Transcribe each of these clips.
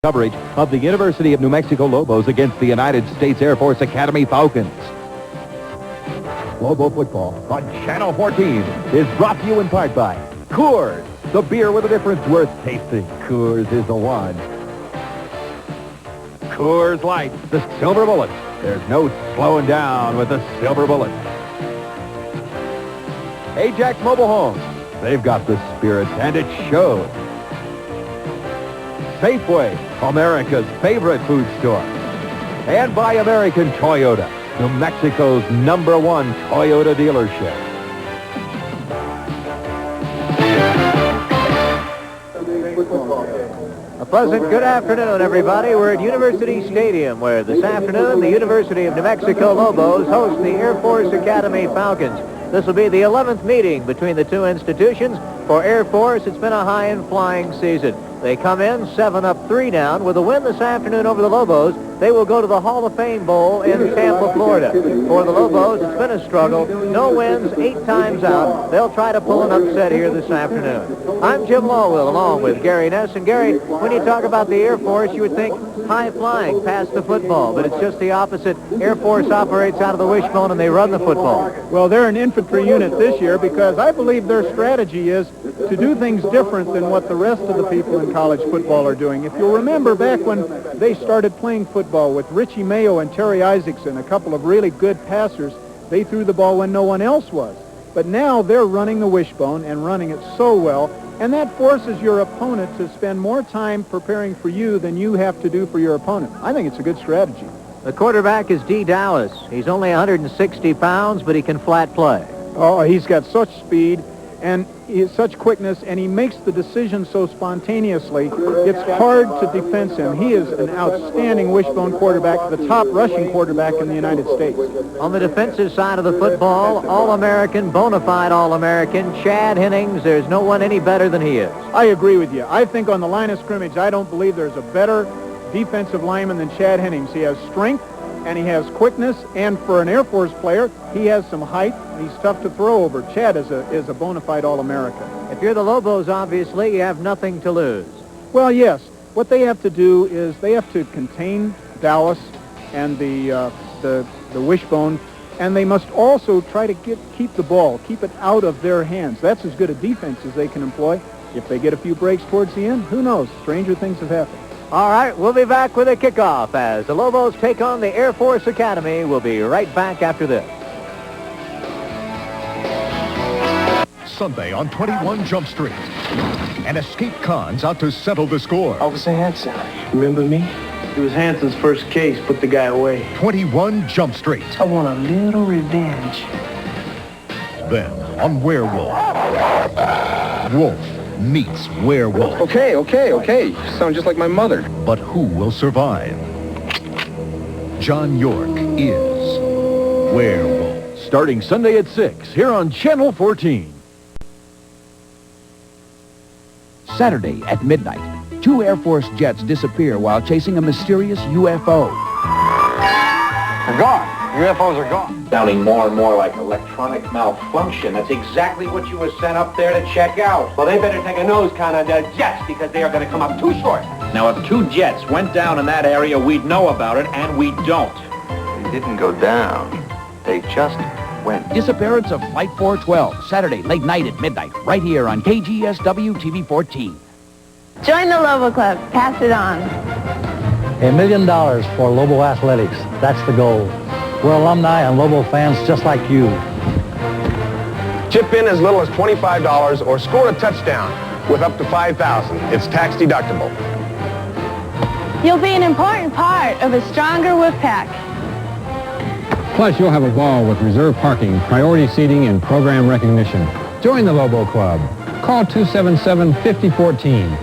coverage of the University of New Mexico Lobos against the United States Air Force Academy Falcons. Lobo football on Channel 14 is brought to you in part by Coors, the beer with a difference worth tasting. Coors is the one. Coors Light, the silver bullet. There's no slowing down with the silver bullet. Ajax Mobile Homes. They've got the spirit, and it shows. Safeway, America's favorite food store. And by American Toyota, New Mexico's #1 Toyota dealership. A pleasant good afternoon, everybody. We're at University Stadium, where this afternoon the University of New Mexico Lobos host the Air Force Academy Falcons. This will be the 11th meeting between the two institutions. For Air Force, it's been a high and flying season. They come in 7 up, 3 down. With a win this afternoon over the Lobos, they will go to the Hall of Fame Bowl in Tampa, Florida. For the Lobos, it's been a struggle. No wins, 8 times out. They'll try to pull an upset here this afternoon. I'm Jim Lawwill, along with Gary Ness. And Gary, when you talk about the Air Force, you would think high flying, pass the football. But it's just the opposite. Air Force operates out of the wishbone and they run the football. Well, they're an infantry unit this year because I believe their strategy is to do things different than what the rest of the people in college football are doing. If you'll remember back when they started playing football with Richie Mayo and Terry Isaacson, a couple of really good passers, they threw the ball when no one else was. But now they're running the wishbone and running it so well, and that forces your opponent to spend more time preparing for you than you have to do for your opponent. I think it's a good strategy. The quarterback is D. Dallas. He's only 160 pounds, but he can flat play. Oh, he's got such speed and such quickness, and he makes the decision so spontaneously. It's hard to defense him. He is an outstanding wishbone quarterback, the top rushing quarterback in the United States. On the defensive side of the football, All-American, bona fide All-American, Chad Hennings. There's no one any better than he is. I agree with you. I think on the line of scrimmage, I don't believe there's a better defensive lineman than Chad Hennings. He has strength, and he has quickness, and for an Air Force player, he has some height. He's tough to throw over. Chad is a bona fide All-American. If you're the Lobos, obviously, you have nothing to lose. Well, yes. What they have to do is they have to contain Dallas and the wishbone, and they must also try to keep the ball, keep it out of their hands. That's as good a defense as they can employ. If they get a few breaks towards the end, who knows? Stranger things have happened. All right, we'll be back with a kickoff as the Lobos take on the Air Force Academy. We'll be right back after this. Sunday on 21 Jump Street. An escape con's out to settle the score. Officer Hanson, remember me? It was Hanson's first case, put the guy away. 21 Jump Street. I want a little revenge. Then on Werewolf. Wolf meets werewolf. Okay. You sound just like my mother. But who will survive? John York is Werewolf. Starting Sunday at 6 here on Channel 14. Saturday at midnight, 2 Air Force jets disappear while chasing a mysterious UFO. They're gone. UFOs are gone. Sounding more and more like electronic malfunction. That's exactly what you were sent up there to check out. Well, they better take a nose count on their jets because they are going to come up too short. Now, if 2 jets went down in that area, we'd know about it, and we don't. They didn't go down. They just went. Disappearance of Flight 412, Saturday, late night at midnight, right here on KGSW TV 14. Join the Lobo Club. Pass it on. $1 million for Lobo Athletics. That's the goal. We're alumni and Lobo fans just like you. Chip in as little as $25 or score a touchdown with up to $5,000. It's tax deductible. You'll be an important part of a stronger Wolf Pack. Plus, you'll have a ball with reserve parking, priority seating, and program recognition. Join the Lobo Club. Call 277-5014.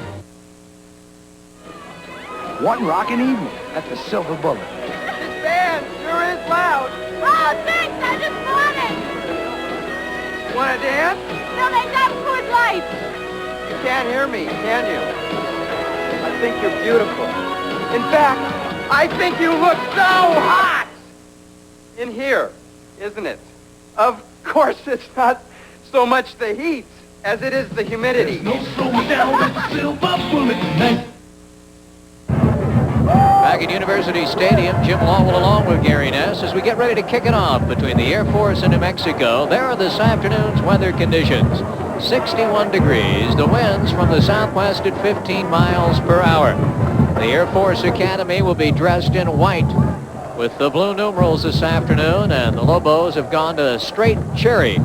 One rockin' evening. That's a silver bullet. This band sure is loud. Oh, thanks. I just bought it. Want to dance? No, they got Coors Light. You can't hear me, can you? I think you're beautiful. In fact, I think you look so hot in here, isn't it? Of course, it's not so much the heat as it is the humidity. No slowing down with silver bullet night. at University Stadium. Jim Lowell along with Gary Ness as we get ready to kick it off between the Air Force and New Mexico. There are this afternoon's weather conditions. 61 degrees. The winds from the southwest at 15 miles per hour. The Air Force Academy will be dressed in white with the blue numerals this afternoon, and the Lobos have gone to straight cherry.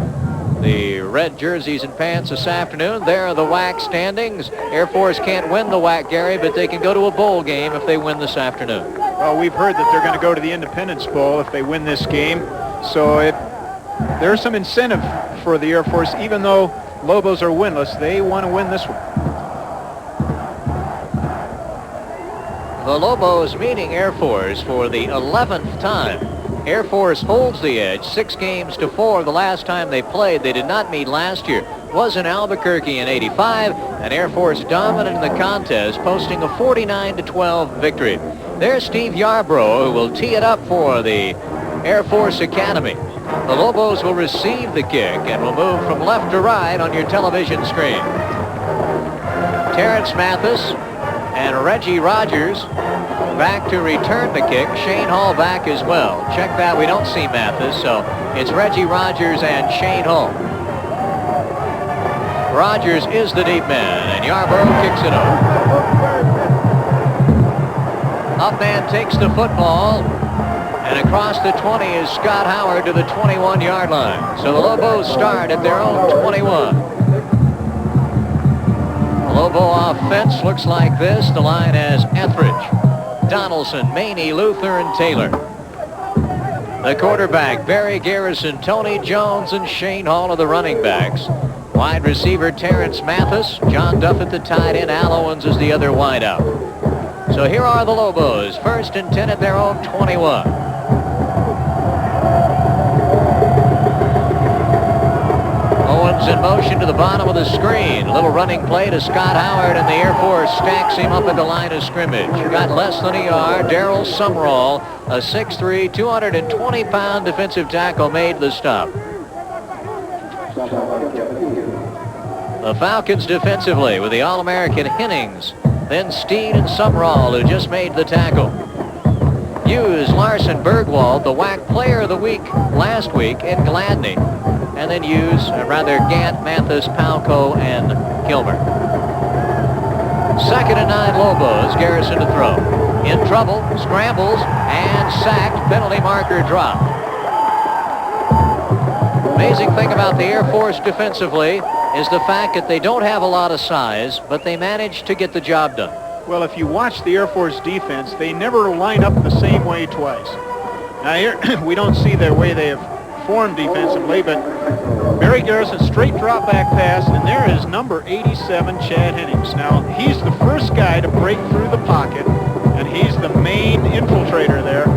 The red jerseys and pants this afternoon. There are the WAC standings. Air Force can't win the WAC, Gary, but they can go to a bowl game if they win this afternoon. Well, we've heard that they're going to go to the Independence Bowl if they win this game. So there's some incentive for the Air Force. Even though Lobos are winless, they want to win this one. The Lobos meeting Air Force for the 11th time. Air Force holds the edge 6-4 the last time they played. They did not meet last year. Was in Albuquerque in '85, and Air Force dominant in the contest, posting a 49-12 victory. There's Steve Yarbrough, who will tee it up for the Air Force Academy. The Lobos will receive the kick and will move from left to right on your television screen. Terrence Mathis and Reggie Rogers back to return the kick. Shane Hall back as well. Check that. We don't see Mathis, so it's Reggie Rogers and Shane Hall. Rogers is the deep man, and Yarbrough kicks it up. Up man takes the football, and across the 20 is Scott Howard to the 21-yard line. So the Lobos start at their own 21. The Lobo offense looks like this. The line has Etheridge, Donaldson, Maney, Luther, and Taylor. The quarterback, Barry Garrison, Tony Jones, and Shane Hall are the running backs. Wide receiver, Terrence Mathis, John Duffett, the tight end, Al Owens is the other wideout. So here are the Lobos, 1st and 10 at their own 21. Owens in motion to the bottom of the screen. A little running play to Scott Howard, and the Air Force stacks him up at the line of scrimmage. Got less than a yard. Darryl Sumrall, a 6'3", 220-pound defensive tackle, made the stop. The Falcons defensively with the All-American Hennings, then Steed and Sumrall, who just made the tackle. Hughes, Larson, Bergwald, the WAC Player of the Week last week in Gladney. And then Gant, Mathis, Palco, and Gilmer. 2nd and 9 Lobos, Garrison to throw. In trouble, scrambles, and sacked, penalty marker dropped. Amazing thing about the Air Force defensively is the fact that they don't have a lot of size, but they manage to get the job done. Well, if you watch the Air Force defense, they never line up the same way twice. Now here, we don't see the way they have formed defensively, but Barry Garrison, straight drop back pass, and there is number 87, Chad Hennings. Now, he's the first guy to break through the pocket, and he's the main infiltrator there.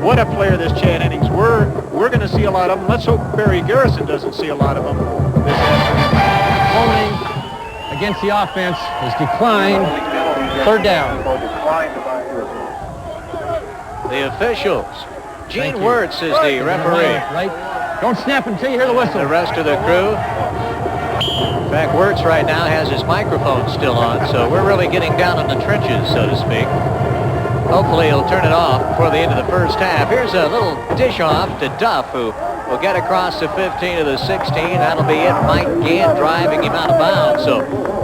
What a player this Chad Hennings. We're going to see a lot of them. Let's hope Barry Garrison doesn't see a lot of them this afternoon. Holding against the offense is declined. 3rd down. The officials. Gene Wirtz is the referee. Right. Don't snap until you hear the whistle. The rest of the crew. In fact, Wirtz right now has his microphone still on, so we're really getting down in the trenches, so to speak. Hopefully he'll turn it off before the end of the first half. Here's a little dish off to Duff, who will get across the 15 to the 16. That'll be it. Mike Gant driving him out of bounds. So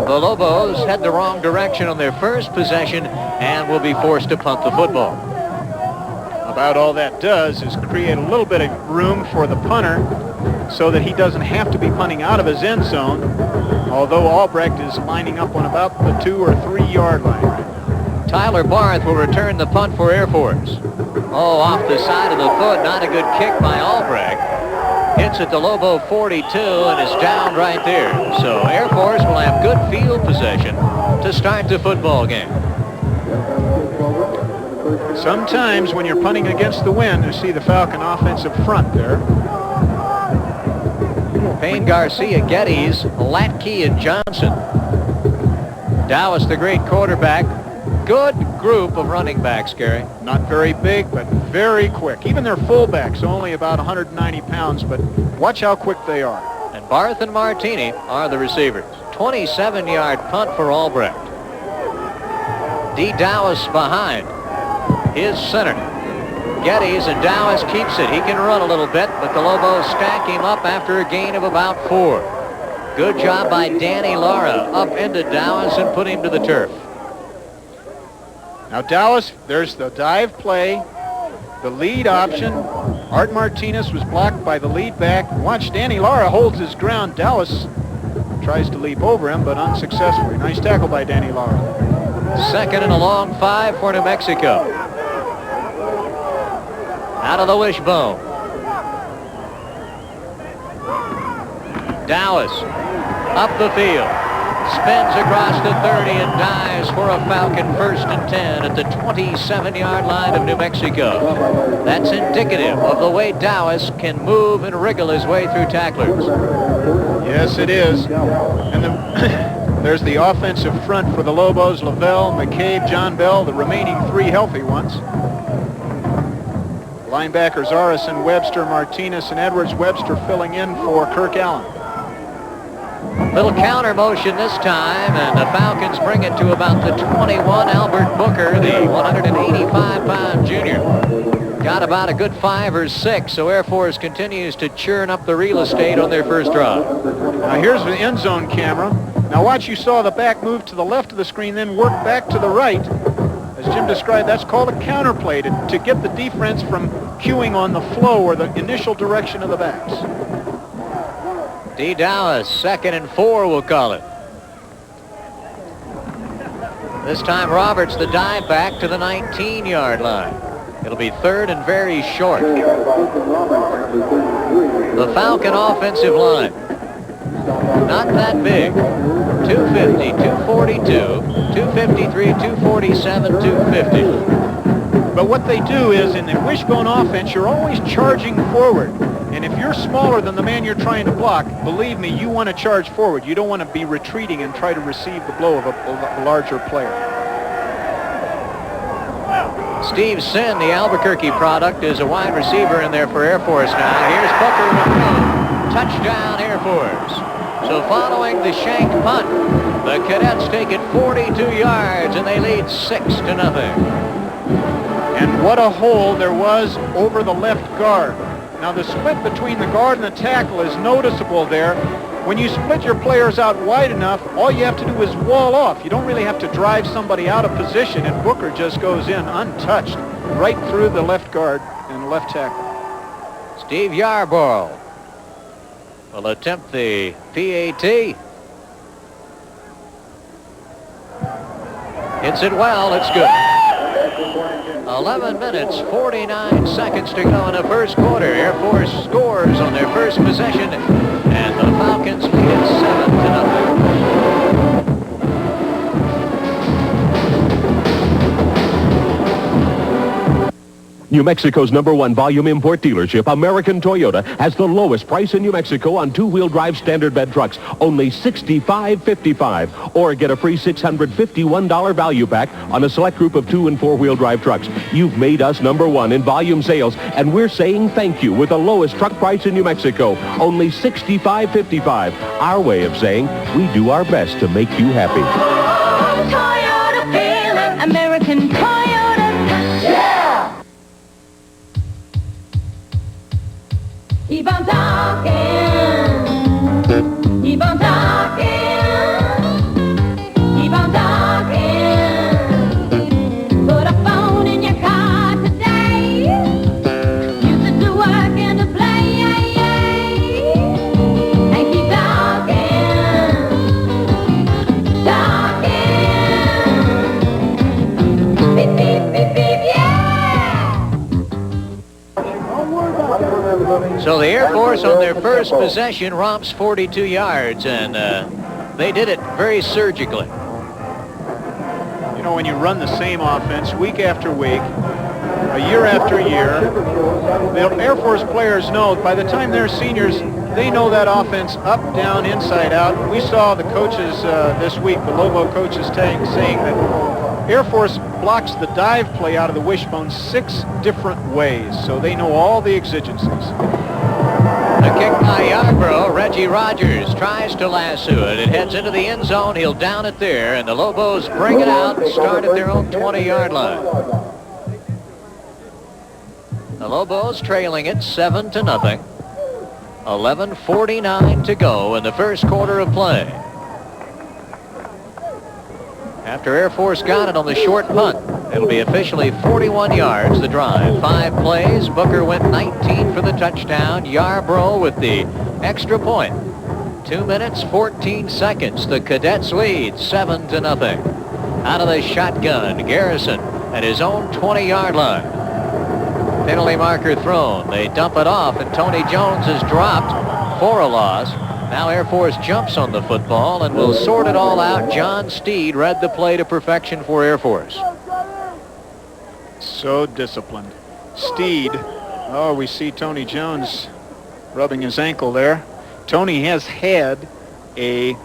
the Lobos head the wrong direction on their first possession and will be forced to punt the football. About all that does is create a little bit of room for the punter so that he doesn't have to be punting out of his end zone, although Albrecht is lining up on about the 2 or 3 yard line. Tyler Barth will return the punt for Air Force. Oh, off the side of the foot. Not a good kick by Albrecht. Hits at the Lobo 42 and is down right there. So Air Force will have good field possession to start the football game. Sometimes when you're punting against the wind, you see the Falcon offensive front there. Payne, Garcia, Geddes, Latke, and Johnson. Dallas, the great quarterback. Good group of running backs, Gary. Not very big, but very quick. Even their fullbacks, only about 190 pounds, but watch how quick they are. And Barth and Martini are the receivers. 27-yard punt for Albrecht. D. Dallas behind. his center. Geddes, and Dowis keeps it. He can run a little bit, but the Lobos stack him up after a gain of about 4. Good job by Danny Lara. Upended Dowis and put him to the turf. Now Dallas, there's the dive play, the lead option. Art Martinez was blocked by the lead back. Watch, Danny Lara holds his ground. Dallas tries to leap over him, but unsuccessfully. Nice tackle by Danny Lara. 2nd and a long 5 for New Mexico. Out of the wishbone. Dowis up the field. Spins across the 30 and dives for a Falcon 1st and 10 at the 27-yard line of New Mexico. That's indicative of the way Dowis can move and wriggle his way through tacklers. Yes, it is. And there's the offensive front for the Lobos. Lavelle, McCabe, John Bell, the remaining 3 healthy ones. Linebackers Arison, Webster, Martinez, and Edwards. Webster filling in for Kirk Allen. Little counter motion this time, and the Falcons bring it to about the 21. Albert Booker, the 185-pound junior, got about a good 5 or 6, so Air Force continues to churn up the real estate on their first drive. Now here's the end zone camera. Now watch, you saw the back move to the left of the screen, then work back to the right. As Jim described, that's called a counter play to get the defense from cueing on the flow or the initial direction of the backs. D. Dallas, 2nd and 4, we'll call it. This time Roberts, the dive back to the 19-yard line. It'll be 3rd and very short. The Falcon offensive line, not that big. 250, 242, 253, 247, 250. But what they do is, in the wishbone offense, you're always charging forward. And if you're smaller than the man you're trying to block, believe me, you want to charge forward. You don't want to be retreating and try to receive the blow of a larger player. Steve Sin, the Albuquerque product, is a wide receiver in there for Air Force now. Here's Booker with the touchdown, Air Force. So following the shank punt, the Cadets take it 42 yards, and they lead 6-0. And what a hole there was over the left guard. Now the split between the guard and the tackle is noticeable there. When you split your players out wide enough, all you have to do is wall off. You don't really have to drive somebody out of position, and Booker just goes in untouched right through the left guard and left tackle. Steve Yarborough will attempt the PAT. Hits it well. It's good. 11 minutes, 49 seconds to go in the first quarter. Air Force scores on their first possession, and the Falcons lead it 7-0. New Mexico's #1 volume import dealership, American Toyota, has the lowest price in New Mexico on 2-wheel drive standard bed trucks, only $65.55. Or get a free $651 value pack on a select group of 2- and 4-wheel drive trucks. You've made us #1 in volume sales, and we're saying thank you with the lowest truck price in New Mexico, only $65.55. Our way of saying we do our best to make you happy. Oh, Toyota feeling, American Toyota. Yeah! Keep on talking. Keep on talking. Keep on talking. Put a phone in your car today. Use it to work and to play. And keep talking. Talking. Beep, beep, beep, beep, yeah. So the Air Force on their first possession romps 42 yards, and they did it very surgically. You know, when you run the same offense week after week, a year after year, the Air Force players know by the time they're seniors, they know that offense up, down, inside out. We saw the coaches this week, the Lobo coaches saying that Air Force blocks the dive play out of the wishbone 6 different ways, so they know all the exigencies. The kick by Yarborough. Reggie Rogers tries to lasso it. It heads into the end zone. He'll down it there, and the Lobos bring it out and start at their own 20-yard line. The Lobos trailing it 7-0. 11:49 to go in the first quarter of play. After Air Force got it on the short punt, it'll be officially 41 yards the drive. 5 plays. Booker went 19 for the touchdown. Yarbrough with the extra point. 2 minutes, 14 seconds. The Cadets lead 7-0. Out of the shotgun, Garrison at his own 20-yard line. Penalty marker thrown. They dump it off, and Tony Jones is dropped for a loss. Now Air Force jumps on the football and will sort it all out. John Steed read the play to perfection for Air Force. So disciplined. Steed. Oh, we see Tony Jones rubbing his ankle there. Tony has had a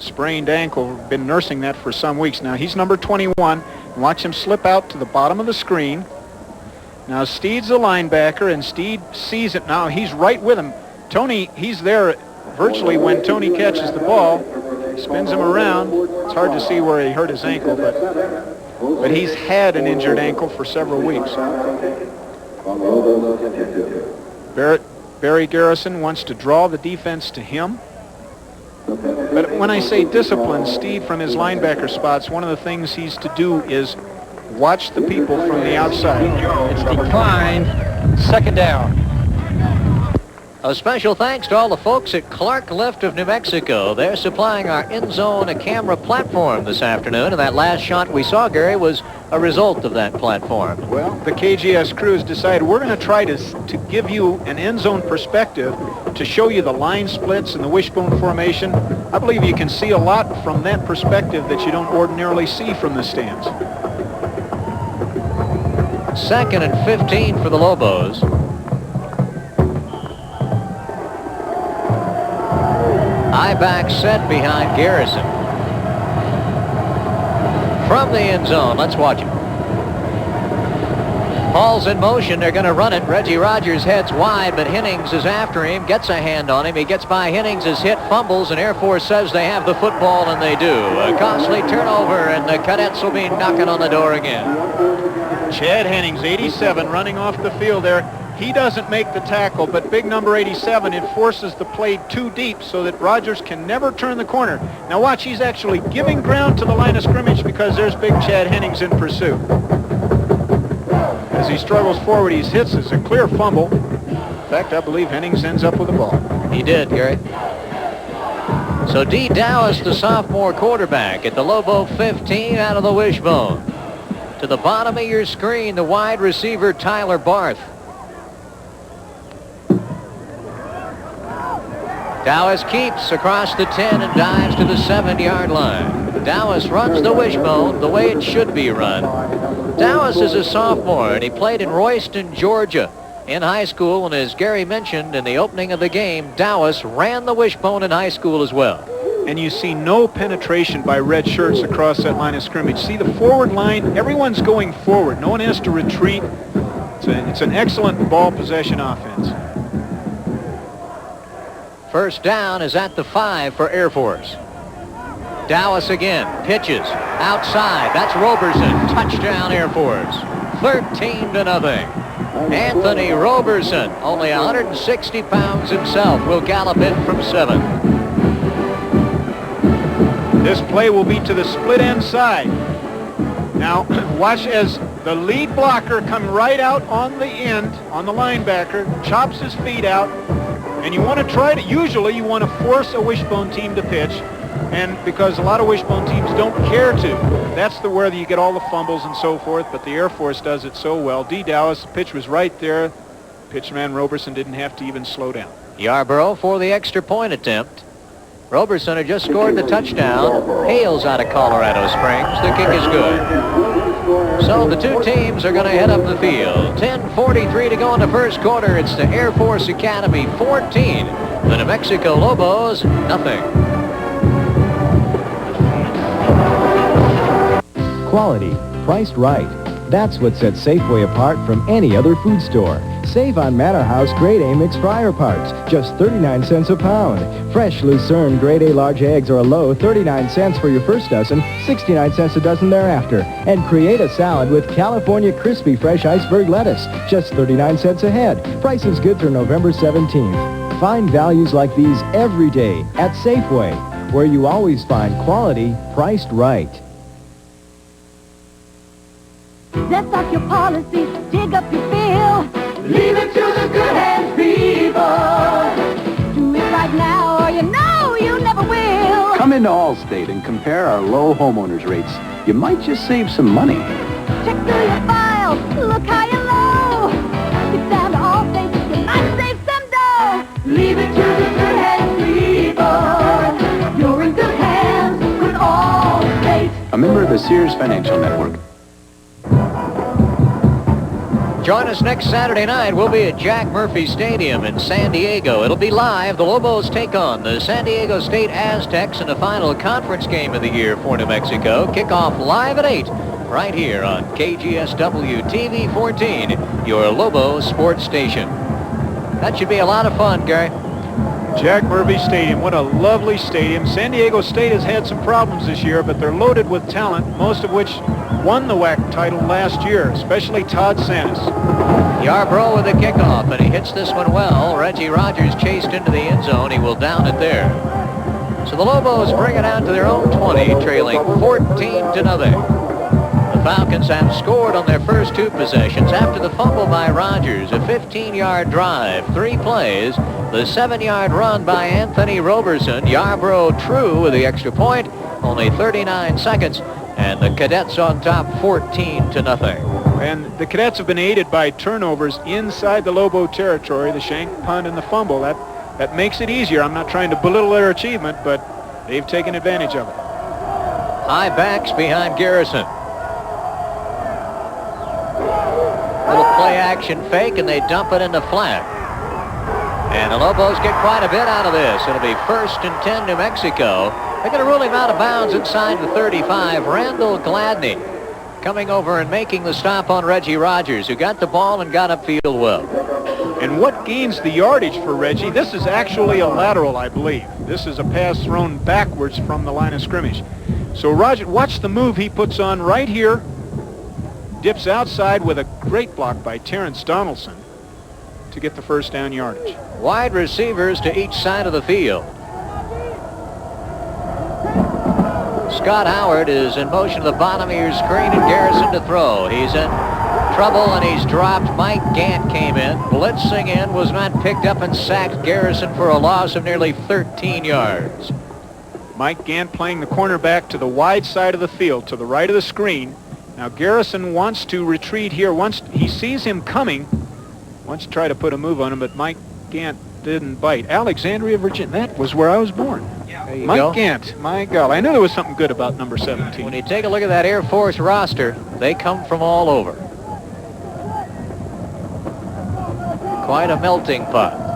sprained ankle, been nursing that for some weeks now. He's number 21. Watch him slip out to the bottom of the screen. Now Steed's a linebacker, and Steed sees it now. He's right with him. Tony, he's there virtually when Tony catches the ball. Spins him around. It's hard to see where he hurt his ankle, but he's had an injured ankle for several weeks. Barry Garrison wants to draw the defense to him. But when I say discipline, Steed from his linebacker spots, one of the things he's to do is watch the people from the outside. It's declined. Second down. A special thanks to all the folks at Clark Lift of New Mexico. They're supplying our end zone camera platform this afternoon, and that last shot we saw, Gary, was a result of that platform. Well, the KGS crew has decided we're going to try to give you an end zone perspective to show you the line splits and the wishbone formation. I believe you can see a lot from that perspective that you don't ordinarily see from the stands. 2nd and 15 for the Lobos. High back set behind Garrison. From the end zone, let's watch him. Ball's in motion, they're going to run it. Reggie Rogers heads wide, but Hennings is after him, gets a hand on him. He gets by Hennings, is hit, fumbles, and Air Force says they have the football, and they do. A costly turnover, and the Cadets will be knocking on the door again. Chad Hennings, 87, running off the field there. He doesn't make the tackle, but big number 87, it forces the play too deep so that Rogers can never turn the corner. Now watch, he's actually giving ground to the line of scrimmage because there's big Chad Hennings in pursuit. As he struggles forward, he hits as a clear fumble. In fact, I believe Hennings ends up with the ball. He did, Gary. So D. Dallas, the sophomore quarterback, at the Lobo 15 out of the wishbone. To the bottom of your screen, the wide receiver, Tyler Barth. Dallas keeps across the 10 and dives to the 7-yard line. Dallas runs the wishbone the way it should be run. Dallas is a sophomore, and he played in Royston, Georgia in high school. And as Gary mentioned in the opening of the game, Dallas ran the wishbone in high school as well. And you see no penetration by red shirts across that line of scrimmage. See the forward line, everyone's going forward. No one has to retreat. It's an excellent ball possession offense. First down is at the 5 for Air Force. Dallas again, pitches outside. That's Roberson. Touchdown Air Force. 13-0. Anthony Roberson, only 160 pounds himself, will gallop in from 7. This play will be to the split end side. Now watch as the lead blocker comes right out on the end, on the linebacker, chops his feet out. And you want to try to, usually you want to force a wishbone team to pitch, and because a lot of wishbone teams don't care to. That's where you get all the fumbles and so forth, but the Air Force does it so well. D. Dallas, the pitch was right there. Pitchman Roberson didn't have to even slow down. Yarbrough for the extra point attempt. Roberson had just scored the touchdown. Hales out of Colorado Springs. The kick is good. So the two teams are going to head up the field. 10:43 to go in the first quarter. It's the Air Force Academy 14. The New Mexico Lobos, nothing. Quality, priced right. That's what sets Safeway apart from any other food store. Save on Manor House Grade A mixed fryer parts, just 39 cents a pound. Fresh Lucerne Grade A large eggs are a low 39 cents for your first dozen, 69 cents a dozen thereafter. And create a salad with California Crispy Fresh Iceberg lettuce, just 39 cents a head. Price is good through November 17th. Find values like these every day at Safeway, where you always find quality priced right. Zest up your policy, dig up your bill. Leave it to the good hands, people. Do it right now or you know you never will. Come into Allstate and compare our low homeowners rates. You might just save some money. Check through your files, look high and low. Get down to Allstate, you might save some dough. Leave it to the good hands, people. You're in good hands with Allstate. A member of the Sears Financial Network. Join us next Saturday night. We'll be at Jack Murphy Stadium in San Diego. It'll be live. The Lobos take on the San Diego State Aztecs in the final conference game of the year for New Mexico. Kickoff live at 8 right here on KGSW TV 14, your Lobo sports station. That should be a lot of fun, Gary. Jack Murphy Stadium, what a lovely stadium. San Diego State has had some problems this year, but they're loaded with talent, most of which won the WAC title last year, especially Todd Sanis. Yarbrough with the kickoff, and he hits this one well. Reggie Rogers chased into the end zone. He will down it there. So the Lobos bring it out to their own 20, trailing 14-0. The Falcons have scored on their first two possessions after the fumble by Rogers, a 15-yard drive, 3 plays, the 7-yard run by Anthony Roberson. Yarbrough true with the extra point, only 39 seconds, and the Cadets on top 14-0. And the Cadets have been aided by turnovers inside the Lobo territory, the shank punt and the fumble. That makes it easier. I'm not trying to belittle their achievement, but they've taken advantage of it. High backs behind Garrison. Little play action fake, and they dump it into flat. And the Lobos get quite a bit out of this. It'll be 1st and 10 New Mexico. They're going to rule him out of bounds inside the 35. Randall Gladney coming over and making the stop on Reggie Rogers, who got the ball and got upfield well. And what gains the yardage for Reggie? This is actually a lateral, I believe. This is a pass thrown backwards from the line of scrimmage. So Roger, watch the move he puts on right here. Dips outside with a great block by Terrence Donaldson to get the first down yardage. Wide receivers to each side of the field. Scott Howard is in motion to the bottom of your screen, and Garrison to throw. He's in trouble, and he's dropped. Mike Gant came in, blitzing in, was not picked up, and sacked Garrison for a loss of nearly 13 yards. Mike Gant playing the cornerback to the wide side of the field, to the right of the screen. Now Garrison wants to retreat here. Once he sees him coming, wants to try to put a move on him, but Mike Gant didn't bite. Alexandria, Virginia. That was where I was born. Mike Gant. My God, I knew there was something good about number 17. When you take a look at that Air Force roster, they come from all over. Quite a melting pot.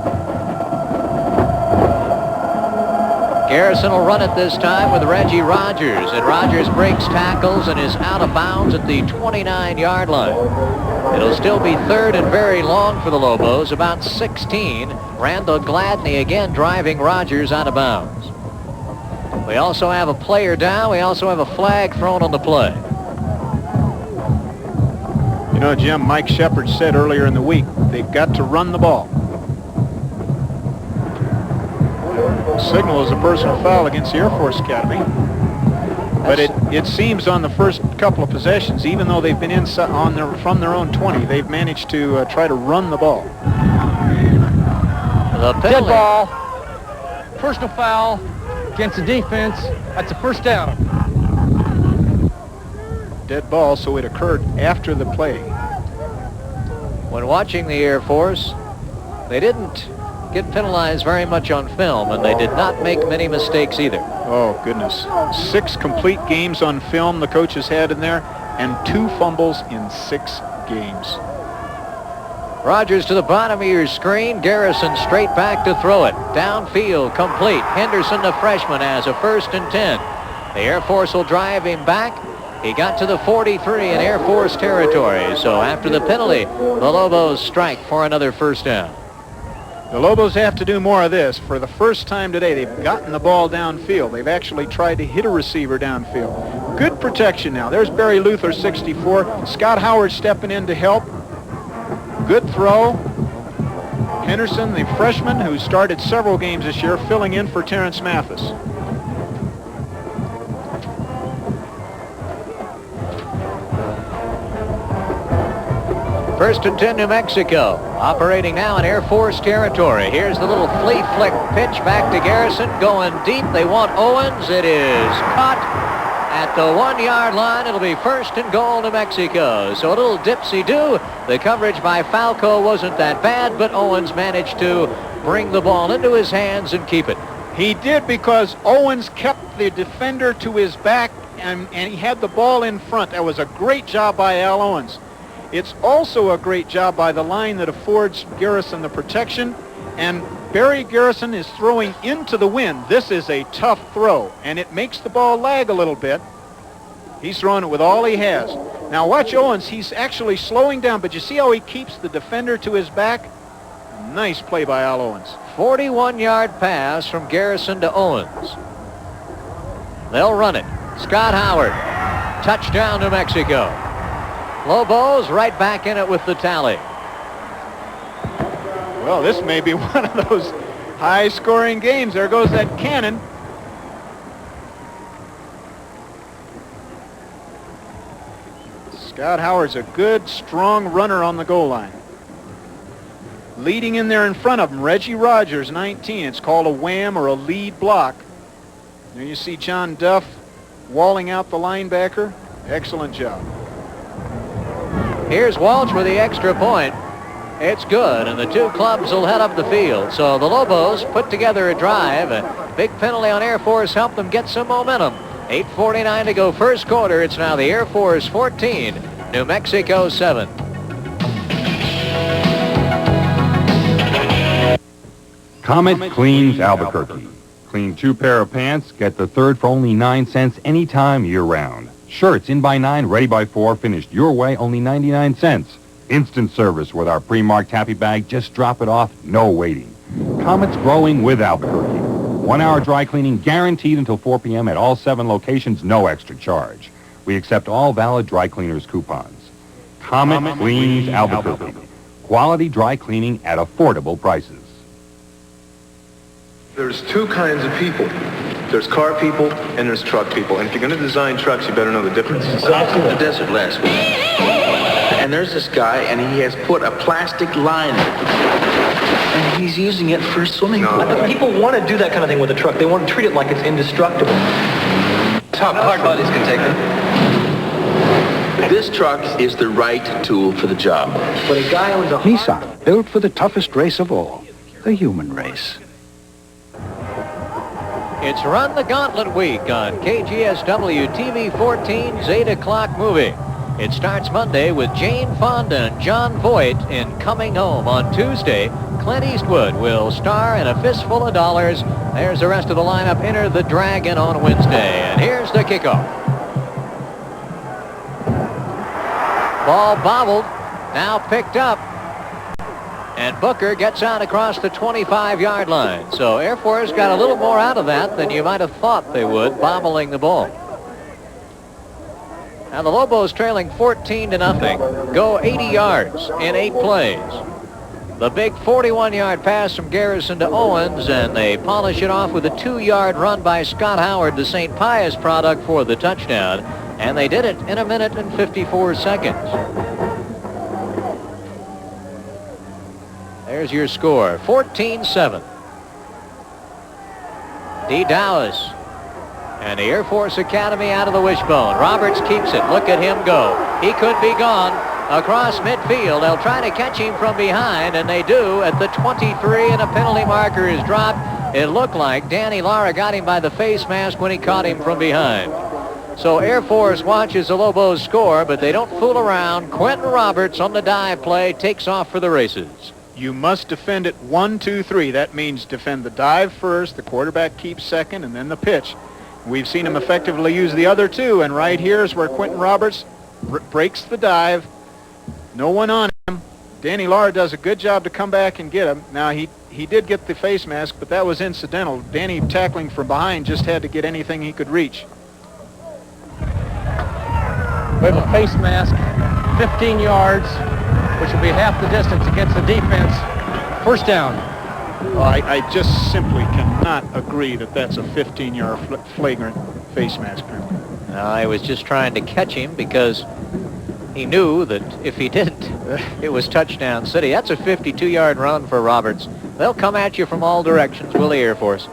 Garrison will run it this time with Reggie Rogers, and Rogers breaks tackles and is out of bounds at the 29-yard line. It'll still be 3rd and very long for the Lobos, about 16. Randall Gladney again driving Rogers out of bounds. We also have a player down. We also have a flag thrown on the play. You know, Jim, Mike Shepard said earlier in the week, they've got to run the ball. Signal is a personal foul against the Air Force Academy. But it seems on the first couple of possessions, even though they've been inside from their own 20, they've managed to try to run the ball. The dead ball, personal foul against the defense. That's a first down. Dead ball, so it occurred after the play. When watching the Air Force, they didn't get penalized very much on film, and they did not make many mistakes either. Oh, goodness. 6 complete games on film the coaches had in there, and 2 fumbles in 6 games. Rogers to the bottom of your screen. Garrison straight back to throw it. Downfield, complete. Henderson, the freshman, has a 1st and 10. The Air Force will drive him back, He got to the 43 in Air Force territory. So after the penalty, the Lobos strike for another first down. The Lobos have to do more of this. For the first time today, they've gotten the ball downfield. They've actually tried to hit a receiver downfield. Good protection now. There's Barry Luther, 64. Scott Howard stepping in to help. Good throw. Henderson, the freshman who started several games this year, filling in for Terrence Mathis. First and 10, New Mexico. Operating now in Air Force territory. Here's the little flea flick pitch back to Garrison. Going deep. They want Owens. It is caught at the 1-yard line. It'll be first and goal, New Mexico. So a little dipsy-do. The coverage by Falco wasn't that bad, but Owens managed to bring the ball into his hands and keep it. He did, because Owens kept the defender to his back, and he had the ball in front. That was a great job by Al Owens. It's also a great job by the line that affords Garrison the protection, and Barry Garrison is throwing into the wind. This is a tough throw, and it makes the ball lag a little bit. He's throwing it with all he has. Now watch Owens. He's actually slowing down, but you see how he keeps the defender to his back? Nice play by Al Owens. 41-yard pass from Garrison to Owens. They'll run it. Scott Howard. Touchdown, New Mexico. Lobos right back in it with the tally. Well, this may be one of those high-scoring games. There goes that cannon. Scott Howard's a good, strong runner on the goal line. Leading in there in front of him, Reggie Rogers, 19. It's called a wham or a lead block. There you see John Duff walling out the linebacker. Excellent job. Here's Walsh with the extra point. It's good, and the two clubs will head up the field. So the Lobos put together a drive. A big penalty on Air Force helped them get some momentum. 8:49 to go first quarter. It's now the Air Force 14, New Mexico 7. Comet cleans Albuquerque. Clean 2 pair of pants, get the third for only 9 cents anytime year-round. Shirts in by 9, ready by 4, finished your way, only 99 cents. Instant service with our pre-marked happy bag. Just drop it off, no waiting. Comet's growing with Albuquerque. 1-hour dry cleaning guaranteed until 4 p.m. at all 7 locations, no extra charge. We accept all valid dry cleaners coupons. Comet cleans Albuquerque. Quality dry cleaning at affordable prices. There's 2 kinds of people. There's car people and there's truck people. And if you're going to design trucks, you better know the difference. I was in the desert last week. And there's this guy, and he has put a plastic liner. And he's using it for a swimming pool. People want to do that kind of thing with a truck. They want to treat it like it's indestructible. Top hard bodies can take it. This truck is the right tool for the job. But a guy owns a Nissan, built for the toughest race of all, the human race. It's Run the Gauntlet week on KGSW TV 14's 8 o'clock movie. It starts Monday with Jane Fonda and John Voight in Coming Home. On Tuesday, Clint Eastwood will star in A Fistful of Dollars. There's the rest of the lineup. Enter the Dragon on Wednesday. And here's the kickoff. Ball bobbled, now picked up. And Booker gets out across the 25-yard line. So Air Force got a little more out of that than you might have thought they would, bobbling the ball. Now the Lobos trailing 14-0, go 80 yards in 8 plays. The big 41-yard pass from Garrison to Owens, and they polish it off with a 2-yard run by Scott Howard, the St. Pius product, for the touchdown. And they did it in 1 minute and 54 seconds. There's your score, 14-7. D. Dowis and the Air Force Academy out of the wishbone. Roberts keeps it. Look at him go. He could be gone across midfield. They'll try to catch him from behind, and they do at the 23, and a penalty marker is dropped. It looked like Danny Lara got him by the face mask when he caught him from behind. So Air Force watches the Lobos score, but they don't fool around. Quentin Roberts on the dive play takes off for the races. You must defend it 1, 2, 3. That means defend the dive first, the quarterback keeps second, and then the pitch. We've seen him effectively use the other two, and right here is where Quentin Roberts breaks the dive. No one on him. Danny Lara does a good job to come back and get him. Now, he did get the face mask, but that was incidental. Danny, tackling from behind, just had to get anything he could reach. We have a face mask, 15 yards, which will be half the distance against the defense. First down. Well, I just simply cannot agree that that's a 15-yard flagrant face mask penalty. I was just trying to catch him because he knew that if he didn't, it was touchdown city. That's a 52-yard run for Roberts. They'll come at you from all directions, will the Air Force?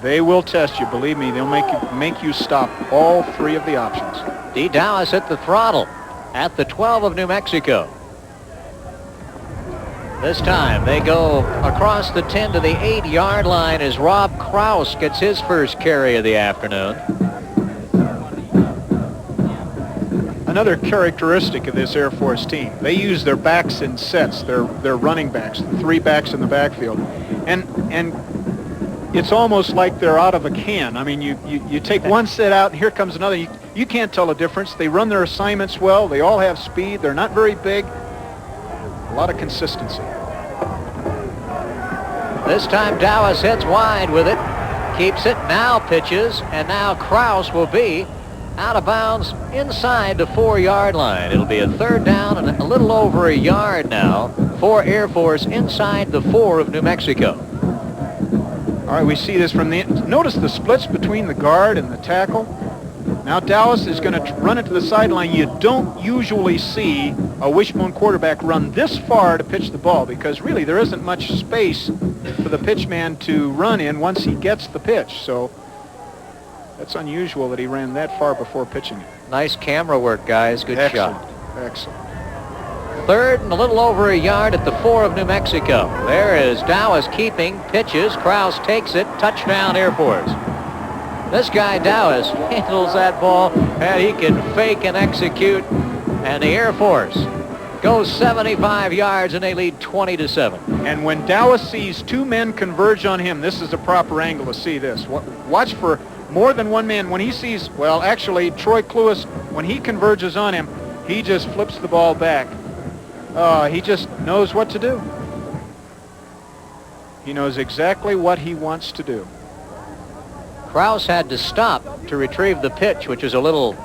They will test you. Believe me, they'll make you stop all three of the options. D. Dallas at the throttle at the 12 of New Mexico. This time they go across the 10 to the 8-yard line as Rob Kraus gets his first carry of the afternoon. Another characteristic of this Air Force team, they use their backs in sets, their running backs, the three backs in the backfield. And it's almost like they're out of a can. I mean, you take one set out and here comes another. You can't tell the difference. They run their assignments well. They all have speed. They're not very big. A lot of consistency. This time Dallas heads wide with it. Keeps it, now pitches, and now Kraus will be out of bounds inside the 4-yard line. It'll be a third down and a little over a yard now for Air Force inside the 4 of New Mexico. All right, we see this from the... Notice the splits between the guard and the tackle. Now Dallas is going to run it to the sideline. You don't usually see a wishbone quarterback run this far to pitch the ball because really there isn't much space for the pitchman to run in once he gets the pitch. So that's unusual that he ran that far before pitching it. Nice camera work, guys. Good Excellent. shot. Excellent. Third and a little over a yard at the 4 of New Mexico. There is Dallas keeping, pitches, Kraus takes it, touchdown Air Force. This guy Dallas handles that ball and he can fake and execute, and the Air Force goes 75 yards and they lead 20-7. And when Dallas sees two men converge on him, this is the proper angle to see this. Watch for more than one man. When he sees, well, actually Troy Cluess, when he converges on him, he just flips the ball back. He just knows what to do. He knows exactly what he wants to do. Kraus had to stop to retrieve the pitch, which was a little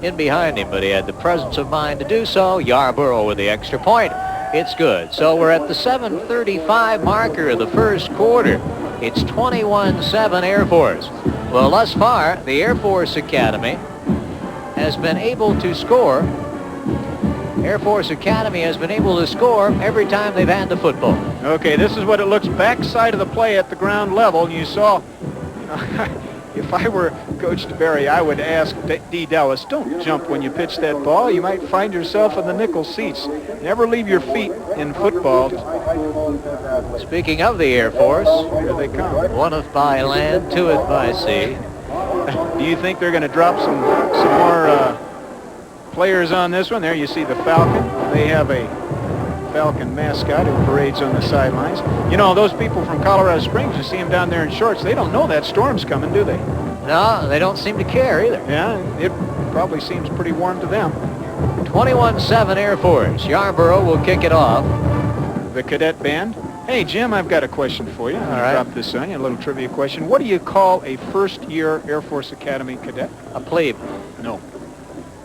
in behind him, but he had the presence of mind to do so. Yarborough with the extra point. It's good. So we're at the 7:35 marker of the first quarter. It's 21-7 Air Force. Well, thus far, the Air Force Academy has been able to score. Air Force Academy has been able to score every time they've had the football. Okay, this is what it looks backside of the play at the ground level. You saw, if I were Coach DeBerry, I would ask D. Dallas, don't jump when you pitch that ball. You might find yourself in the nickel seats. Never leave your feet in football. Speaking of the Air Force, here they come. 1th by land, 2th by sea. Do you think they're going to drop some more players on this one? There you see the Falcon. They have a Falcon mascot who parades on the sidelines. You know, those people from Colorado Springs, you see them down there in shorts, they don't know that storm's coming, do they? No, they don't seem to care either. Yeah, it probably seems pretty warm to them. 21-7 Air Force. Yarborough will kick it off. The cadet band. Hey, Jim, I've got a question for you. All right. Drop this on you, a little trivia question. What do you call a first-year Air Force Academy cadet? A plebe. No.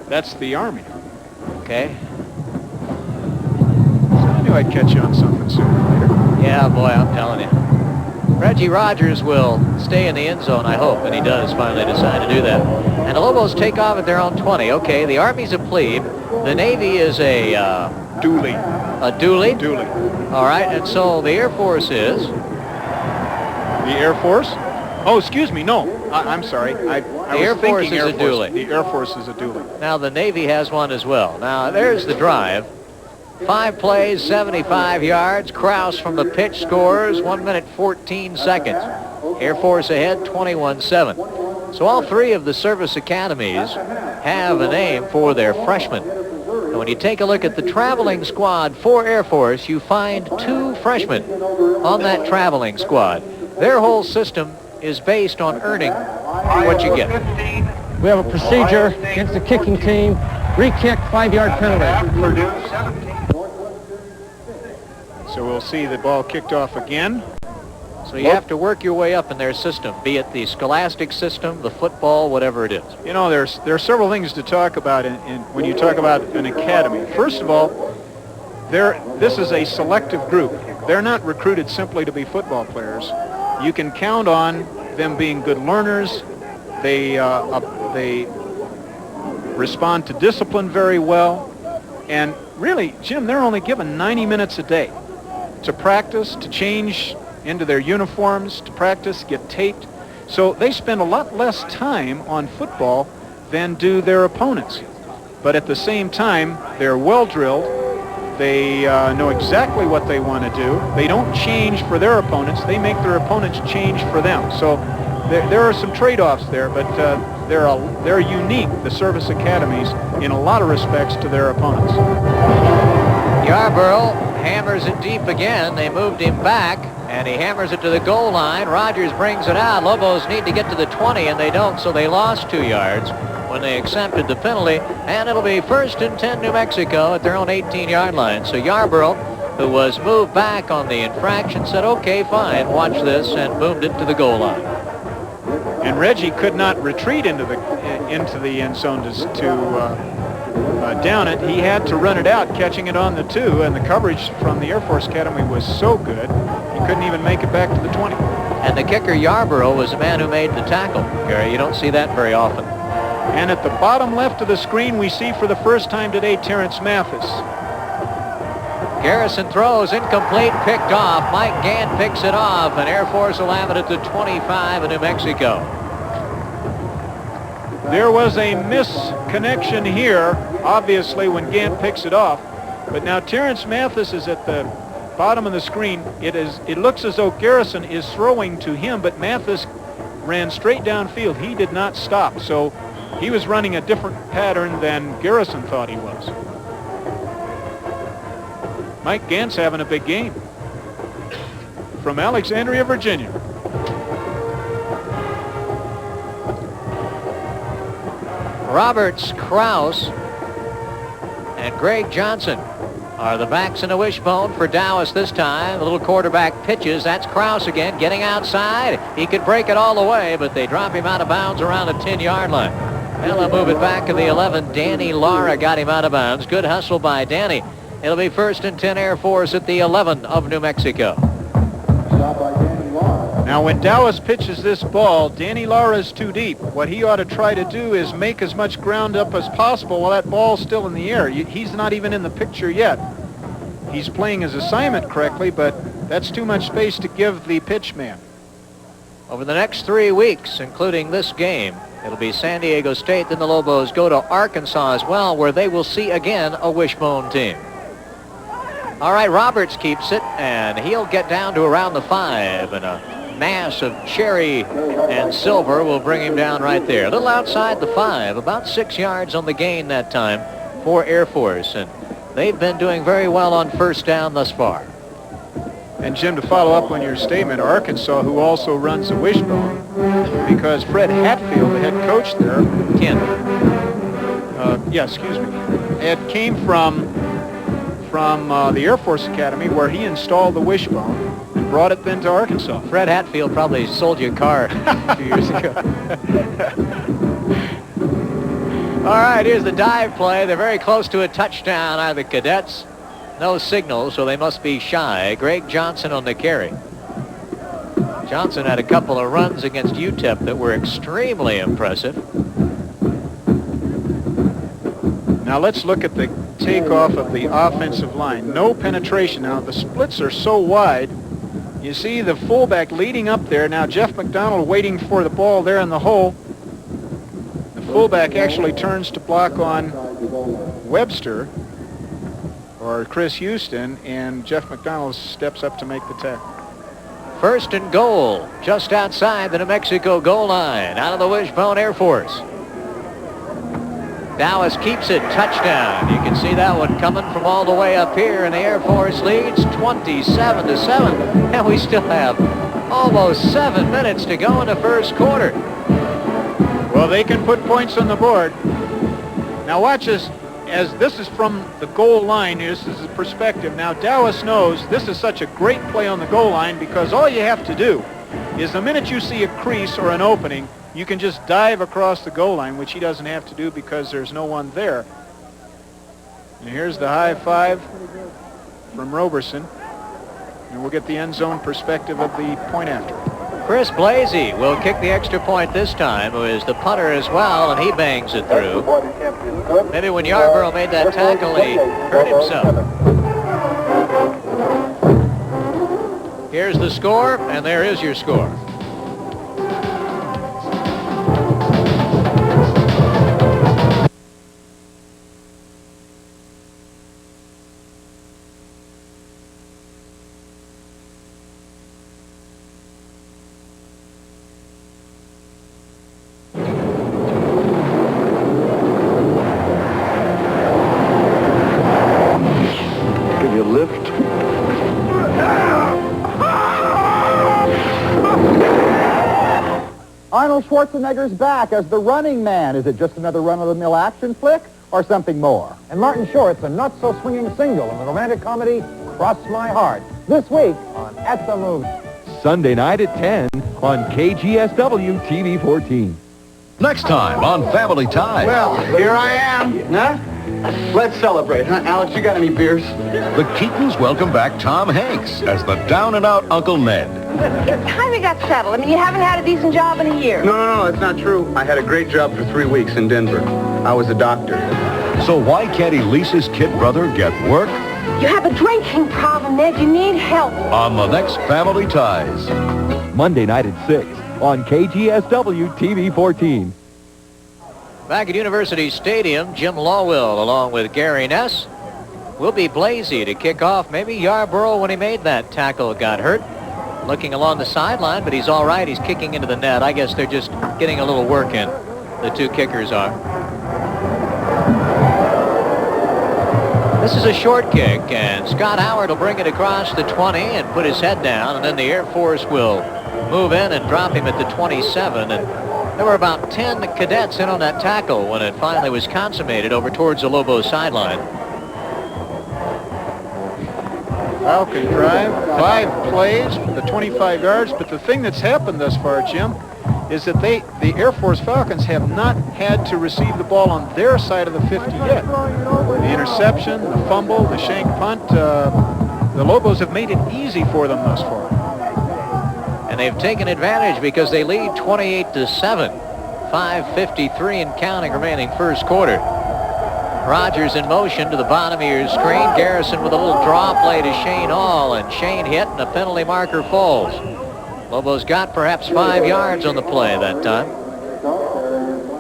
That's the Army. Okay. I knew I'd catch you on something sooner or later. Yeah, boy, I'm telling you. Reggie Rogers will stay in the end zone, I hope, and he does finally decide to do that. And the Lobos take off at their own 20. Okay, the Army's a plebe. The Navy is a... dually. A dually? Dually. All right, and so the Air Force is... The Air Force? Oh, excuse me, no. I'm sorry. I was Air Force thinking is Air a Force. dually. The Air Force is a dually. Now, the Navy has one as well. Now, there's the drive. 5 plays, 75 yards. Kraus from the pitch scores 1 minute 14 seconds. Air Force ahead 21-7. So all three of the service academies have a name for their freshmen. And when you take a look at the traveling squad for Air Force, you find 2 freshmen on that traveling squad. Their whole system is based on earning what you get. We have a procedure against the kicking team. Re-kick, 5-yard penalty. So we'll see the ball kicked off again. So you have to work your way up in their system, be it the scholastic system, the football, whatever it is. You know, there are several things to talk about when you talk about an academy. First of all, this is a selective group. They're not recruited simply to be football players. You can count on them being good learners. They respond to discipline very well. And really, Jim, they're only given 90 minutes a day to practice, to change into their uniforms, to practice, get taped. So they spend a lot less time on football than do their opponents. But at the same time, they're well drilled. They know exactly what they want to do. They don't change for their opponents. They make their opponents change for them. So there are some trade-offs there, but they're unique, the service academies, in a lot of respects to their opponents. Yarborough hammers it deep again. They moved him back, and he hammers it to the goal line. Rogers brings it out. Lobos need to get to the 20, and they don't, so they lost 2 yards when they accepted the penalty, and it'll be 1st and 10 New Mexico at their own 18-yard line. So Yarborough, who was moved back on the infraction, said, okay, fine, watch this, and moved it to the goal line. And Reggie could not retreat into the end zone to down it. He had to run it out, catching it on the 2, and the coverage from the Air Force Academy was so good, he couldn't even make it back to the 20. And the kicker, Yarborough, was the man who made the tackle. Gary, you don't see that very often. And at the bottom left of the screen, we see for the first time today Terrence Mathis. Garrison throws, incomplete, picked off. Mike Gant picks it off, and Air Force will have it at the 25 of New Mexico. There was a misconnection here, obviously, when Gant picks it off. But now Terrence Mathis is at the bottom of the screen. It looks as though Garrison is throwing to him, but Mathis ran straight downfield. He did not stop, so he was running a different pattern than Garrison thought he was. Mike Gant's having a big game. From Alexandria, Virginia. Roberts, Krause, and Greg Johnson are the backs in the wishbone for Dallas this time. The little quarterback pitches. That's Krause again, getting outside. He could break it all the way, but they drop him out of bounds around the 10-yard line. Well, they'll move it back to the 11. Danny Lara got him out of bounds. Good hustle by Danny. It'll be 1st and 10 Air Force at the 11 of New Mexico. Now, when Dallas pitches this ball, Danny Lara's too deep. What he ought to try to do is make as much ground up as possible while that ball's still in the air. He's not even in the picture yet. He's playing his assignment correctly, but that's too much space to give the pitch man. Over the next 3 weeks, including this game, it'll be San Diego State. Then the Lobos go to Arkansas as well, where they will see again a wishbone team. All right, Roberts keeps it, and he'll get down to around the 5, and a mass of cherry and silver will bring him down right there. A little outside the 5, about 6 yards on the gain that time for Air Force, and they've been doing very well on first down thus far. And Jim, to follow up on your statement, Arkansas, who also runs the wishbone, because Fred Hatfield, the head coach there, came from the Air Force Academy, where he installed the wishbone and brought it then to Arkansas. Fred Hatfield probably sold you a car a few years ago. All right, here's the dive play. They're very close to a touchdown out of the Cadets. No signal, so they must be shy. Greg Johnson on the carry. Johnson had a couple of runs against UTEP that were extremely impressive. Now let's look at the takeoff of the offensive line. No penetration. Now the splits are so wide. You see the fullback leading up there. Now Jeff McDonald waiting for the ball there in the hole. The fullback actually turns to block on Webster or Chris Houston, and Jeff McDonald steps up to make the tackle. 1st and goal, just outside the New Mexico goal line, out of the wishbone Air Force. Dallas keeps it, touchdown. You can see that one coming from all the way up here, and the Air Force leads 27-7. And we still have Almost 7 minutes to go in the first quarter. Well, they can put points on the board. Now watch this, as this is from the goal line. This is the perspective. Now Dallas knows this is such a great play on the goal line because all you have to do is the minute you see a crease or an opening, you can just dive across the goal line, which he doesn't have to do because there's no one there. And here's the high five from Roberson. And we'll get the end zone perspective of the point after. Chris Blasey will kick the extra point this time, who is the punter as well, and he bangs it through. Maybe when Yarborough made that tackle, he hurt himself. Here's the score, and there is your score. Arnold Schwarzenegger's back as the running man. Is it just another run-of-the-mill action flick or something more? And Martin Short's a not-so-swinging single in the romantic comedy Cross My Heart. This week on At the Movies. Sunday night at 10 on KGSW TV 14. Next time on Family Ties. Well, here I am. Huh? Let's celebrate, huh? Alex, you got any beers? The Keatons welcome back Tom Hanks as the down-and-out Uncle Ned. It's time you got settled. I mean, you haven't had a decent job in a year. No, it's not true. I had a great job for 3 weeks in Denver. I was a doctor. So why can't he lease his kid brother get work? You have a drinking problem, Ned. You need help. On the next Family Ties. Monday night at 6 on KGSW TV 14. Back at University Stadium, Jim Lawwill along with Gary Ness will be Blasey to kick off. Maybe Yarborough, when he made that tackle, got hurt. Looking along the sideline, but he's all right. He's kicking into the net. I guess they're just getting a little work in. The two kickers are. This is a short kick, and Scott Howard will bring it across the 20 and put his head down, and then the Air Force will move in and drop him at the 27. And there were about 10 cadets in on that tackle when it finally was consummated over towards the Lobos sideline. Falcon drive, 5 plays, the 25 yards. But the thing that's happened thus far, Jim, is that the Air Force Falcons have not had to receive the ball on their side of the 50 yet. The interception, the fumble, the shank punt, the Lobos have made it easy for them thus far. And they've taken advantage because they lead 28-7. 5:53 and counting remaining first quarter. Rogers in motion to the bottom of your screen. Garrison with a little draw play to Shane Hall, and Shane hit and the penalty marker falls. Lobos got perhaps 5 yards on the play that time.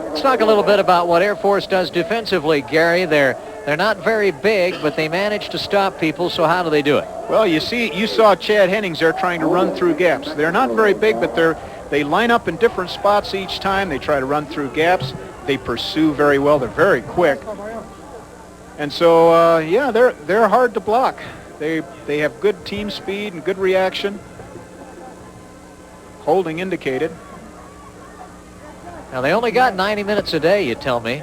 Let's talk a little bit about what Air Force does defensively, Gary. They're not very big, but they manage to stop people, so how do they do it? Well, you saw Chad Hennings there trying to run through gaps. They're not very big, but they line up in different spots each time. They try to run through gaps. They pursue very well. They're very quick. And so, yeah, they're hard to block. They have good team speed and good reaction. Holding indicated. Now, they only got 90 minutes a day, you tell me.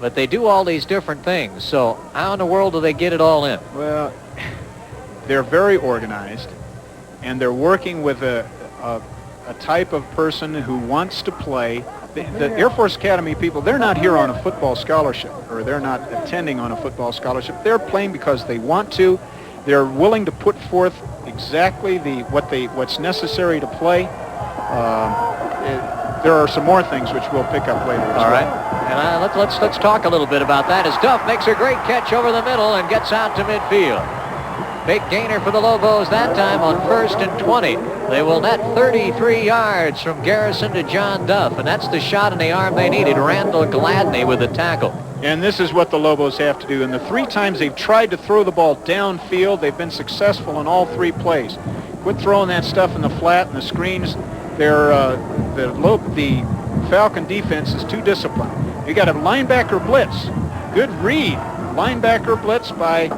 But they do all these different things. So how in the world do they get it all in? Well, they're very organized, and they're working with a type of person who wants to play. The Air Force Academy people, they're not here on a football scholarship, or they're not attending on a football scholarship. They're playing because they want to. They're willing to put forth exactly what's necessary to play. There are some more things which we'll pick up later as well. All right. And let's talk a little bit about that as Duff makes a great catch over the middle and gets out to midfield. Big gainer for the Lobos that time on 1st and 20. They will net 33 yards from Garrison to John Duff, and that's the shot in the arm they needed. Randall Gladney with the tackle. And this is what the Lobos have to do. And the 3 times they've tried to throw the ball downfield, they've been successful in all 3 plays. Quit throwing that stuff in the flat and the screens. The Falcon defense is too disciplined. You got a linebacker blitz. Good read. Linebacker blitz by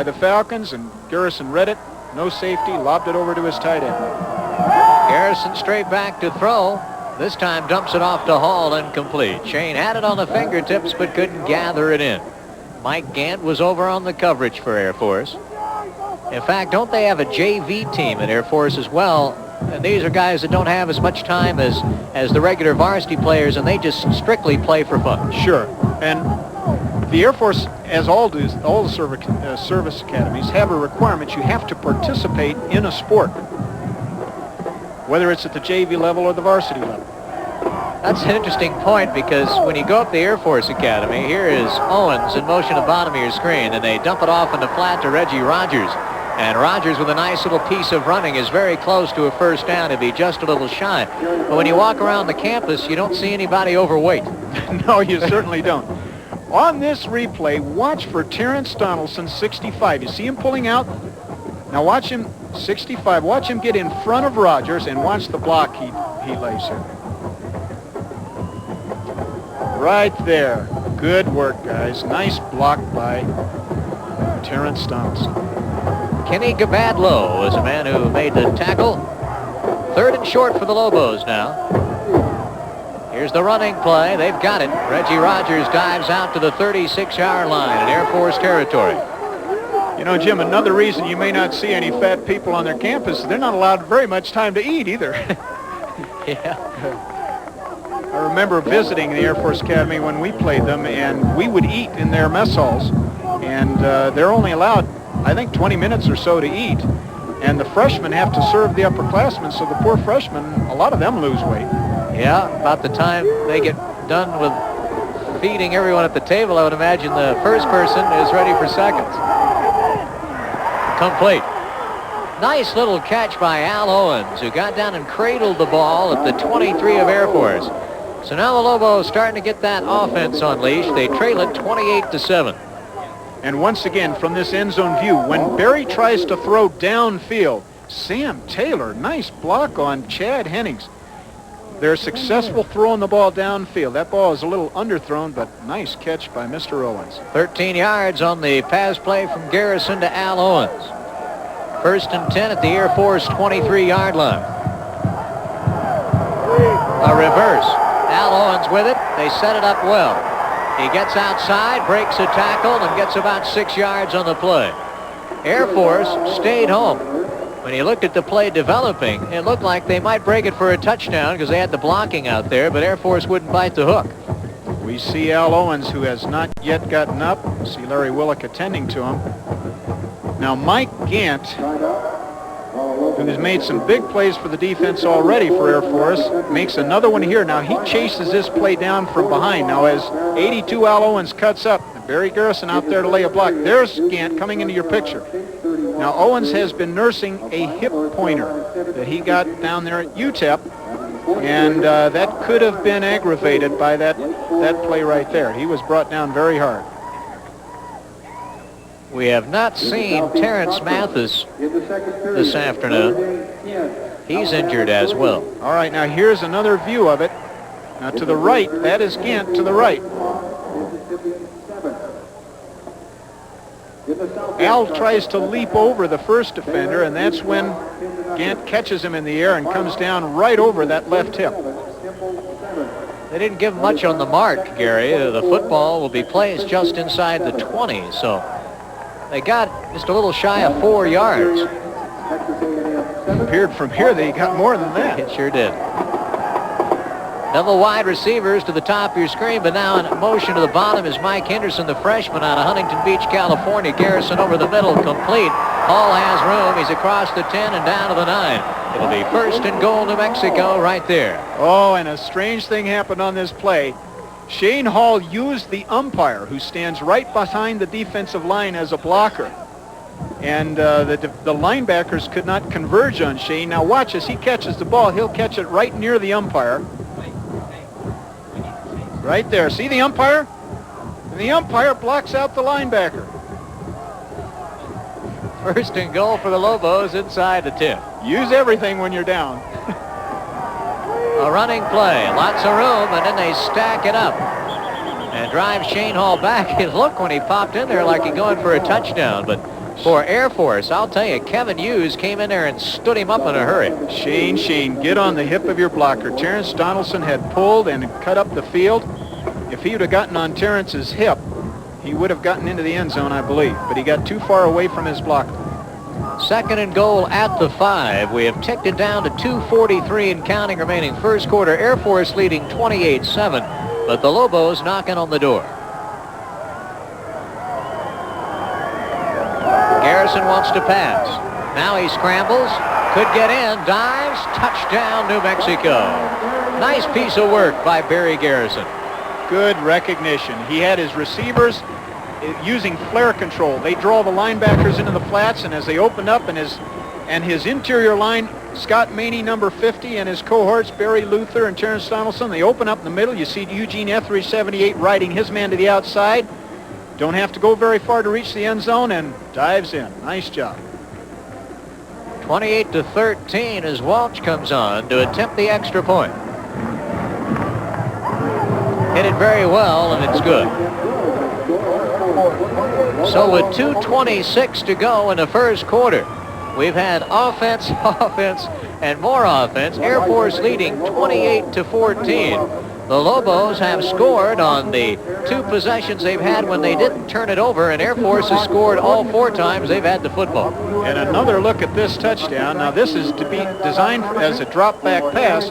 the Falcons, and Garrison read it. No safety, lobbed it over to his tight end. Garrison straight back to throw. This time dumps it off to Hall, incomplete. Shane had it on the fingertips but couldn't gather it in. Mike Gant was over on the coverage for Air Force. In fact, don't they have a JV team at Air Force as well? And these are guys that don't have as much time as the regular varsity players, and they just strictly play for fun. Sure. And the Air Force, as all the service academies, have a requirement. You have to participate in a sport, whether it's at the JV level or the varsity level. That's an interesting point, because when you go up the Air Force Academy, here is Owens in motion at the bottom of your screen, and they dump it off in the flat to Reggie Rogers. And Rogers, with a nice little piece of running, is very close to a first down. He'll be just a little shy. But when you walk around the campus, you don't see anybody overweight. No, you certainly don't. On this replay, watch for Terrence Donaldson, 65. You see him pulling out? Now watch him, 65. Watch him get in front of Rogers and watch the block he lays here. Right there. Good work, guys. Nice block by Terrence Donaldson. Kenny Gabadlo was a man who made the tackle. 3rd and short for the Lobos now. Here's the running play. They've got it. Reggie Rogers dives out to the 36-yard line in Air Force territory. You know, Jim, another reason you may not see any fat people on their campus is they're not allowed very much time to eat either. Yeah. I remember visiting the Air Force Academy when we played them, and we would eat in their mess halls. And they're only allowed, I think, 20 minutes or so to eat. And the freshmen have to serve the upperclassmen, so the poor freshmen, a lot of them lose weight. Yeah, about the time they get done with feeding everyone at the table, I would imagine the first person is ready for seconds. Complete. Nice little catch by Al Owens, who got down and cradled the ball at the 23 of Air Force. So now the Lobos starting to get that offense unleashed. They trail it 28-7. And once again, from this end zone view, when Barry tries to throw downfield, Sam Taylor, nice block on Chad Hennings. They're successful throwing the ball downfield. That ball is a little underthrown, but nice catch by Mr. Owens. 13 yards on the pass play from Garrison to Al Owens. 1st and 10 at the Air Force 23-yard line. A reverse. Al Owens with it. They set it up well. He gets outside, breaks a tackle, and gets about 6 yards on the play. Air Force stayed home. When you looked at the play developing, it looked like they might break it for a touchdown because they had the blocking out there, but Air Force wouldn't bite the hook. We see Al Owens, who has not yet gotten up. See Larry Willick attending to him. Now Mike Gant, who has made some big plays for the defense already for Air Force, makes another one here. Now he chases this play down from behind. Now as 82 Al Owens cuts up, Barry Garrison out there to lay a block. There's Gant coming into your picture. Now Owens has been nursing a hip pointer that he got down there at UTEP, and that could have been aggravated by that play right there. He was brought down very hard. We have not seen Terrence Mathis this afternoon. He's injured as well. All right, now here's another view of it. Now to the right, that is Gant to the right. Al tries to leap over the first defender, and that's when Gant catches him in the air and comes down right over that left hip. They didn't give much on the mark, Gary. The football will be placed just inside the 20, so they got just a little shy of 4 yards. It appeared from here they got more than that. It sure did. Double wide receivers to the top of your screen, but now in motion to the bottom is Mike Henderson, the freshman out of Huntington Beach, California. Garrison over the middle, complete. Hall has room. He's across the 10 and down to the 9. It'll be 1st and goal, New Mexico, right there. Oh, and a strange thing happened on this play. Shane Hall used the umpire, who stands right behind the defensive line, as a blocker. And the linebackers could not converge on Shane. Now watch, as he catches the ball, he'll catch it right near the umpire. Right there. See the umpire? And the umpire blocks out the linebacker. 1st and goal for the Lobos inside the 10. Use everything when you're down. A running play. Lots of room, and then they stack it up and drive Shane Hall back. It looked when he popped in there like he's going for a touchdown, but For Air Force, I'll tell you, Kevin Hughes came in there and stood him up in a hurry. Shane, get on the hip of your blocker. Terrence Donaldson had pulled and cut up the field. If he would have gotten on Terrence's hip, he would have gotten into the end zone, I believe. But he got too far away from his blocker. 2nd and goal at the 5. We have ticked it down to 2:43 and counting remaining first quarter. Air Force leading 28-7, but the Lobos knocking on the door. Garrison wants to pass. Now he scrambles, could get in, dives, touchdown, New Mexico. Nice piece of work by Barry Garrison. Good recognition. He had his receivers using flare control. They draw the linebackers into the flats, and as they open up, and his interior line, Scott Maney, number 50, and his cohorts, Barry Luther and Terrence Donaldson, they open up in the middle. You see Eugene Etheridge, 78, riding his man to the outside. Don't have to go very far to reach the end zone, and dives in. Nice job. 28-13 as Walsh comes on to attempt the extra point. Hit it very well, and it's good. So with 2:26 to go in the first quarter, we've had offense, offense, and more offense. Air Force leading 28-14. The Lobos have scored on the 2 possessions they've had when they didn't turn it over, and Air Force has scored all 4 times they've had the football. And another look at this touchdown. Now this is to be designed as a drop back pass,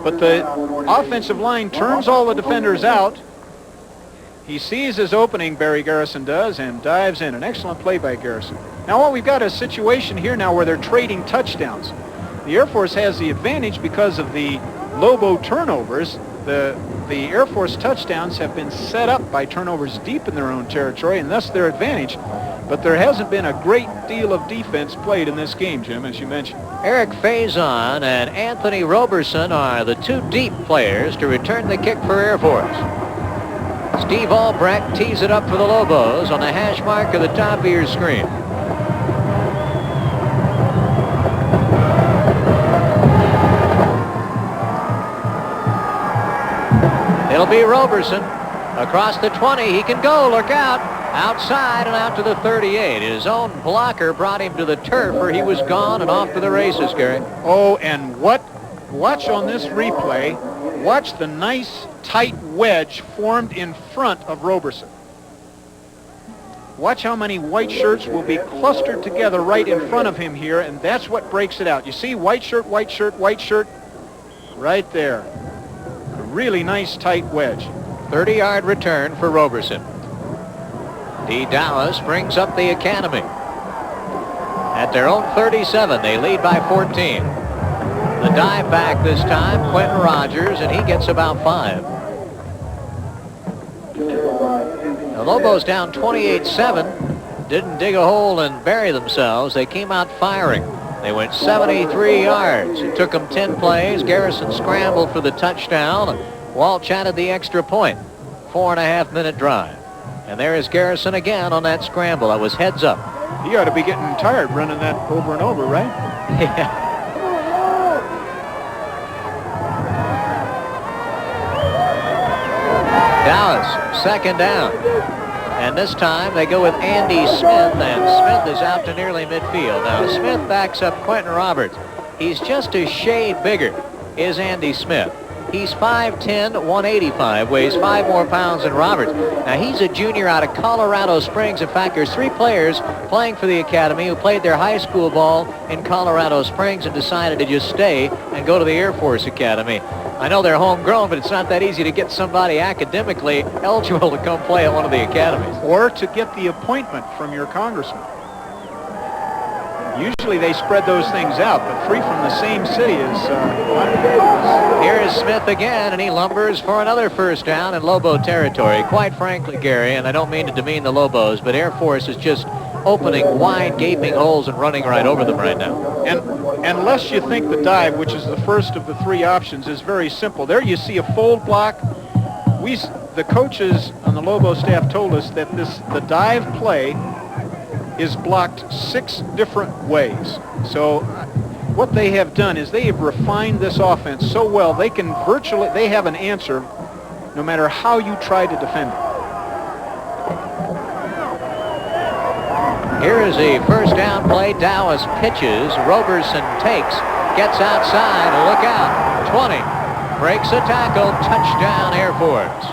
but the offensive line turns all the defenders out. He sees his opening, Barry Garrison does, and dives in. An excellent play by Garrison. Now what we've got a situation here now where they're trading touchdowns. The Air Force has the advantage because of the Lobo turnovers. The Air Force touchdowns have been set up by turnovers deep in their own territory, and thus their advantage. But there hasn't been a great deal of defense played in this game, Jim, as you mentioned. Eric Faison and Anthony Roberson are the 2 deep players to return the kick for Air Force. Steve Albrecht tees it up for the Lobos on the hash mark of the top of your screen. It'll be Roberson. Across the 20, he can go, look out. Outside and out to the 38. His own blocker brought him to the turf where he was gone and off to the races, Gary. Oh, and watch on this replay, watch the nice tight wedge formed in front of Roberson. Watch how many white shirts will be clustered together right in front of him here, and that's what breaks it out. You see white shirt, white shirt, white shirt right there. A really nice tight wedge. 30-yard return for Roberson. D. Dallas brings up the Academy. At their own 37, they lead by 14. The dive back this time, Quentin Rogers, and he gets about 5. The Lobos down 28-7. Didn't dig a hole and bury themselves. They came out firing. They went 73 yards. It took them 10 plays. Garrison scrambled for the touchdown, and Walsh added the extra point. 4.5-minute drive. And there is Garrison again on that scramble. That was heads up. He ought to be getting tired running that over and over, right? Yeah. Dallas, 2nd down. And this time they go with Andy Smith, and Smith is out to nearly midfield. Now Smith backs up Quentin Roberts. He's just a shade bigger, is Andy Smith. He's 5'10", 185, weighs 5 more pounds than Roberts. Now, he's a junior out of Colorado Springs. In fact, there's 3 players playing for the Academy who played their high school ball in Colorado Springs and decided to just stay and go to the Air Force Academy. I know they're homegrown, but it's not that easy to get somebody academically eligible to come play at one of the academies. Or to get the appointment from your congressman. Usually they spread those things out, but 3 from the same city is... Here is Smith again, and he lumbers for another first down in Lobo territory. Quite frankly, Gary, and I don't mean to demean the Lobos, but Air Force is just opening wide, gaping holes and running right over them right now. And unless you think the dive, which is the first of the 3 options, is very simple. There you see a fold block. The coaches on the Lobo staff told us that the dive play is blocked 6 different ways. So what they have done is they have refined this offense so well they have an answer no matter how you try to defend it. Here is the first down play. Dallas pitches. Roberson takes. Gets outside. Look out. 20. Breaks a tackle. Touchdown, Air Force.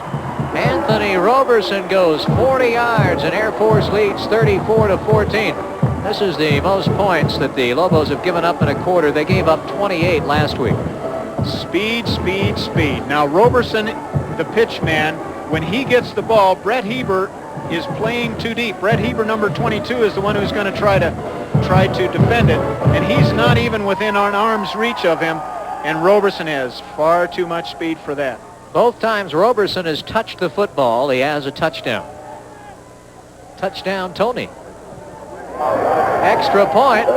Anthony Roberson goes 40 yards, and Air Force leads 34-14. This is the most points that the Lobos have given up in a quarter. They gave up 28 last week. Speed, speed, speed. Now, Roberson, the pitch man, when he gets the ball, Brett Heber is playing too deep. Brett Heber, number 22, is the one who's going to try to defend it, and he's not even within an arm's reach of him, and Roberson has far too much speed for that. Both times Roberson has touched the football, he has a touchdown. Touchdown, Tony. Extra point.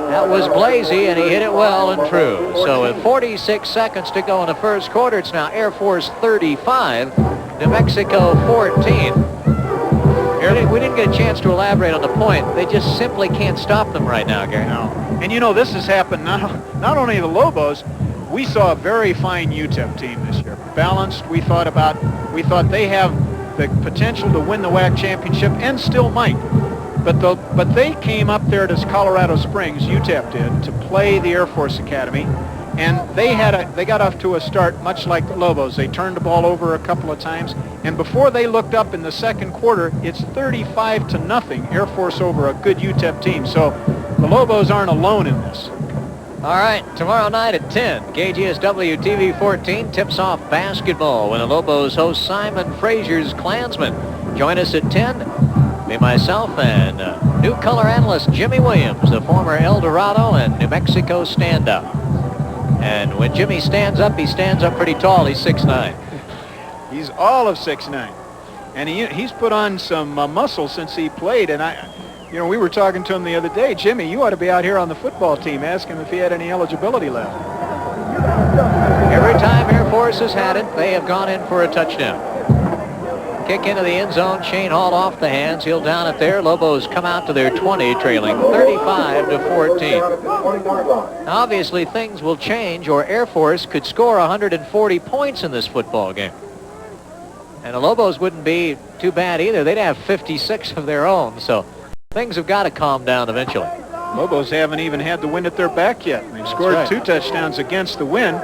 That was Blasey, and he hit it well and true. So with 46 seconds to go in the first quarter, it's now Air Force 35, New Mexico 14. We didn't get a chance to elaborate on the point. They just simply can't stop them right now, Gary. No. And you know, this has happened not only the Lobos. We saw a very fine UTEP team this year. Balanced. We thought they have the potential to win the WAC championship and still might. But they came up there to Colorado Springs, UTEP did, to play the Air Force Academy, and they got off to a start much like the Lobos. They turned the ball over a couple of times, and before they looked up in the second quarter, it's 35-0 Air Force over a good UTEP team. So the Lobos aren't alone in this. All right, tomorrow night at 10, KGSW TV 14 tips off basketball when the Lobos host Simon Frazier's Klansmen. Join us at 10. Be myself and new color analyst Jimmy Williams, the former El Dorado and New Mexico standout. And when Jimmy stands up, he stands up pretty tall. He's 6'9". He's all of 6'9", and he's put on some muscle since he played. And we were talking to him the other day. Jimmy, you ought to be out here on the football team. Ask him if he had any eligibility left. Every time Air Force has had it, they have gone in for a touchdown. Kick into the end zone. Shane Hall off the hands. He'll down it there. Lobos come out to their 20, trailing 35-14. Now, obviously, things will change, or Air Force could score 140 points in this football game. And the Lobos wouldn't be too bad either. They'd have 56 of their own, so things have got to calm down eventually. Lobos haven't even had the wind at their back yet. They've scored 2 touchdowns against the wind.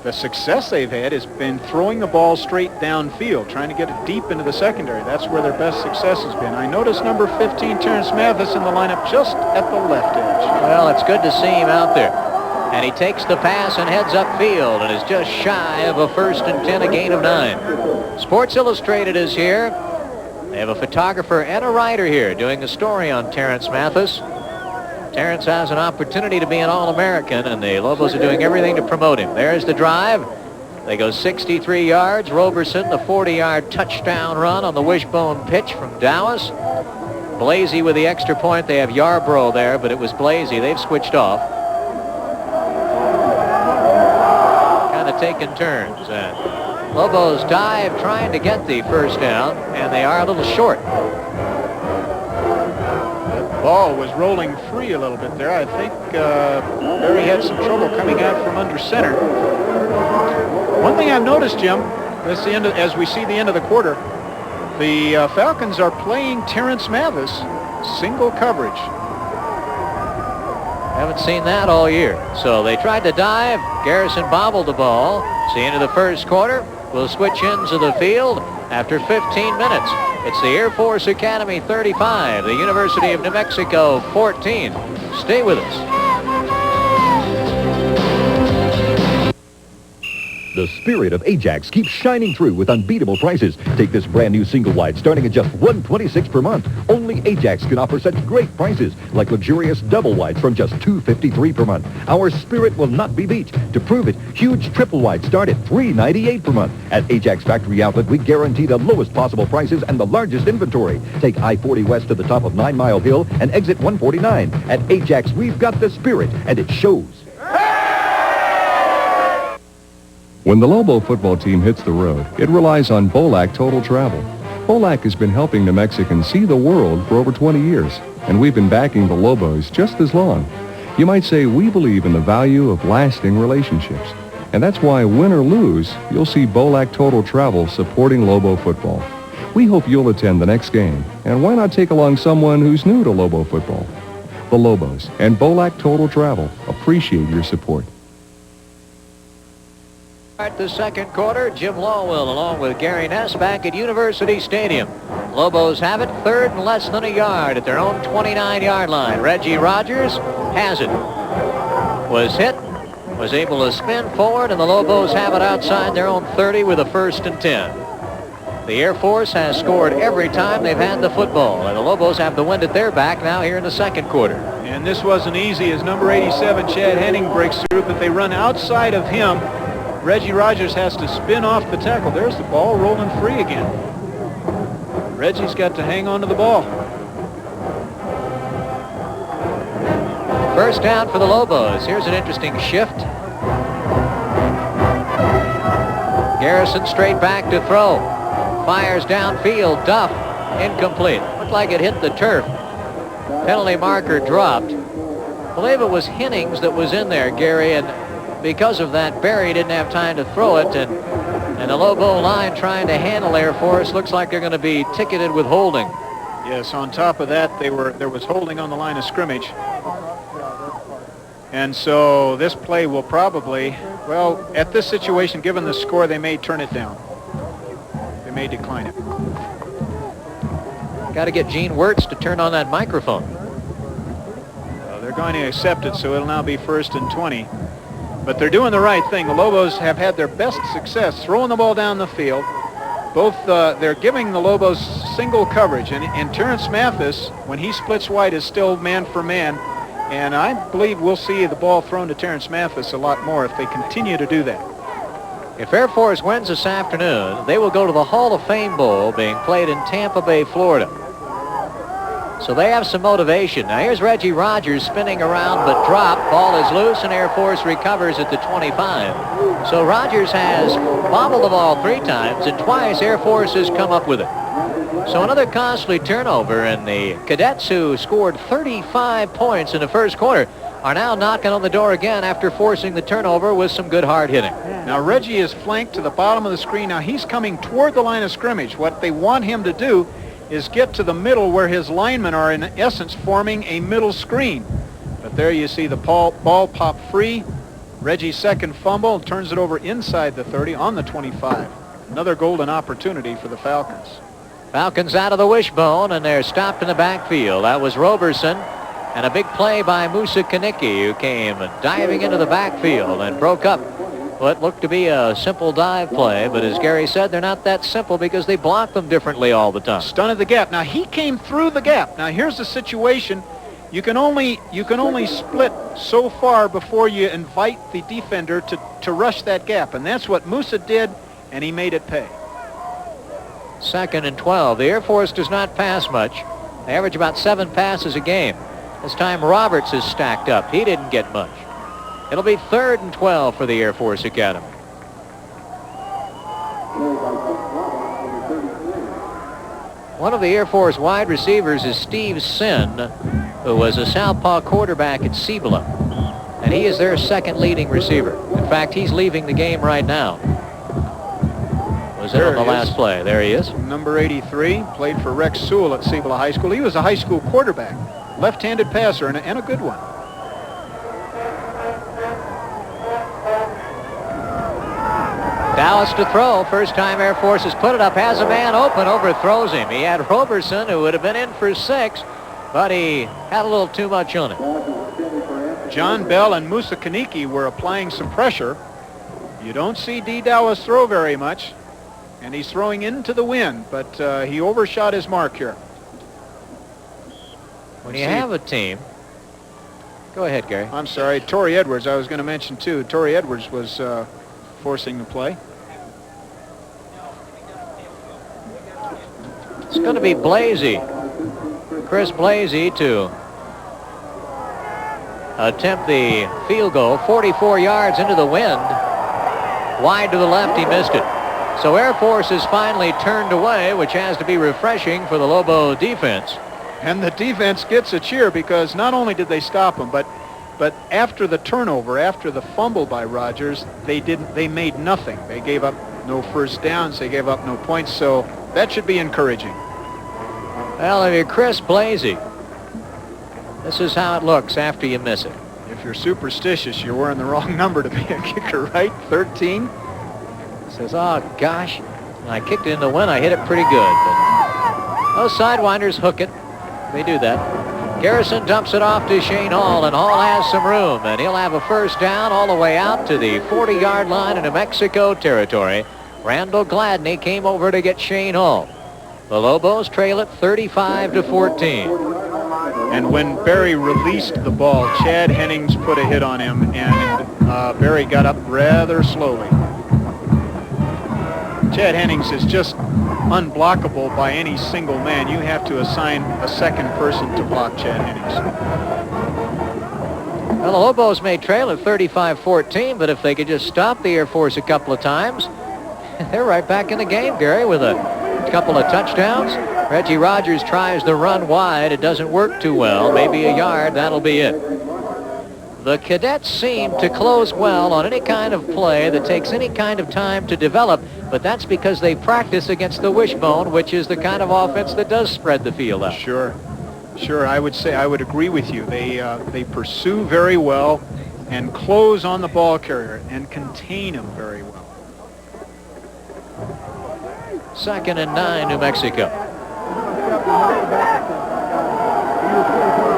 The success they've had has been throwing the ball straight downfield, trying to get it deep into the secondary. That's where their best success has been. I noticed number 15, Terrence Mathis, in the lineup just at the left edge. Well, it's good to see him out there. And he takes the pass and heads upfield and is just shy of a 1st and 10, a gain of 9. Sports Illustrated is here. They have a photographer and a writer here doing a story on Terrence Mathis. Terrence has an opportunity to be an All-American, and the Lobos are doing everything to promote him. There's the drive. They go 63 yards. Roberson, the 40-yard touchdown run on the wishbone pitch from Dallas. Blasey with the extra point. They have Yarbrough there, but it was Blasey. They've switched off. Kind of taking turns. Lobos dive trying to get the first down, and they are a little short. Ball was rolling free a little bit there. I think Barry had some trouble coming out from under center. One thing I've noticed, Jim, as we see the end of the quarter, the Falcons are playing Terrence Mathis single coverage. Haven't seen that all year. So they tried to dive. Garrison bobbled the ball. It's the end of the first quarter. We'll switch into the field after 15 minutes. It's the Air Force Academy 35, the University of New Mexico 14. Stay with us. The spirit of Ajax keeps shining through with unbeatable prices. Take this brand new single wide starting at just $126 per month. Only Ajax can offer such great prices like luxurious double wides from just $253 per month. Our spirit will not be beat. To prove it, huge triple wides start at $398 per month. At Ajax Factory Outlet, we guarantee the lowest possible prices and the largest inventory. Take I-40 west to the top of 9 Mile Hill and exit 149. At Ajax, we've got the spirit, and it shows. When the Lobo football team hits the road, it relies on Bolac Total Travel. Bolac has been helping New Mexicans see the world for over 20 years, and we've been backing the Lobos just as long. You might say we believe in the value of lasting relationships, and that's why, win or lose, you'll see Bolac Total Travel supporting Lobo football. We hope you'll attend the next game, and why not take along someone who's new to Lobo football? The Lobos and Bolac Total Travel appreciate your support. Start the second quarter. Jim Lawwell along with Gary Ness back at University Stadium. Lobos have it, third and less than a yard at their own 29-yard line. Reggie Rogers has it. Was hit, was able to spin forward, and the Lobos have it outside their own 30 with a 1st and 10. The Air Force has scored every time they've had the football, and the Lobos have the wind at their back now here in the second quarter. And this wasn't easy as number 87, Chad Henning, breaks through, but they run outside of him. Reggie Rogers has to spin off the tackle. There's the ball rolling free again. Reggie's got to hang on to the ball. First down for the Lobos. Here's an interesting shift. Garrison straight back to throw. Fires downfield. Duff. Incomplete. Looked like it hit the turf. Penalty marker dropped. I believe it was Hennings that was in there, Gary, and because of that, Barry didn't have time to throw it, and the Lobo line trying to handle Air Force looks like they're going to be ticketed with holding. Yes, on top of that, there was holding on the line of scrimmage. And so this play will probably, well, at this situation, given the score, they may turn it down. They may decline it. Got to get Gene Wirtz to turn on that microphone. They're going to accept it, so it'll now be 1st and 20. But they're doing the right thing. The Lobos have had their best success throwing the ball down the field. Both they're giving the Lobos single coverage, and Terrence Mathis, when he splits wide, is still man for man. And I believe we'll see the ball thrown to Terrence Mathis a lot more if they continue to do that. If Air Force wins this afternoon, they will go to the Hall of Fame Bowl being played in Tampa Bay, Florida. So they have some motivation. Now here's Reggie Rogers spinning around but dropped. Ball is loose and Air Force recovers at the 25. So Rogers has bobbled the ball 3 times and twice Air Force has come up with it. So another costly turnover, and the Cadets, who scored 35 points in the first quarter, are now knocking on the door again after forcing the turnover with some good hard hitting. Now Reggie is flanked to the bottom of the screen. Now he's coming toward the line of scrimmage. What they want him to do is get to the middle where his linemen are in essence forming a middle screen. But there you see the ball pop free. Reggie's second fumble turns it over inside the 30 on the 25. Another golden opportunity for the Falcons. Falcons out of the wishbone, and they're stopped in the backfield. That was Roberson, and a big play by Musa Kanicki, who came diving into the backfield and broke up what looked to be a simple dive play, but as Gary said, they're not that simple because they block them differently all the time. Stunted the gap. Now he came through the gap. Now here's the situation. You can only split so far before you invite the defender to rush that gap, and that's what Musa did, and he made it pay. 2nd and 12. The Air Force does not pass much. They average about 7 passes a game. This time Roberts is stacked up. He didn't get much. It'll be 3rd and 12 for the Air Force Academy. One of the Air Force wide receivers is Steve Sin, who was a southpaw quarterback at Cibola, and he is their second leading receiver. In fact, he's leaving the game right now. Was in on the last play. There he is. Number 83, played for Rex Sewell at Cibola High School. He was a high school quarterback, left-handed passer, and a good one. Dallas to throw. First time Air Force has put it up. Has a man open. Overthrows him. He had Roberson, who would have been in for 6, but he had a little too much on it. John Bell and Musa Kanicki were applying some pressure. You don't see D. Dallas throw very much, and he's throwing into the wind, but he overshot his mark here. When you have a team... Go ahead, Gary. I'm sorry. Torrey Edwards, I was going to mention, too. Torrey Edwards was forcing the play. It's going to be Blasey. Chris Blasey to attempt the field goal. 44 yards into the wind. Wide to the left, he missed it. So Air Force is finally turned away, which has to be refreshing for the Lobo defense. And the defense gets a cheer because not only did they stop him, but after the turnover, after the fumble by Rogers, they made nothing. They gave up no first downs. They gave up no points, so that should be encouraging. Well, if you're Chris Blasey, this is how it looks after you miss it. If you're superstitious, you're wearing the wrong number to be a kicker, right? 13? Says, oh, gosh. When I kicked it in the wind, I hit it pretty good. But those sidewinders hook it. They do that. Garrison dumps it off to Shane Hall, and Hall has some room, and he'll have a first down all the way out to the 40-yard line in New Mexico territory. Randall Gladney came over to get Shane Hall. The Lobos trail it 35-14. And when Barry released the ball, Chad Hennings put a hit on him, and Barry got up rather slowly. Chad Hennings is just unblockable by any single man. You have to assign a second person to block Chad Hennings. Well, the Lobos may trail at 35-14, but if they could just stop the Air Force a couple of times, they're right back in the game, Gary, with a couple of touchdowns. Reggie Rogers tries the run wide. It doesn't work too well. Maybe a yard. That'll be it. The Cadets seem to close well on any kind of play that takes any kind of time to develop, but that's because they practice against the wishbone, which is the kind of offense that does spread the field out. Sure. I would agree with you. They pursue very well and close on the ball carrier and contain him very well. 2nd and 9, New Mexico.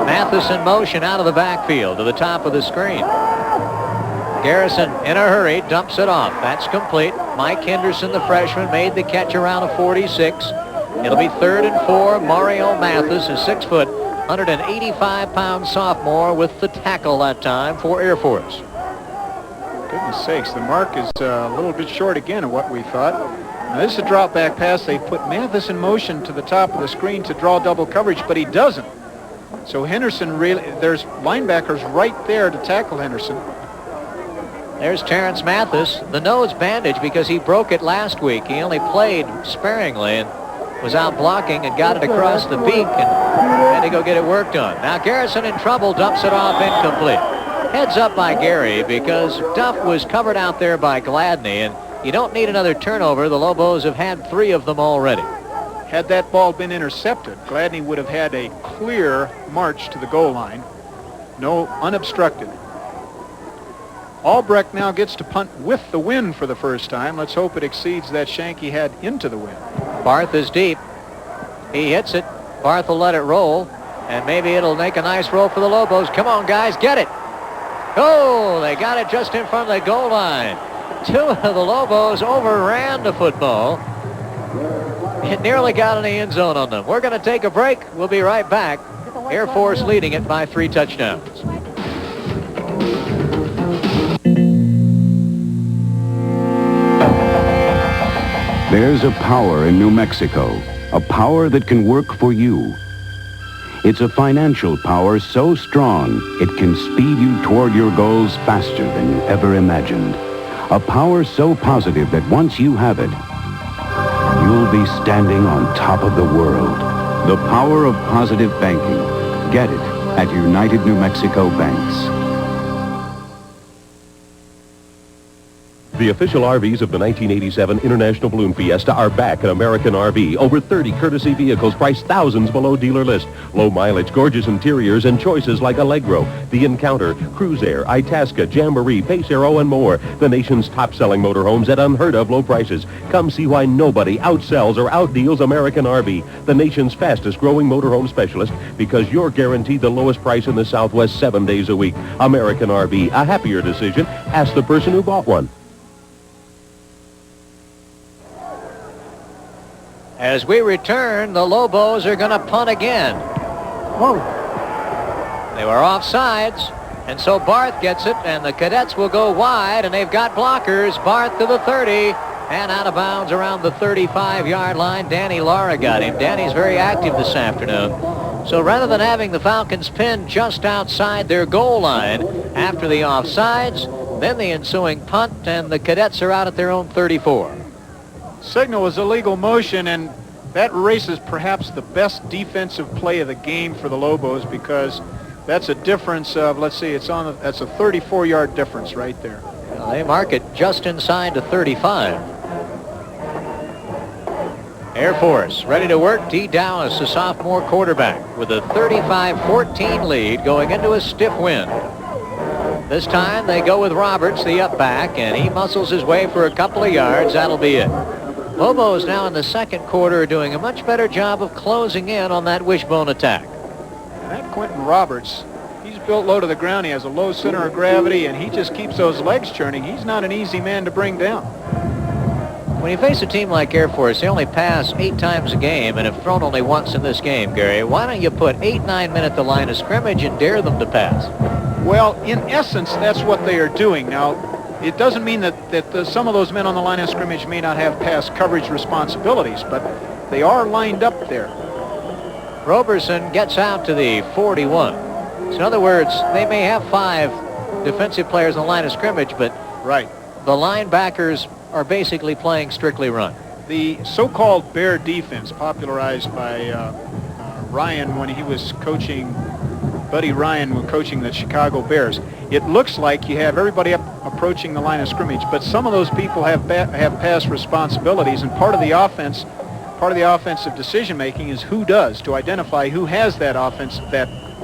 Mathis in motion out of the backfield to the top of the screen. Garrison in a hurry dumps it off. That's complete. Mike Henderson, the freshman, made the catch around a 46. It'll be 3rd and 4. Mario Mathis, a 6-foot, 185-pound sophomore with the tackle that time for Air Force. Goodness sakes, the mark is a little bit short again of what we thought. Now, this is a drop back pass. They put Mathis in motion to the top of the screen to draw double coverage, but he doesn't. So Henderson there's linebackers right there to tackle Henderson. There's Terrence Mathis, the nose bandage because he broke it last week. He only played sparingly and was out blocking and got it across the beak and had to go get it worked on. Now Garrison in trouble, dumps it off incomplete. Heads up by Gary because Duff was covered out there by Gladney, and you don't need another turnover. The Lobos have had 3 of them already. Had that ball been intercepted, Gladney would have had a clear march to the goal line. No, unobstructed. Albrecht now gets to punt with the wind for the first time. Let's hope it exceeds that shank he had into the wind. Barth is deep. He hits it. Barth will let it roll, and maybe it'll make a nice roll for the Lobos. Come on, guys, get it. Oh, they got it just in front of the goal line. 2 of the Lobos overran the football. It nearly got in the end zone on them. We're going to take a break. We'll be right back. Air Force leading it by 3 touchdowns. There's a power in New Mexico, a power that can work for you. It's a financial power so strong it can speed you toward your goals faster than you ever imagined. A power so positive that once you have it, you'll be standing on top of the world. The power of positive banking. Get it at United New Mexico Banks. The official RVs of the 1987 International Balloon Fiesta are back at American RV. Over 30 courtesy vehicles priced thousands below dealer list. Low mileage, gorgeous interiors, and choices like Allegro, The Encounter, Cruisair, Itasca, Jamboree, Pace Aero, and more. The nation's top-selling motorhomes at unheard-of low prices. Come see why nobody outsells or outdeals American RV, the nation's fastest-growing motorhome specialist, because you're guaranteed the lowest price in the Southwest 7 days a week. American RV, a happier decision. Ask the person who bought one. As we return, the Lobos are going to punt again. Whoa. They were offsides, and so Barth gets it, and the Cadets will go wide, and they've got blockers. Barth to the 30, and out of bounds around the 35-yard line. Danny Lara got him. Danny's very active this afternoon. So rather than having the Falcons pinned just outside their goal line after the offsides, then the ensuing punt, and the Cadets are out at their own 34. Signal was illegal motion, and that erases perhaps the best defensive play of the game for the Lobos, because that's a difference of, let's see, that's a 34-yard difference right there. They mark it just inside the 35. Air Force ready to work. T. Dallas, the sophomore quarterback, with a 35-14 lead going into a stiff wind. This time they go with Roberts, the up back, and he muscles his way for a couple of yards. That'll be it. Lobos now in the second quarter are doing a much better job of closing in on that wishbone attack. And that Quentin Roberts, he's built low to the ground. He has a low center of gravity, and he just keeps those legs churning. He's not an easy man to bring down. When you face a team like Air Force, they only pass 8 times a game and have thrown only once in this game, Gary. Why don't you put 8-9 men at the line of scrimmage and dare them to pass? Well, in essence, that's what they are doing. Now, it doesn't mean that some of those men on the line of scrimmage may not have pass coverage responsibilities, but they are lined up there. Roberson gets out to the 41. So in other words, they may have 5 defensive players on the line of scrimmage, but right, the linebackers are basically playing strictly run. The so-called bear defense, popularized by Ryan when he was coaching, Buddy Ryan was coaching the Chicago Bears. It looks like you have everybody up approaching the line of scrimmage, but some of those people have pass responsibilities, and part of the offensive decision-making is who does, to identify who has that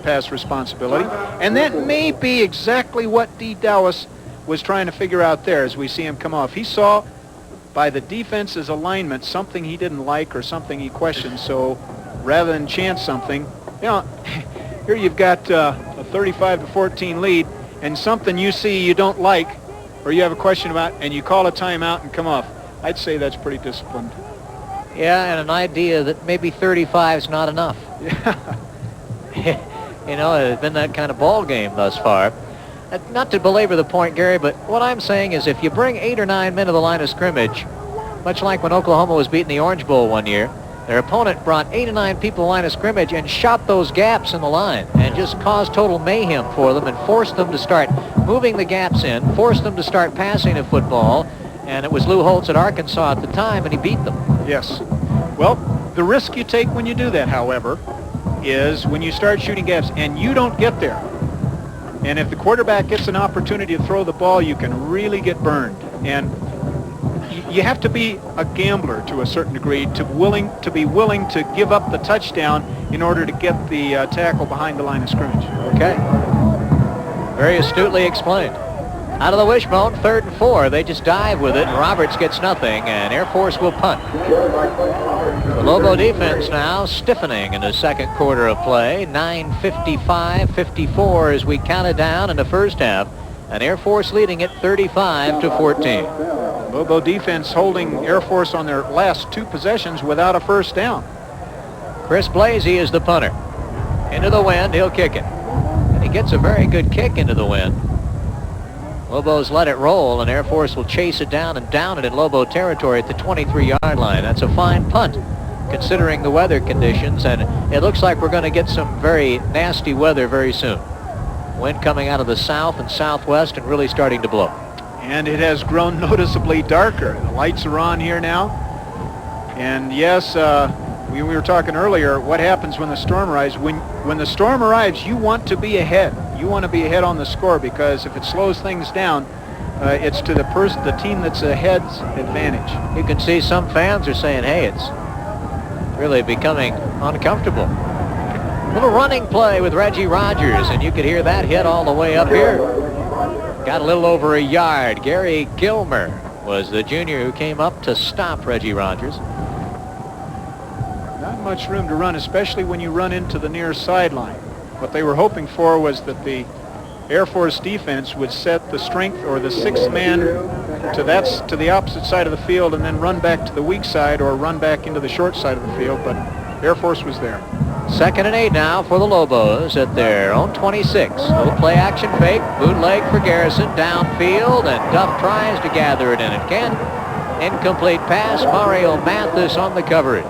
pass responsibility, and that may be exactly what D. Dallas was trying to figure out there as we see him come off. He saw by the defense's alignment something he didn't like or something he questioned, so rather than chance something, you know, here you've got a 35-14 lead, and something you see you don't like or you have a question about, and you call a timeout and come off. I'd say that's pretty disciplined. Yeah, and an idea that maybe 35 is not enough. Yeah. You know, it's been that kind of ball game thus far. Not to belabor the point, Gary, but what I'm saying is if you bring 8 or 9 men to the line of scrimmage, much like when Oklahoma was beating the Orange Bowl one year, their opponent brought 8 or 9 people to the line of scrimmage and shot those gaps in the line and just caused total mayhem for them and forced them to start moving the gaps in, forced them to start passing the football, and it was Lou Holtz at Arkansas at the time, and he beat them. Yes. Well, the risk you take when you do that, however, is when you start shooting gaps and you don't get there. And if the quarterback gets an opportunity to throw the ball, you can really get burned. And you have to be a gambler to a certain degree to be willing to give up the touchdown in order to get the tackle behind the line of scrimmage. Okay. Very astutely explained. Out of the wishbone, 3rd and 4. They just dive with it, and Roberts gets nothing, and Air Force will punt. The Lobo defense now stiffening in the second quarter of play. 9:55-54 as we counted down in the first half, and Air Force leading it 35-14. Lobo defense holding Air Force on their last 2 possessions without a first down. Chris Blasey is the punter. Into the wind, he'll kick it. And he gets a very good kick into the wind. Lobos let it roll, and Air Force will chase it down and down it in Lobo territory at the 23-yard line. That's a fine punt, considering the weather conditions, and it looks like we're going to get some very nasty weather very soon. Wind coming out of the south and southwest and really starting to blow. And it has grown noticeably darker. The lights are on here now. And yes, we were talking earlier, what happens when the storm arrives? When the storm arrives, you want to be ahead. You want to be ahead on the score, because if it slows things down, it's to the team that's ahead's advantage. You can see some fans are saying, hey, it's really becoming uncomfortable. Little running play with Reggie Rogers, and you could hear that hit all the way up here. Got a little over a yard. Gary Gilmer was the junior who came up to stop Reggie Rogers. Not much room to run, especially when you run into the near sideline. What they were hoping for was that the Air Force defense would set the strength or the 6th man to the opposite side of the field and then run back to the weak side or run back into the short side of the field, but Air Force was there. 2nd and 8 now for the Lobos at their own 26. Little play action fake, bootleg for Garrison, downfield, and Duff tries to gather it in and can't. Incomplete pass, Mario Mathis on the coverage.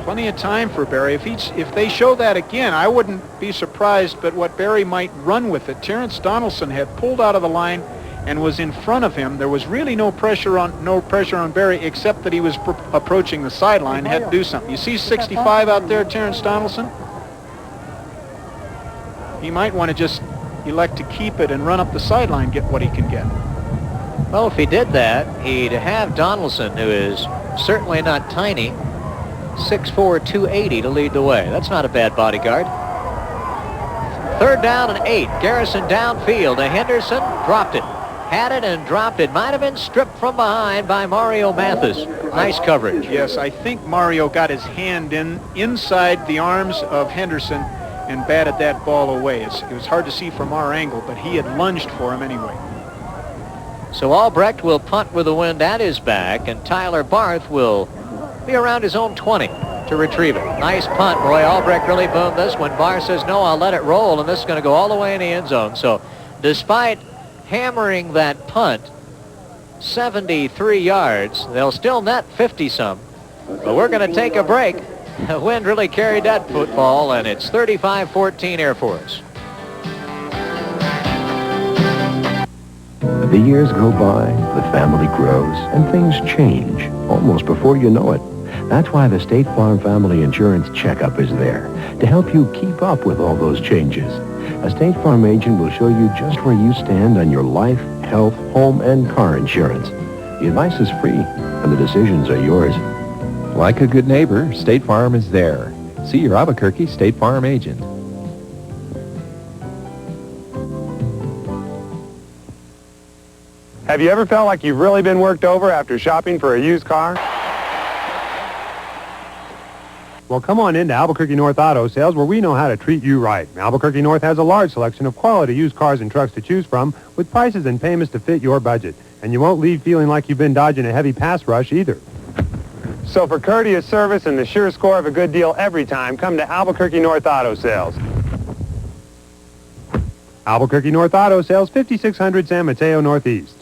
Plenty of time for Barry. If they show that again, I wouldn't be surprised, but what Barry might run with it. Terrence Donaldson had pulled out of the line and was in front of him. There was really no pressure on Barry, except that he was approaching the sideline and had to do something. You see 65 out there, Terrence Donaldson? He might want to just elect to keep it and run up the sideline, get what he can get. Well, if he did that, he'd have Donaldson, who is certainly not tiny. 6'4", 280 to lead the way. That's not a bad bodyguard. 3rd down and 8. Garrison downfield to Henderson. Dropped it. Had it and dropped it. Might have been stripped from behind by Mario Mathis. Nice coverage. Yes, I think Mario got his hand inside the arms of Henderson and batted that ball away. It was hard to see from our angle, but he had lunged for him anyway. So Albrecht will punt with the wind at his back, and Tyler Barth will be around his own 20 to retrieve it. Nice punt. Boy, Albrecht really boomed this one. Barr says, no, I'll let it roll, and this is going to go all the way in the end zone. So despite hammering that punt 73 yards, they'll still net 50-some. But we're going to take a break. The wind really carried that football, and it's 35-14 Air Force. The years go by, the family grows, and things change almost before you know it. That's why the State Farm Family Insurance Checkup is there to help you keep up with all those changes. A State Farm agent will show you just where you stand on your life, health, home, and car insurance. The advice is free, and the decisions are yours. Like a good neighbor, State Farm is there. See your Albuquerque State Farm agent. Have you ever felt like you've really been worked over after shopping for a used car? Well, come on into Albuquerque North Auto Sales, where we know how to treat you right. Albuquerque North has a large selection of quality used cars and trucks to choose from, with prices and payments to fit your budget. And you won't leave feeling like you've been dodging a heavy pass rush either. So for courteous service and the sure score of a good deal every time, come to Albuquerque North Auto Sales. Albuquerque North Auto Sales, 5600 San Mateo Northeast.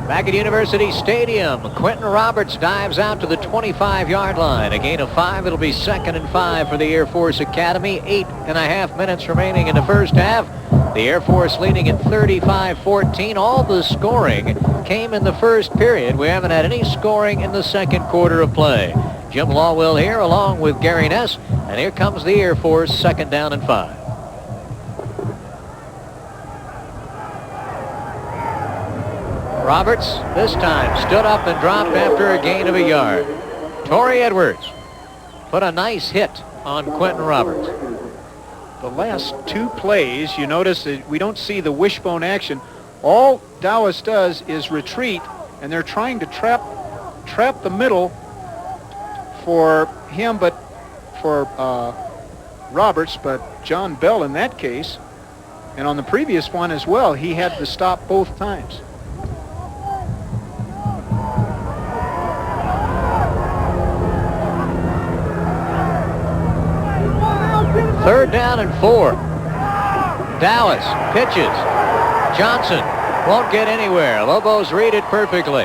Back at University Stadium, Quentin Roberts dives out to the 25-yard line. A gain of 5. It'll be 2nd and 5 for the Air Force Academy. 8.5 minutes remaining in the first half. The Air Force leading at 35-14. All the scoring came in the first period. We haven't had any scoring in the second quarter of play. Jim Lawwell here along with Gary Ness. And here comes the Air Force, 2nd down and 5. Roberts this time stood up and dropped after a gain of a yard. Torrey Edwards put a nice hit on Quentin Roberts. The last 2 plays, you notice that we don't see the wishbone action. All Dallas does is retreat, and they're trying to trap the middle for him, but for Roberts, but John Bell in that case. And on the previous one as well, he had to stop both times. Third down and 4. Dallas pitches. Johnson won't get anywhere. Lobos read it perfectly.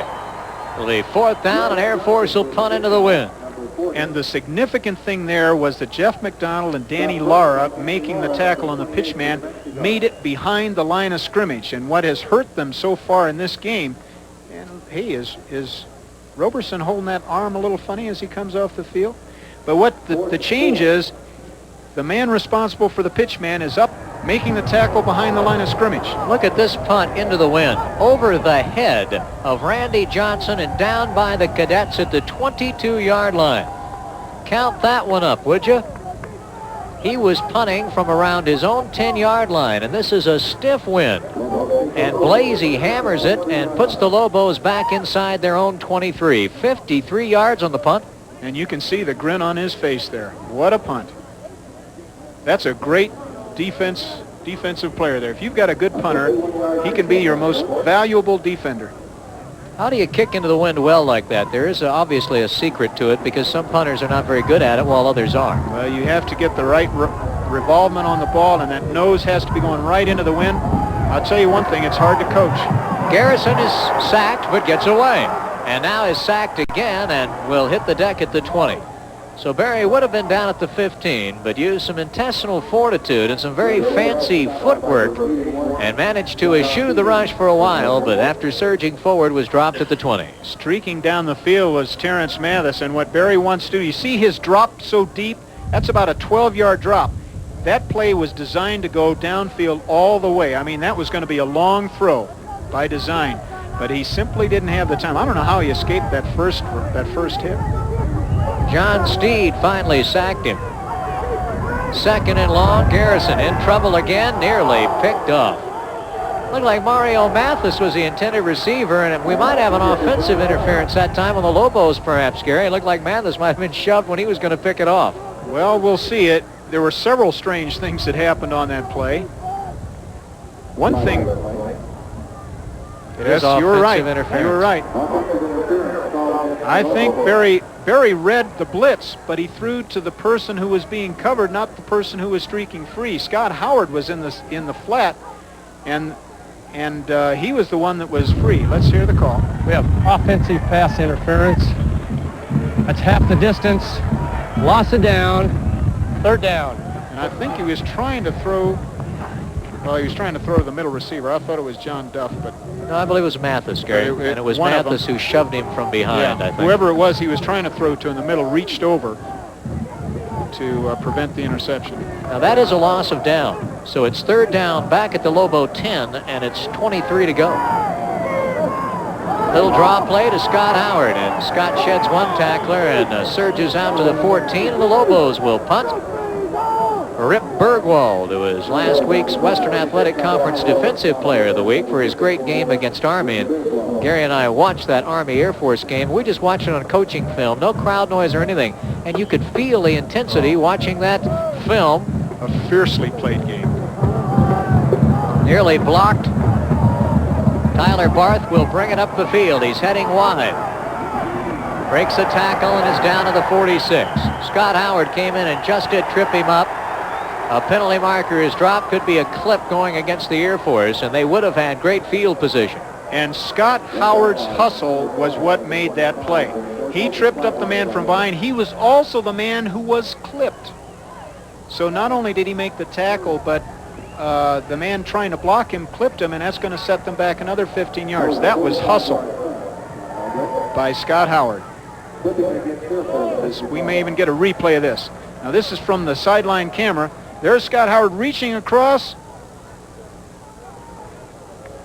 It'll be 4th down, and Air Force will punt into the wind. And the significant thing there was that Jeff McDonald and Danny Lara, making the tackle on the pitch man, made it behind the line of scrimmage. And what has hurt them so far in this game, and hey, is Roberson holding that arm a little funny as he comes off the field? But what the change is, the man responsible for the pitch man is up, making the tackle behind the line of scrimmage. Look at this punt into the wind. Over the head of Randy Johnson and down by the cadets at the 22-yard line. Count that one up, would you? He was punting from around his own 10-yard line, and this is a stiff wind. And Blasey hammers it and puts the Lobos back inside their own 23. 53 yards on the punt. And you can see the grin on his face there. What a punt. That's a great defensive player there. If you've got a good punter, he can be your most valuable defender. How do you kick into the wind well like that? There is obviously a secret to it, because some punters are not very good at it while others are. Well, you have to get the right revolvement on the ball, and that nose has to be going right into the wind. I'll tell you one thing, it's hard to coach. Garrison is sacked but gets away, and now is sacked again and will hit the deck at the 20. So Barry would have been down at the 15, but used some intestinal fortitude and some very fancy footwork and managed to eschew the rush for a while, but after surging forward was dropped at the 20. Streaking down the field was Terrence Mathis, and what Barry wants to do, you see his drop so deep? That's about a 12-yard drop. That play was designed to go downfield all the way. I mean, that was going to be a long throw by design. but he simply didn't have the time. I don't know how he escaped that first hit. John Steed finally sacked him. Second and long. Garrison in trouble again, nearly picked off. Looked like Mario Mathis was the intended receiver, and we might have an offensive interference that time on the Lobos, perhaps, Gary. It looked like Mathis might have been shoved when he was going to pick it off. Well, we'll see it. There were several strange things that happened on that play. One thing... Yes, you were right. You were right. I think Barry read the blitz, but he threw to the person who was being covered, not the person who was streaking free. Scott Howard was in the flat, and he was the one that was free. Let's hear the call. We have offensive pass interference. That's half the distance. Loss of down. Third down. And I think he was trying to throw. Well, he was trying to throw to the middle receiver. I thought it was John Duff, but no, I believe it was Mathis, Gary. And it was Mathis who shoved him from behind. Yeah, I think. Whoever it was, he was trying to throw to in the middle, reached over to prevent the interception. Now that is a loss of down. So it's third down back at the Lobo 10, and it's 23 to go. Little draw play to Scott Howard, and Scott sheds one tackler and surges out to the 14, and the Lobos will punt. Rip Bergwald, who was last week's Western Athletic Conference Defensive Player of the Week for his great game against Army. And Gary and I watched that Army Air Force game. We just watched it on coaching film, no crowd noise or anything. And you could feel the intensity watching that film. A fiercely played game. Nearly blocked. Tyler Barth will bring it up the field. He's heading wide. Breaks a tackle and is down to the 46. Scott Howard came in and just did trip him up. A penalty marker is dropped. Could be a clip going against the Air Force, and they would have had great field position. And Scott Howard's hustle was what made that play. He tripped up the man from behind. He was also the man who was clipped. So not only did he make the tackle, but the man trying to block him clipped him, and that's going to set them back another 15 yards. That was hustle by Scott Howard. We may even get a replay of this. Now this is from the sideline camera. There's Scott Howard reaching across,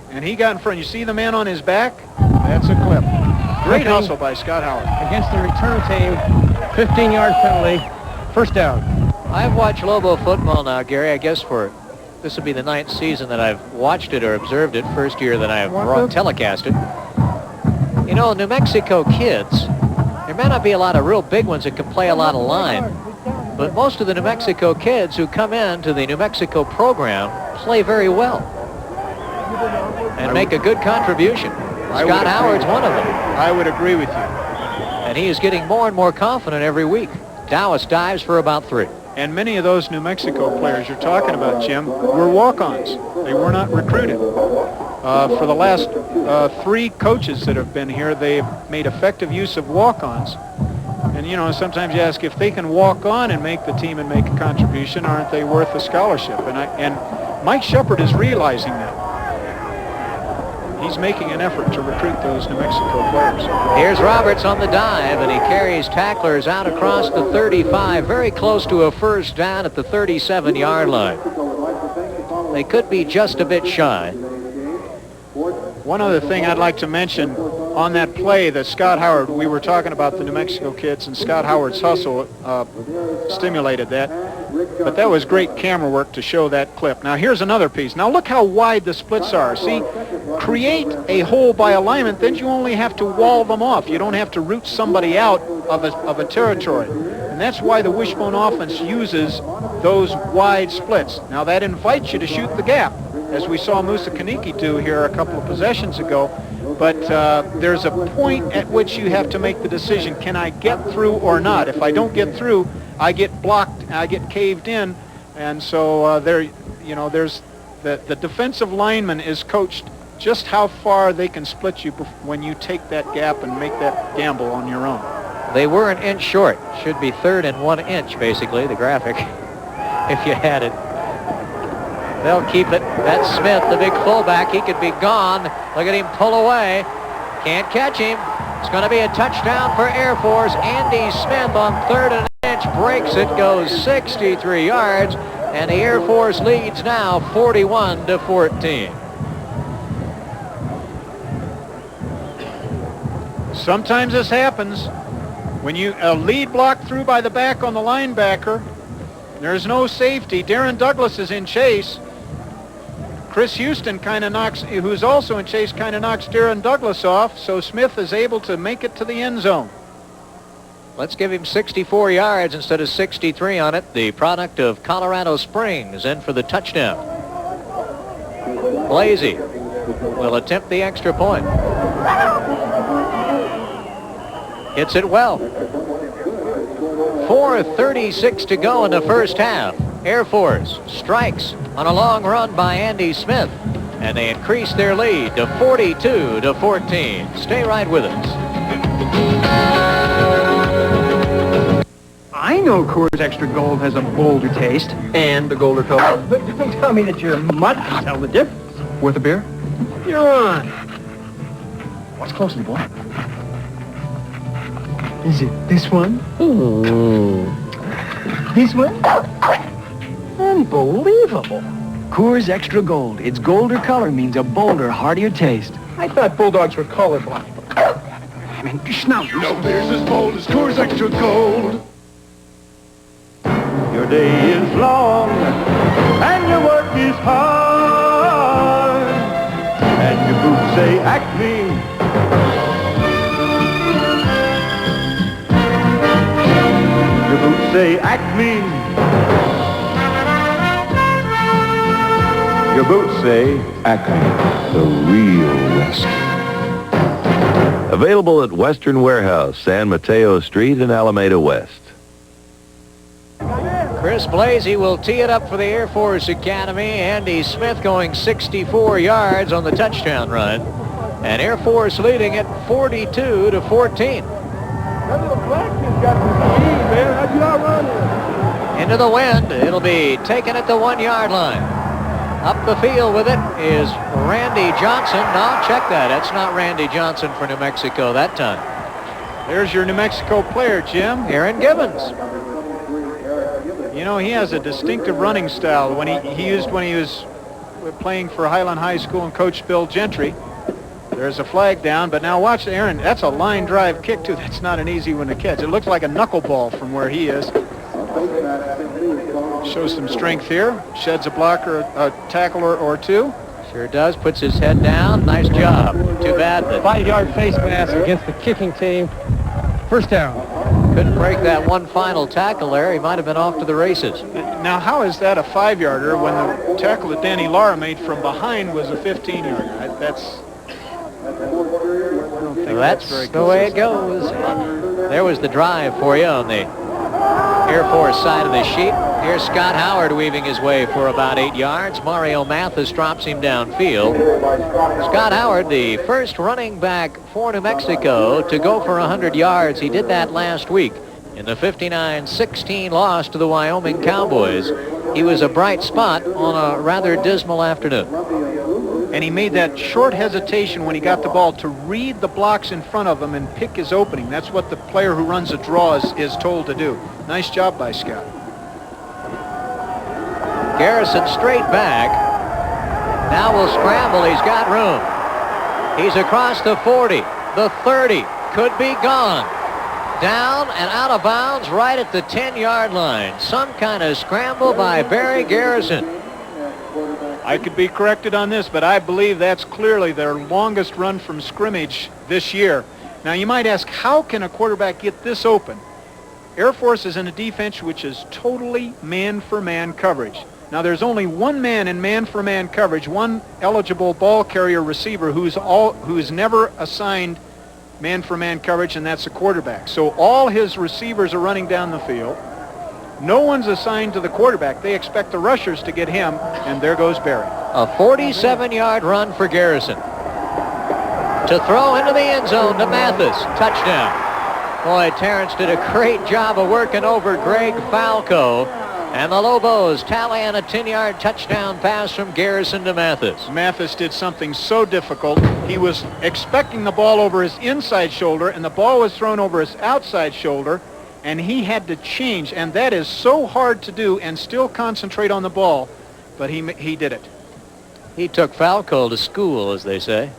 and he got in front. You see the man on his back? That's a clip. Great hustle by Scott Howard. Against the return team, 15-yard penalty, first down. I've watched Lobo football now, Gary, I guess this will be the 9th season that I've watched it or observed it, first year that I've telecast it. You know, New Mexico kids, there may not be a lot of real big ones that can play a lot of line, but most of the New Mexico kids who come into the New Mexico program play very well and make a good contribution. Scott Howard's one of them. I would agree with you. And he is getting more and more confident every week. Dallas dives for about 3. And many of those New Mexico players you're talking about, Jim, were walk-ons. They were not recruited. For the last 3 coaches that have been here, they've made effective use of walk-ons. And, you know, sometimes you ask if they can walk on and make the team and make a contribution, aren't they worth a scholarship? And Mike Shepard is realizing that. He's making an effort to recruit those New Mexico players. Here's Roberts on the dive, and he carries tacklers out across the 35, very close to a first down at the 37-yard line. They could be just a bit shy. One other thing I'd like to mention on that play that Scott Howard, we were talking about the New Mexico kids, and Scott Howard's hustle stimulated that. But that was great camera work to show that clip. Now here's another piece. Now look how wide the splits are. See, create a hole by alignment, then you only have to wall them off. You don't have to root somebody out of a territory. And that's why the wishbone offense uses those wide splits. Now that invites you to shoot the gap, as we saw Musa Kaniki do here a couple of possessions ago. But there's a point at which you have to make the decision, can I get through or not? If I don't get through, I get blocked, I get caved in, and so there's the defensive lineman is coached just how far they can split you when you take that gap and make that gamble on your own. They were an inch short. Should be 3rd and 1 inch, basically, the graphic, if you had it. They'll keep it. That's Smith, the big fullback. He could be gone. Look at him pull away. Can't catch him. It's going to be a touchdown for Air Force. Andy Smith on 3rd and an inch breaks it, goes 63 yards, and the Air Force leads now 41-14. Sometimes this happens. When you lead block through by the back on the linebacker, there's no safety. Darren Douglas is in chase. Chris Houston who's also in chase, kind of knocks Darren Douglas off, so Smith is able to make it to the end zone. Let's give him 64 yards instead of 63 on it. The product of Colorado Springs in for the touchdown. Blasey will attempt the extra point. Hits it well. 4:36 to go in the first half. Air Force strikes on a long run by Andy Smith, and they increase their lead to 42-14. Stay right with us. I know Coors Extra Gold has a bolder taste. And a golder color. But don't tell me that your mutt can tell the difference. Worth a beer? You're on. Watch closely, boy. Is it this one? This one? Unbelievable. Coors Extra Gold. Its golder color means a bolder, heartier taste. I thought bulldogs were colorblind. I mean, snout. No beer's as bold as Coors Extra Gold. Your day is long and your work is hard, and your boots say Acme. Your boots say Acme. Your boots say Acme, the real West. Available at Western Warehouse, San Mateo Street in Alameda West. Chris Blasey will tee it up for the Air Force Academy. Andy Smith going 64 yards on the touchdown run. And Air Force leading it 42-14. That little black kid's got some speed, man. How'd you outrun him? Into the wind. It'll be taken at the 1-yard line. Up the field with it is Randy Johnson. No, check that. That's not Randy Johnson for New Mexico that time. There's your New Mexico player, Jim. Aaron Gibbons. You know, he has a distinctive running style when he used when he was playing for Highland High School and Coach Bill Gentry. There's a flag down, but now watch Aaron. That's a line drive kick, too. That's not an easy one to catch. It looks like a knuckleball from where he is. Shows some strength here. Sheds a blocker, a tackler or two. Sure does. Puts his head down. Nice job. Too bad that 5-yard face mask against the kicking team. First down. Couldn't break that one final tackle there. He might have been off to the races. Now, how is that a 5-yarder when the tackle that Danny Lara made from behind was a 15-yarder? That's very the way it goes. There was the drive for you on the Air Force side of the sheet. Here's Scott Howard weaving his way for about 8 yards. Mario Mathis drops him downfield. Scott Howard, the first running back for New Mexico to go for 100 yards. He did that last week in the 59-16 loss to the Wyoming Cowboys. He was a bright spot on a rather dismal afternoon. And he made that short hesitation when he got the ball to read the blocks in front of him and pick his opening. That's what the player who runs a draw is told to do. Nice job by Scott. Garrison straight back. Now will scramble. He's got room. He's across the 40. The 30 could be gone. Down and out of bounds right at the 10-yard line. Some kind of scramble by Barry Garrison. I could be corrected on this, but I believe that's clearly their longest run from scrimmage this year. Now, you might ask, how can a quarterback get this open? Air Force is in a defense which is totally man-for-man coverage. Now, there's only one man in man-for-man coverage, one eligible ball carrier receiver who's never assigned man-for-man coverage, and that's a quarterback. So all his receivers are running down the field. No one's assigned to the quarterback. They expect the rushers to get him, and there goes Barry. A 47-yard run for Garrison. To throw into the end zone to Mathis. Touchdown. Boy, Terrence did a great job of working over Greg Falco. And the Lobos tally on a 10-yard touchdown pass from Garrison to Mathis. Mathis did something so difficult. He was expecting the ball over his inside shoulder, and the ball was thrown over his outside shoulder. And he had to change, and that is so hard to do and still concentrate on the ball, but he did it. He took Falco to school, as they say.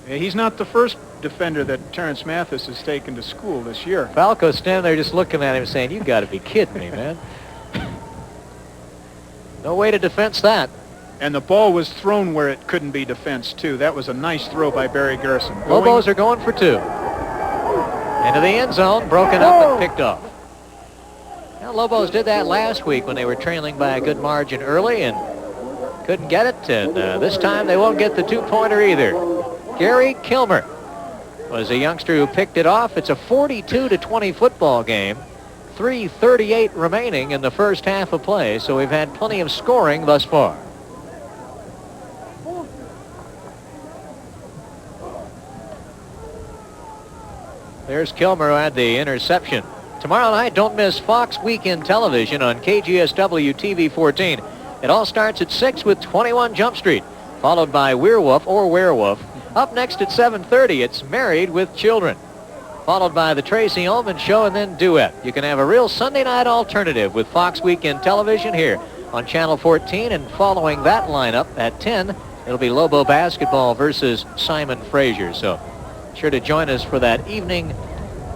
He's not the first defender that Terrence Mathis has taken to school this year. Falco's standing there just looking at him saying, "You got to be kidding me, man." No way to defense that. And the ball was thrown where it couldn't be defensed, too. That was a nice throw by Barry Garrison. Lobos are going for 2. Into the end zone, broken up and picked off. Now, Lobos did that last week when they were trailing by a good margin early and couldn't get it. And this time they won't get the 2-pointer either. Gary Kilmer was a youngster who picked it off. It's a 42-20 football game. 3:38 remaining in the first half of play, so we've had plenty of scoring thus far. There's Kilmer who had the interception. Tomorrow night, don't miss Fox Weekend Television on KGSW TV 14. It all starts at 6 with 21 Jump Street, followed by Werewolf or Werewolf. Up next at 7:30, it's Married with Children, followed by the Tracy Ullman Show and then Duet. You can have a real Sunday night alternative with Fox Weekend Television here on Channel 14, and following that lineup at 10, it'll be Lobo basketball versus Simon Frazier. So sure to join us for that evening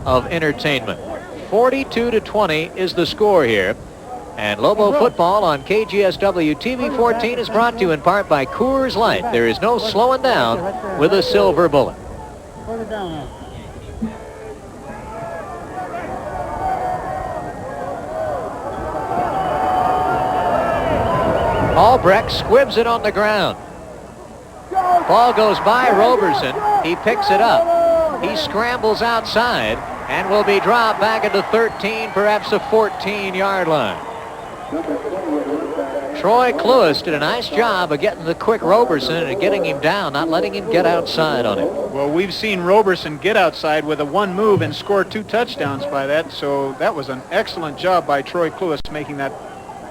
of entertainment. 42-20 is the score here. And Lobo football on KGSW TV 14 is brought to you in part by Coors Light. There is no slowing down with a silver bullet. Albrecht squibs it on the ground. Ball goes by Roberson. He picks it up. He scrambles outside and will be dropped back at the 13, perhaps a 14-yard line. Troy Cluess did a nice job of getting the quick Roberson and getting him down, not letting him get outside on him. Well, we've seen Roberson get outside with a 1 move and score 2 touchdowns by that, so that was an excellent job by Troy Cluess making that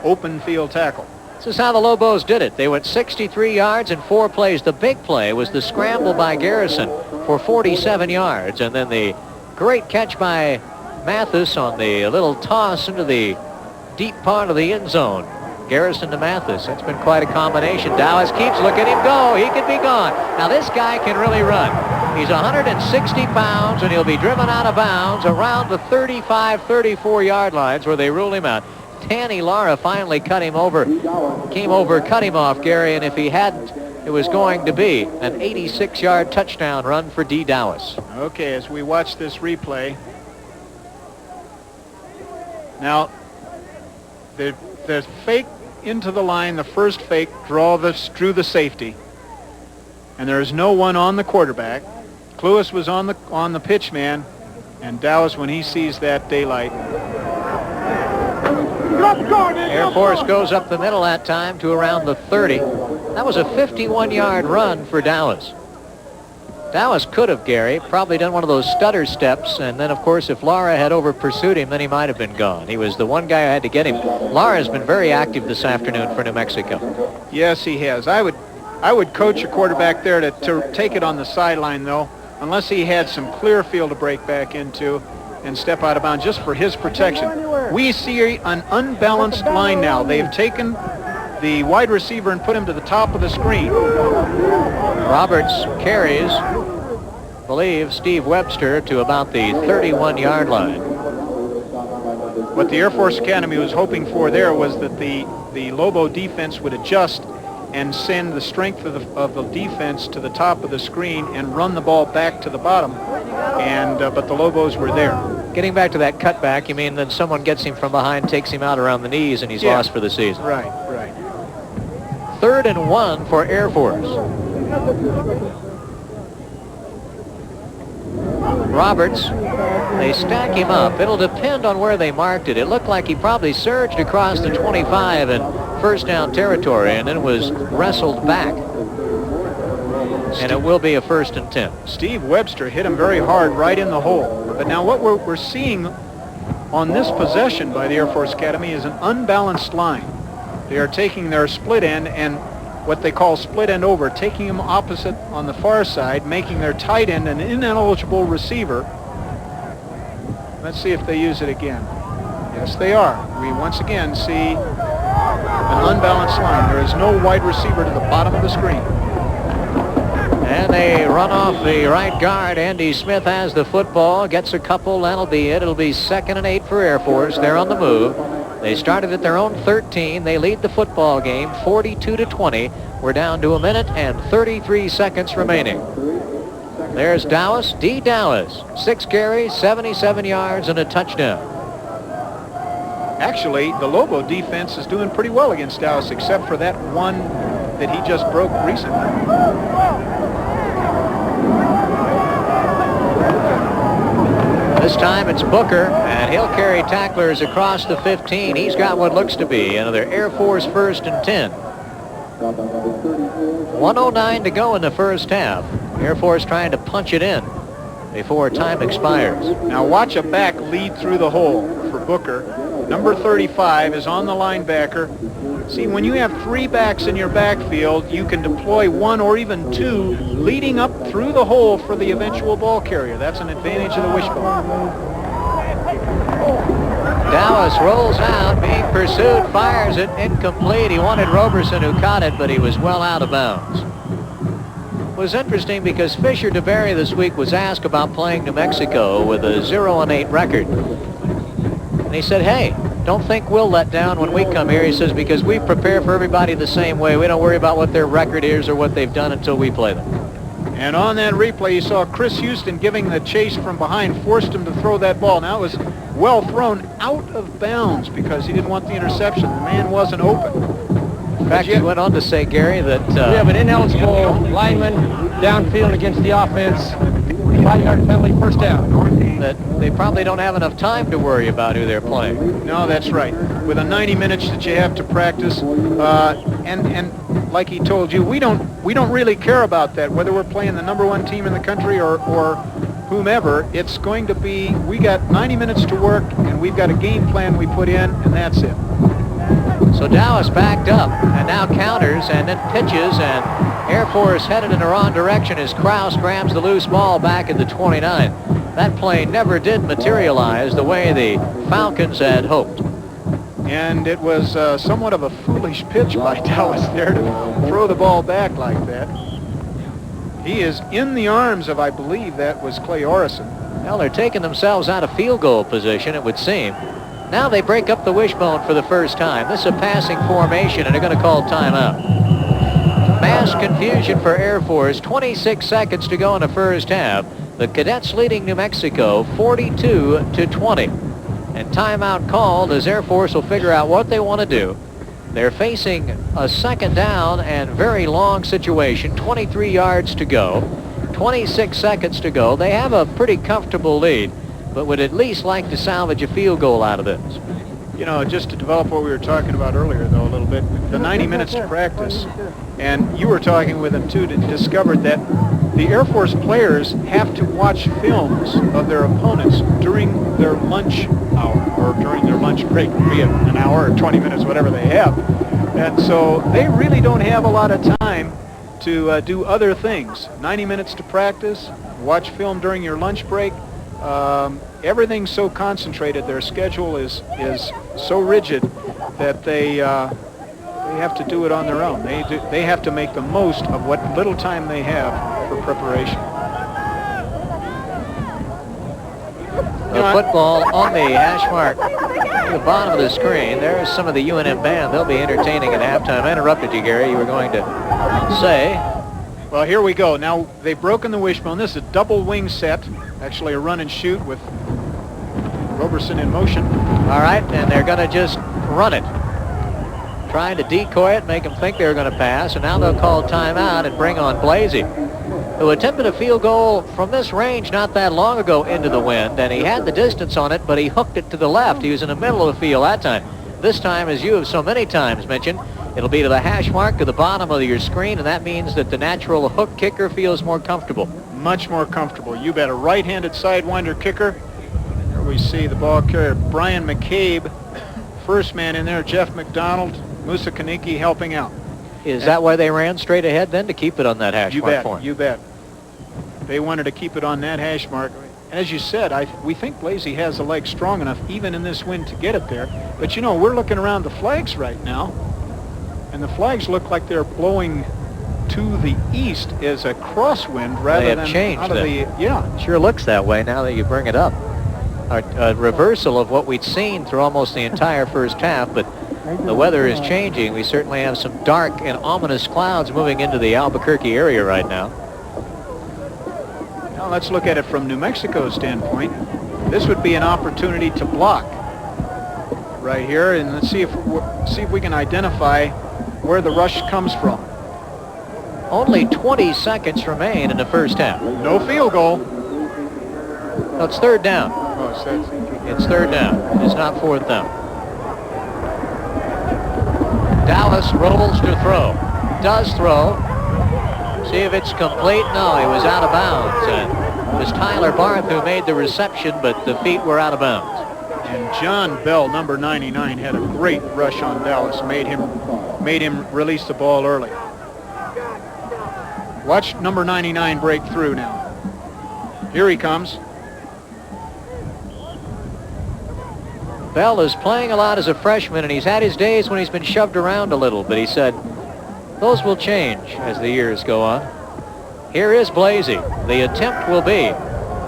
open field tackle. This is how the Lobos did it. They went 63 yards in 4 plays. The big play was the scramble by Garrison for 47 yards, and then the great catch by Mathis on the little toss into the deep part of the end zone. Garrison to Mathis. That's been quite a combination. Dallas keeps. Look at him go. He could be gone. Now this guy can really run. He's 160 pounds, and he'll be driven out of bounds around the 35, 34-yard lines where they rule him out. Tanny Lara finally cut him over, cut him off, Gary, and if he hadn't, it was going to be an 86-yard touchdown run for D. Dowis. Okay, as we watch this replay. Now, the fake into the line, the first fake, drew the safety. And there is no one on the quarterback. Cluess was on the pitch man, and Dowis, when he sees that daylight. Air Force goes up the middle that time to around the 30. That was a 51-yard run for Dowis. Dowis could have, Gary, probably done one of those stutter steps, and then, of course, if Lara had over-pursued him, then he might have been gone. He was the one guy who had to get him. Lara's been very active this afternoon for New Mexico. Yes, he has. I would coach a quarterback there to take it on the sideline, though, unless he had some clear field to break back into and step out of bounds just for his protection. We see an unbalanced line now. They've taken the wide receiver and put him to the top of the screen. Roberts carries, I believe, Steve Webster to about the 31-yard line. What the Air Force Academy was hoping for there was that the Lobo defense would adjust and send the strength of the defense to the top of the screen and run the ball back to the bottom. And but the Lobos were there. Getting back to that cutback, you mean then someone gets him from behind, takes him out around the knees, and he's lost for the season. Right. 3rd and 1 for Air Force. Roberts, they stack him up. It'll depend on where they marked it. It looked like he probably surged across the 25 in first down territory and then was wrestled back. And it will be a 1st and 10. Steve Webster hit him very hard right in the hole. But now what we're seeing on this possession by the Air Force Academy is an unbalanced line. They are taking their split end and what they call split end over, taking him opposite on the far side, making their tight end an ineligible receiver. Let's see if they use it again. Yes, they are. We once again see an unbalanced line. There is no wide receiver to the bottom of the screen. And they run off the right guard. Andy Smith has the football, gets a couple, that'll be it. It'll be 2nd and 8 for Air Force. They're on the move. They started at their own 13. They lead the football game 42-20. We're down to 1 minute and 33 seconds remaining. There's Dallas, D. Dallas. 6 carries, 77 yards, and a touchdown. Actually, the Lobo defense is doing pretty well against Dallas, except for that one that he just broke recently. This time it's Booker, and he'll carry tacklers across the 15. He's got what looks to be another Air Force 1st and 10. 1:09 to go in the first half. Air Force trying to punch it in before time expires. Now watch a back lead through the hole for Booker. Number 35 is on the linebacker. See, when you have 3 backs in your backfield, you can deploy 1 or even 2 leading up through the hole for the eventual ball carrier. That's an advantage of the wishbone. Dallas rolls out, being pursued, fires it, incomplete. He wanted Roberson, who caught it, but he was well out of bounds. It was interesting because Fisher DeBerry this week was asked about playing New Mexico with a 0-8 record. And he said, hey, don't think we'll let down when we come here. He says, because we prepare for everybody the same way. We don't worry about what their record is or what they've done until we play them. And on that replay, you saw Chris Houston giving the chase from behind, forced him to throw that ball. Now it was well thrown out of bounds because he didn't want the interception. The man wasn't open. In fact, he went on to say, Gary, that... we have an ineligible lineman downfield against the offense. 5-yard penalty, first down. That they probably don't have enough time to worry about who they're playing. No, that's right. With the 90 minutes that you have to practice, and like he told you, we don't really care about that, whether we're playing the #1 team in the country or whomever. It's going to be, we got 90 minutes to work, and we've got a game plan we put in, and that's it. So Dallas backed up and now counters and then pitches, and Air Force headed in the wrong direction as Krause grabs the loose ball back at the 29. That play never did materialize the way the Falcons had hoped. And it was somewhat of a foolish pitch by Dallas there to throw the ball back like that. He is in the arms of, I believe that was Clay Orison. Well, they're taking themselves out of field goal position, it would seem. Now they break up the wishbone for the first time. This is a passing formation, and they're going to call timeout. Mass confusion for Air Force. 26 seconds to go in the first half. The Cadets leading New Mexico 42-20. And timeout called as Air Force will figure out what they want to do. They're facing a 2nd down and very long situation. 23 yards to go. 26 seconds to go. They have a pretty comfortable lead, but would at least like to salvage a field goal out of this. You know, just to develop what we were talking about earlier, though, a little bit, the 90 minutes to practice, and you were talking with them, too, to discover that the Air Force players have to watch films of their opponents during their lunch hour or during their lunch break, be it an hour or 20 minutes, whatever they have. And so they really don't have a lot of time to do other things. 90 minutes to practice, watch film during your lunch break. Everything's so concentrated, their schedule is so rigid that they have to do it on their own. They have to make the most of what little time they have for preparation. The football on the hash mark at the bottom of the screen. There's some of the UNM band. They'll be entertaining at halftime. I interrupted you, Gary. You were going to say... Well, here we go. Now, they've broken the wishbone. This is a double wing set, actually a run and shoot with Roberson in motion. All right, and they're going to just run it. Trying to decoy it, make them think they're going to pass, and now they'll call timeout and bring on Blasey, who attempted a field goal from this range not that long ago into the wind, and he had the distance on it, but he hooked it to the left. He was in the middle of the field that time. This time, as you have so many times mentioned, it'll be to the hash mark at the bottom of your screen, and that means that the natural hook kicker feels more comfortable. Much more comfortable. You bet. A right-handed sidewinder kicker. There we see the ball carrier, Brian McCabe, first man in there, Jeff McDonald, Musa Kaniki helping out. Is that why they ran straight ahead then, to keep it on that hash mark for him? You bet. They wanted to keep it on that hash mark. As you said, we think Blasey has the leg strong enough, even in this wind, to get it there. But, you know, we're looking around the flags right now, and the flags look like they're blowing to the east is a crosswind rather They than have changed out of the, It sure looks that way now that you bring it up. A reversal of what we'd seen through almost the entire first half, but the weather is changing. We certainly have some dark and ominous clouds moving into the Albuquerque area right now. Now let's look at it from New Mexico's standpoint. This would be an opportunity to block right here, and let's see if we can identify where the rush comes from. Only 20 seconds remain in the first half. No field goal. No, it's third down. Oh, it's third down. It's not fourth down. Dallas rolls to throw. Does throw. See if it's complete. No, he was out of bounds. And it was Tyler Barth who made the reception, but the feet were out of bounds. And John Bell, number 99, had a great rush on Dallas. Made him release the ball early. Watch number 99 break through now. Here he comes. Bell is playing a lot as a freshman, and he's had his days when he's been shoved around a little, but he said those will change as the years go on. Here is Blasey. The attempt will be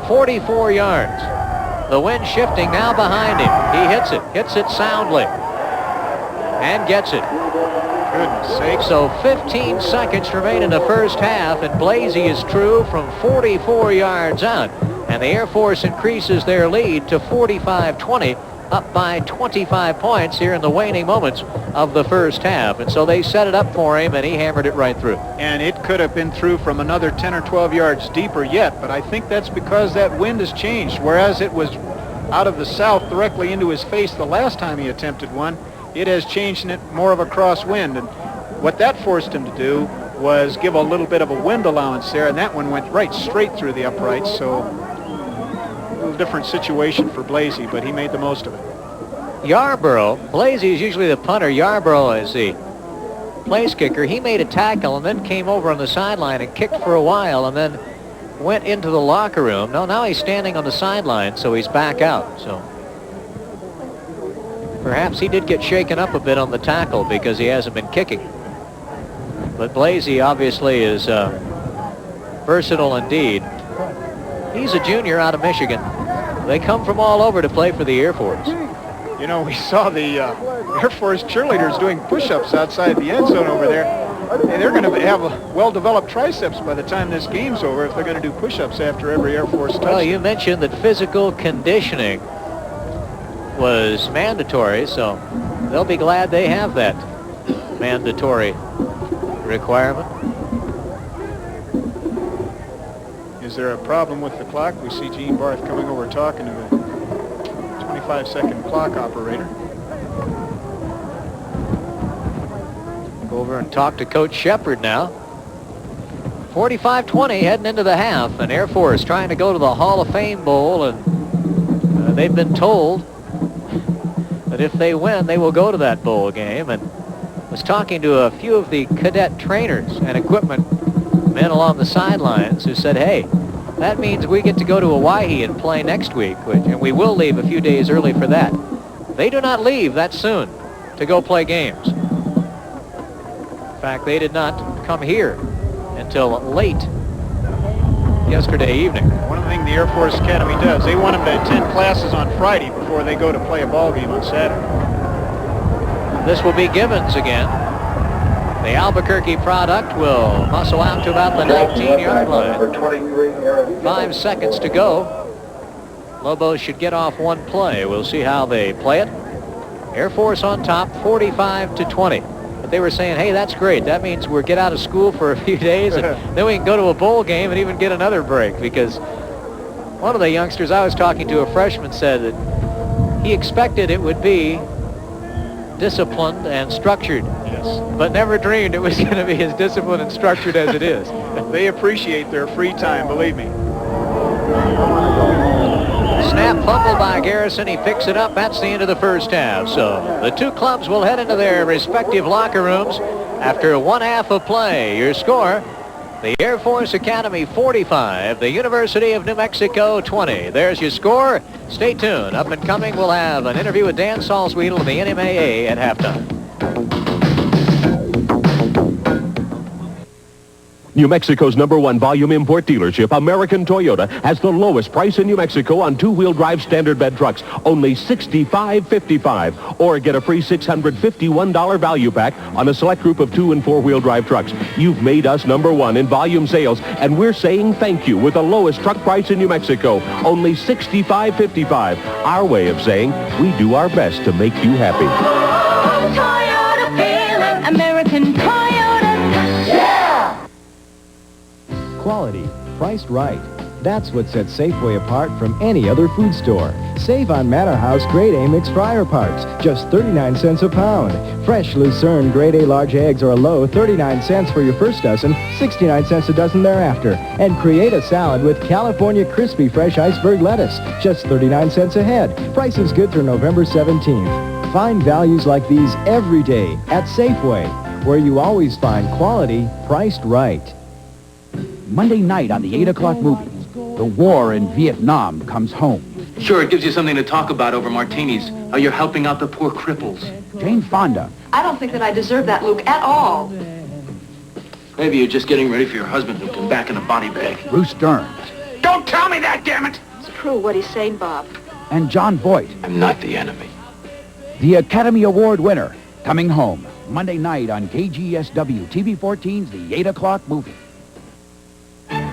44 yards. The wind shifting now behind him. He hits it soundly, and gets it. Goodness sake. So 15 seconds remain in the first half, and Blasey is true from 44 yards out. And the Air Force increases their lead to 45-20, up by 25 points here in the waning moments of the first half. And so they set it up for him, and he hammered it right through. And it could have been through from another 10 or 12 yards deeper yet, but I think that's because that wind has changed. Whereas it was out of the south directly into his face the last time he attempted one, it has changed in it more of a crosswind. And what that forced him to do was give a little bit of a wind allowance there, and that one went right straight through the uprights. So a little different situation for Blasey, but he made the most of it. Yarborough, Blasey is usually the punter. Yarborough is the place kicker. He made a tackle and then came over on the sideline and kicked for a while and then went into the locker room. No, now he's standing on the sideline, so he's back out. So perhaps he did get shaken up a bit on the tackle because he hasn't been kicking. But Blasey obviously is versatile indeed. He's a junior out of Michigan. They come from all over to play for the Air Force. You know, we saw the Air Force cheerleaders doing push-ups outside the end zone over there. And they're going to have well-developed triceps by the time this game's over if they're going to do push-ups after every Air Force touchdown. Well, you mentioned that physical conditioning was mandatory, so they'll be glad they have that mandatory requirement. Is there a problem with the clock? We see Gene Barth coming over talking to the 25-second clock operator. Go over and talk to Coach Shepard now. 45-20 heading into the half, and Air Force trying to go to the Hall of Fame Bowl, and they've been told that if they win, they will go to that bowl game. And was talking to a few of the cadet trainers and equipment men along the sidelines who said, hey, that means we get to go to Hawaii and play next week, and we will leave a few days early for that. They do not leave that soon to go play games. In fact, they did not come here until late yesterday evening. One of the things the Air Force Academy does, they want them to attend classes on Friday before they go to play a ball game on Saturday. This will be Gibbons again. The Albuquerque product will muscle out to about the 19-yard line. 5 seconds to go. Lobos should get off one play. We'll see how they play it. Air Force on top, 45-20. But they were saying, hey, that's great. That means we'll get out of school for a few days, and then we can go to a bowl game and even get another break. Because one of the youngsters I was talking to, a freshman, said that he expected it would be disciplined and structured. Yes. But never dreamed it was going to be as disciplined and structured as it is. They appreciate their free time, believe me. Snap fumbled by Garrison. He picks it up. That's the end of the first half. So the two clubs will head into their respective locker rooms after one half of play. Your score, the Air Force Academy 45, the University of New Mexico 20. There's your score. Stay tuned. Up and coming, we'll have an interview with Dan Salzwedel of the NMAA at halftime. New Mexico's #1 volume import dealership, American Toyota, has the lowest price in New Mexico on two-wheel drive standard bed trucks, only $65.55. Or get a free $651 value pack on a select group of 2- and 4-wheel drive trucks. You've made us #1 in volume sales, and we're saying thank you with the lowest truck price in New Mexico, only $65.55. Our way of saying we do our best to make you happy. Oh, Toyota feeling, American Toyota. Yeah! Quality, priced right. That's what sets Safeway apart from any other food store. Save on Manor House Grade A mixed fryer parts, just 39 cents a pound. Fresh Lucerne Grade A large eggs are a low 39 cents for your first dozen, 69 cents a dozen thereafter. And create a salad with California crispy fresh iceberg lettuce, just 39 cents a head. Price is good through November 17th. Find values like these every day at Safeway, where you always find quality priced right. Monday night on the 8 o'clock movie, the war in Vietnam comes home. Sure, it gives you something to talk about over martinis. How you're helping out the poor cripples. Jane Fonda. I don't think that I deserve that, Luke, at all. Maybe you're just getting ready for your husband to come back in a body bag. Bruce Dern. Don't tell me that, damn it! It's true what he's saying, Bob. And John Voight. I'm not the enemy. The Academy Award winner coming home Monday night on KGSW TV 14's The 8 o'clock movie.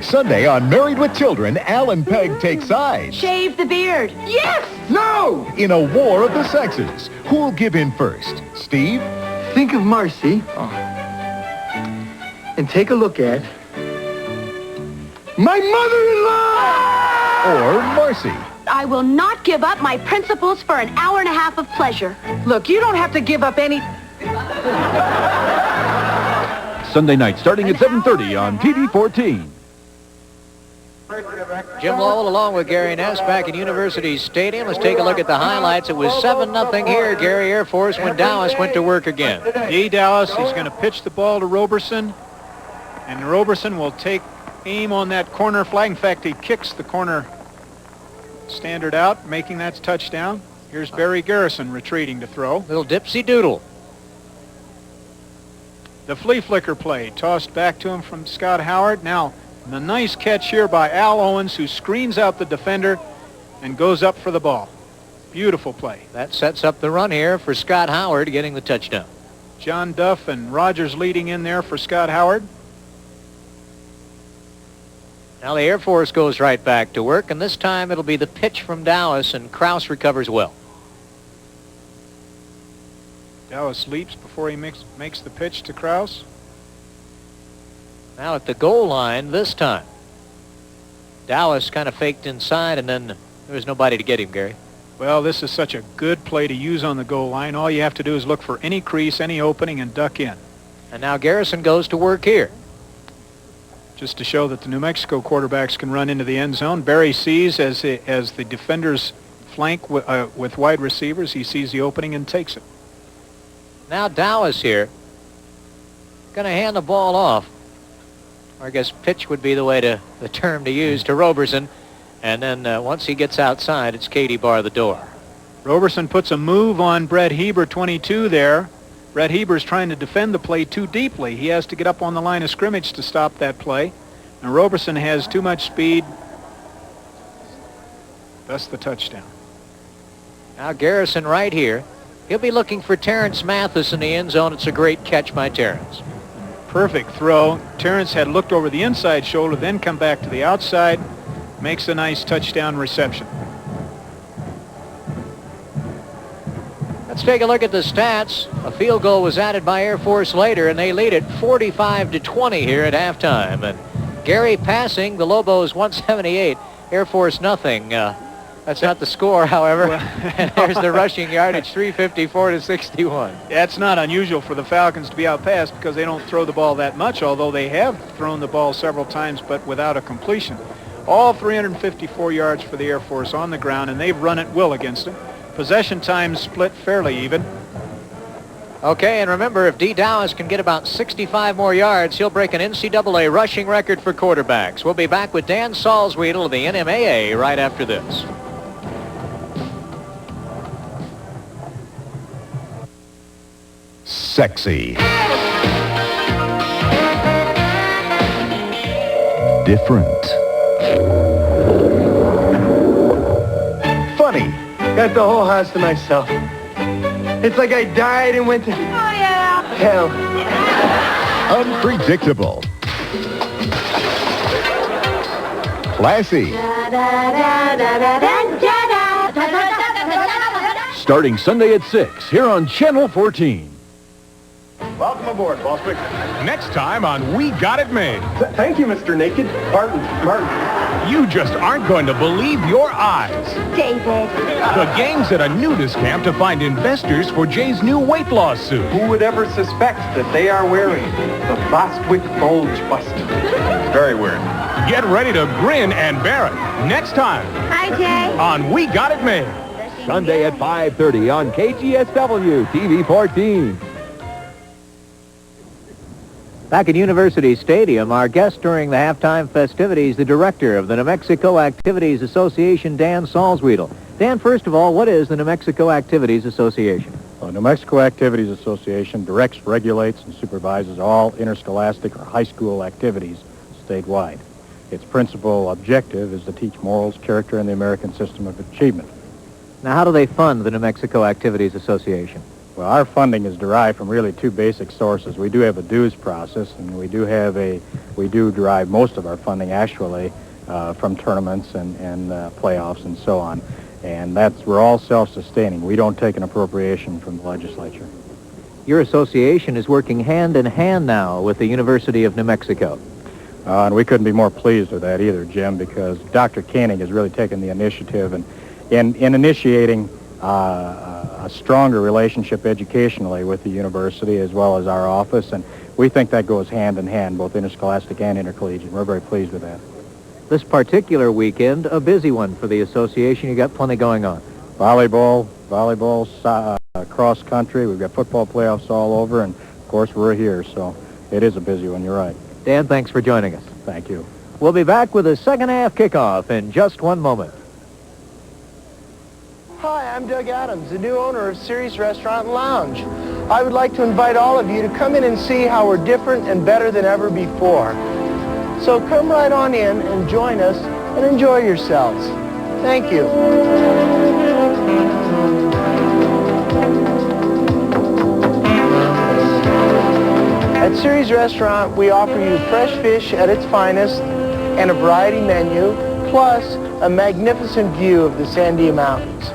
Sunday on Married with Children, Al and Peg take sides. Shave the beard. Yes! No! In a war of the sexes. Who'll give in first? Steve? Think of Marcy and take a look at my mother-in-law! Or Marcy? I will not give up my principles for an hour and a half of pleasure. Look, you don't have to give up any... Sunday night starting at 7:30 on TV 14. Jim Lowell along with Gary Ness back at University Stadium. Let's take a look at the highlights. It was 7-0 here, Gary, Air Force, when Dallas went to work again. D. Dallas, he's going to pitch the ball to Roberson, and Roberson will take aim on that corner flag. In fact, he kicks the corner standard out, making that touchdown. Here's Barry Garrison retreating to throw. Little dipsy doodle. The flea flicker play tossed back to him from Scott Howard. Now, the nice catch here by Al Owens, who screens out the defender and goes up for the ball. Beautiful play. That sets up the run here for Scott Howard getting the touchdown. John Duff and Rogers leading in there for Scott Howard. Now the Air Force goes right back to work, and this time it'll be the pitch from Dallas, and Krause recovers well. Dallas leaps before he makes the pitch to Krause. Now at the goal line this time. Dallas kind of faked inside, and then there was nobody to get him, Gary. Well, this is such a good play to use on the goal line. All you have to do is look for any crease, any opening, and duck in. And now Garrison goes to work here. Just to show that the New Mexico quarterbacks can run into the end zone. Barry sees as the defenders flank with wide receivers, he sees the opening and takes it. Now Dallas here going to hand the ball off. Or I guess pitch would be the term to use to Roberson. And then once he gets outside, it's Katie bar the door. Roberson puts a move on Brett Heber, 22 there. Brett Heber's trying to defend the play too deeply. He has to get up on the line of scrimmage to stop that play. And Roberson has too much speed. That's the touchdown. Now Garrison right here. He'll be looking for Terrence Mathis in the end zone. It's a great catch by Terrence. Perfect throw. Terrence had looked over the inside shoulder, then come back to the outside. Makes a nice touchdown reception. Let's take a look at the stats. A field goal was added by Air Force later, and they lead it 45-20 here at halftime. And Gary passing the Lobos 178, Air Force nothing. That's not the score, however. And there's the rushing yardage, 354-61. Yeah, it's not unusual for the Falcons to be outpassed because they don't throw the ball that much, although they have thrown the ball several times, but without a completion. All 354 yards for the Air Force on the ground, and they've run at will against them. Possession time split fairly even. Okay, and remember, if D. Dallas can get about 65 more yards, he'll break an NCAA rushing record for quarterbacks. We'll be back with Dan Salzwedel of the NMAA right after this. Sexy. different. Funny. Got the whole house to myself. It's like I died and went to hell. Unpredictable. Classy. Starting Sunday at 6 here on Channel 14. Welcome aboard, Bostwick. Next time on We Got It Made. Thank you, Mr. Naked. Martin. You just aren't going to believe your eyes. David. The gang's at a nudist camp to find investors for Jay's new weight loss suit. Who would ever suspect that they are wearing the Bostwick Bulge Buster? Very weird. Get ready to grin and bear it. Next time. Hi, Jay. On We Got It Made. Sunday at 5:30 on KGSW TV 14. Back at University Stadium, our guest during the halftime festivities, the director of the New Mexico Activities Association, Dan Salzwedel. Dan, first of all, what is the New Mexico Activities Association? The New Mexico Activities Association directs, regulates, and supervises all interscholastic or high school activities statewide. Its principal objective is to teach morals, character, and the American system of achievement. Now, how do they fund the New Mexico Activities Association? Well, our funding is derived from really two basic sources. We do have a dues process, and we do derive most of our funding actually from tournaments and playoffs and so on. And we're all self-sustaining. We don't take an appropriation from the legislature. Your association is working hand in hand now with the University of New Mexico. And we couldn't be more pleased with that either, Jim, because Dr. Koenig has really taken the initiative in initiating a stronger relationship educationally with the university as well as our office, and we think that goes hand in hand, both interscholastic and intercollegiate. We're very pleased with that. This particular weekend, a busy one for the association. You got plenty going on. Volleyball, cross country. We've got football playoffs all over, and of course we're here, so it is a busy one. You're right. Dan, thanks for joining us. Thank you. We'll be back with the second half kickoff in just one moment. Hi, I'm Doug Adams, the new owner of Ceres Restaurant and Lounge. I would like to invite all of you to come in and see how we're different and better than ever before. So come right on in and join us and enjoy yourselves. Thank you. At Ceres Restaurant, we offer you fresh fish at its finest and a variety menu, plus a magnificent view of the Sandia Mountains.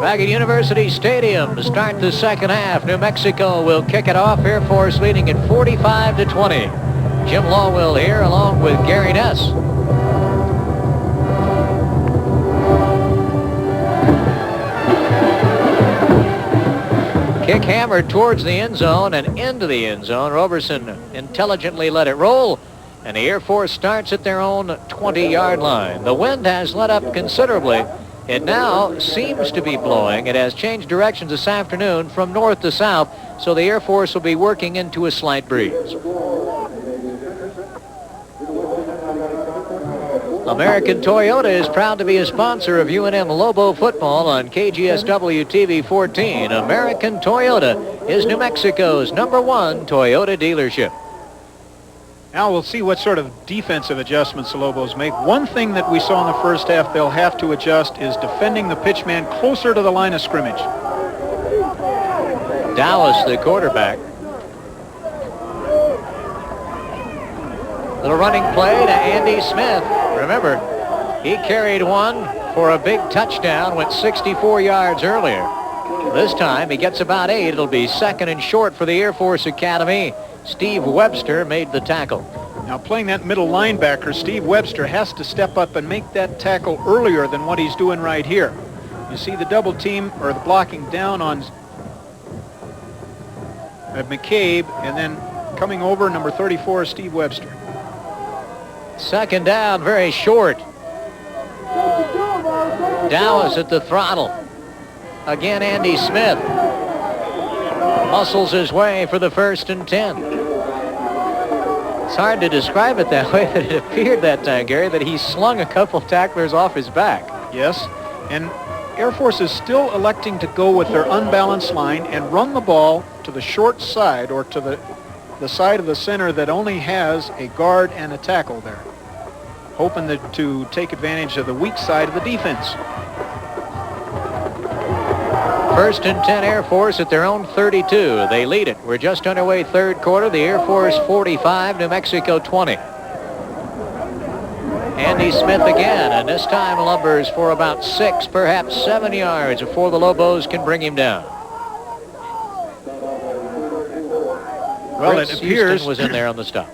Back at University Stadium to start the second half. New Mexico will kick it off. Air Force leading at 45-20. Jim Lawwill here along with Gary Ness. Kick hammered towards the end zone and into the end zone. Roberson intelligently let it roll, and the Air Force starts at their own 20-yard line. The wind has let up considerably. It now seems to be blowing. It has changed directions this afternoon from north to south, so the Air Force will be working into a slight breeze. American Toyota is proud to be a sponsor of UNM Lobo football on KGSW TV 14. American Toyota is New Mexico's #1 Toyota dealership. Now we'll see what sort of defensive adjustments the Lobos make. One thing that we saw in the first half they'll have to adjust is defending the pitch man closer to the line of scrimmage. Dallas, the quarterback. Little running play to Andy Smith. Remember, he carried one for a big touchdown, went 64 yards earlier. This time he gets about 8. It'll be second and short for the Air Force Academy. Steve Webster made the tackle. Now playing that middle linebacker, Steve Webster has to step up and make that tackle earlier than what he's doing right here. You see the double team or the blocking down on McCabe, and then Coming over, number 34, Steve Webster. Second down, very short. Dallas at the throttle. Again, Andy Smith muscles his way for the 1st and 10. It's hard to describe it that way, but it appeared that time, Gary, that he slung a couple tacklers off his back. Yes, and Air Force is still electing to go with their unbalanced line and run the ball to the short side, or to the side of the center that only has a guard and a tackle there, hoping to take advantage of the weak side of the defense. 1st and 10 Air Force at their own 32. They lead it. We're just underway third quarter. The Air Force 45, New Mexico 20. Andy Smith again, and this time lumbers for about 6, perhaps 7 yards before the Lobos can bring him down. Well, Fritz it appears Houston was in there on the stop.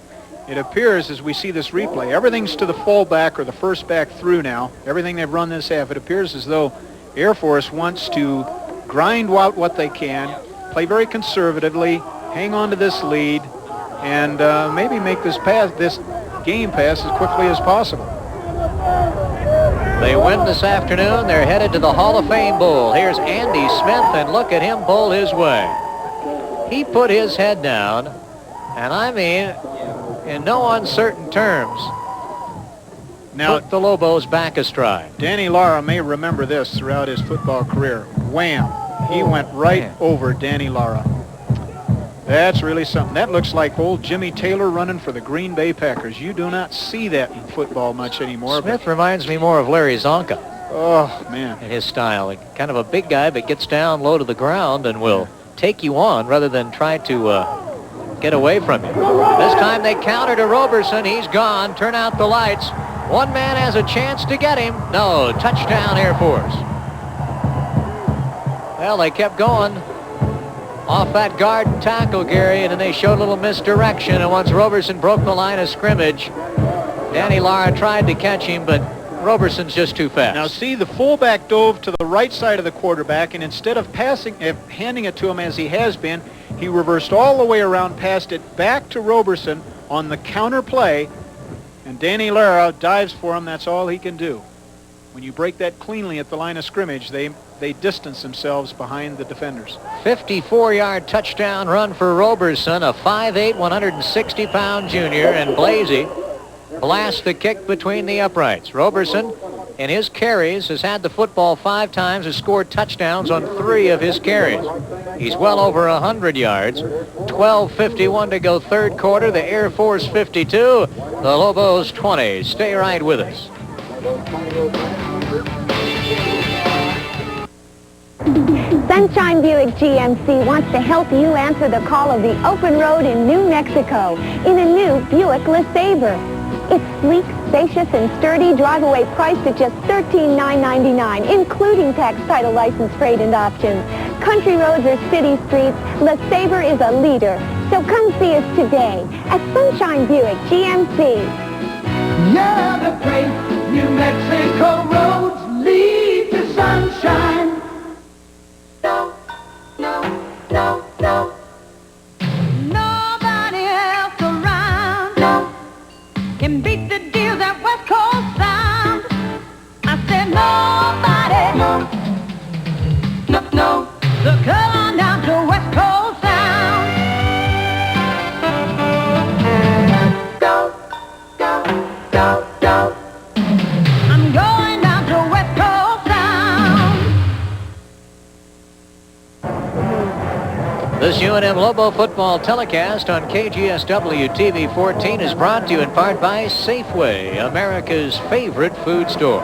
It appears, as we see this replay, everything's to the fullback or the first back through now. Everything they've run this half, it appears as though Air Force wants to grind out what they can, play very conservatively, hang on to this lead, and maybe make this game pass as quickly as possible. They win this afternoon. They're headed to the Hall of Fame Bowl. Here's Andy Smith, and look at him bowl his way. He put his head down, and I mean, in no uncertain terms, now put the Lobos back astride. Danny Lara may remember this throughout his football career. Wham! He went right over Danny Lara. That's really something. That looks like old Jimmy Taylor running for the Green Bay Packers. You do not see that in football much anymore. Smith reminds me more of Larry Zonka. Oh, man. In his style. Like, kind of a big guy, but gets down low to the ground and will take you on rather than try to get away from you. This time they counter to Roberson. He's gone. Turn out the lights. One man has a chance to get him. No, touchdown Air Force. Well, they kept going off that guard and tackle, Gary, and then they showed a little misdirection, and once Roberson broke the line of scrimmage, Danny Lara tried to catch him, but Roberson's just too fast. Now see, the fullback dove to the right side of the quarterback, and instead of handing it to him as he has been, he reversed all the way around, passed it back to Roberson on the counter play, and Danny Lara dives for him. That's all he can do. When you break that cleanly at the line of scrimmage, they distance themselves behind the defenders. 54-yard touchdown run for Roberson, a 5'8", 160-pound junior, and Blasey blasts the kick between the uprights. Roberson, in his carries, has had the football 5 times, has scored touchdowns on 3 of his carries. He's well over 100 yards. 12:51 to go third quarter. The Air Force 52, the Lobos 20. Stay right with us. Sunshine Buick GMC wants to help you answer the call of the open road in New Mexico in a new Buick LeSabre. It's sleek, spacious, and sturdy, drive-away priced at just $13,999, including tax, title, license, freight, and options. Country roads or city streets, LeSabre is a leader. So come see us today at Sunshine Buick GMC. Yeah, the great New Mexico roads lead to sunshine. No, no, no, no. Nobody else around can beat the deal that West Coast sound. I said nobody. No, no, no. So come on down to West Coast sound. Go, go, go, go. I'm going down to West Coast sound. This UNM Lobo football telecast on KGSW TV 14 is brought to you in part by Safeway, America's favorite food store.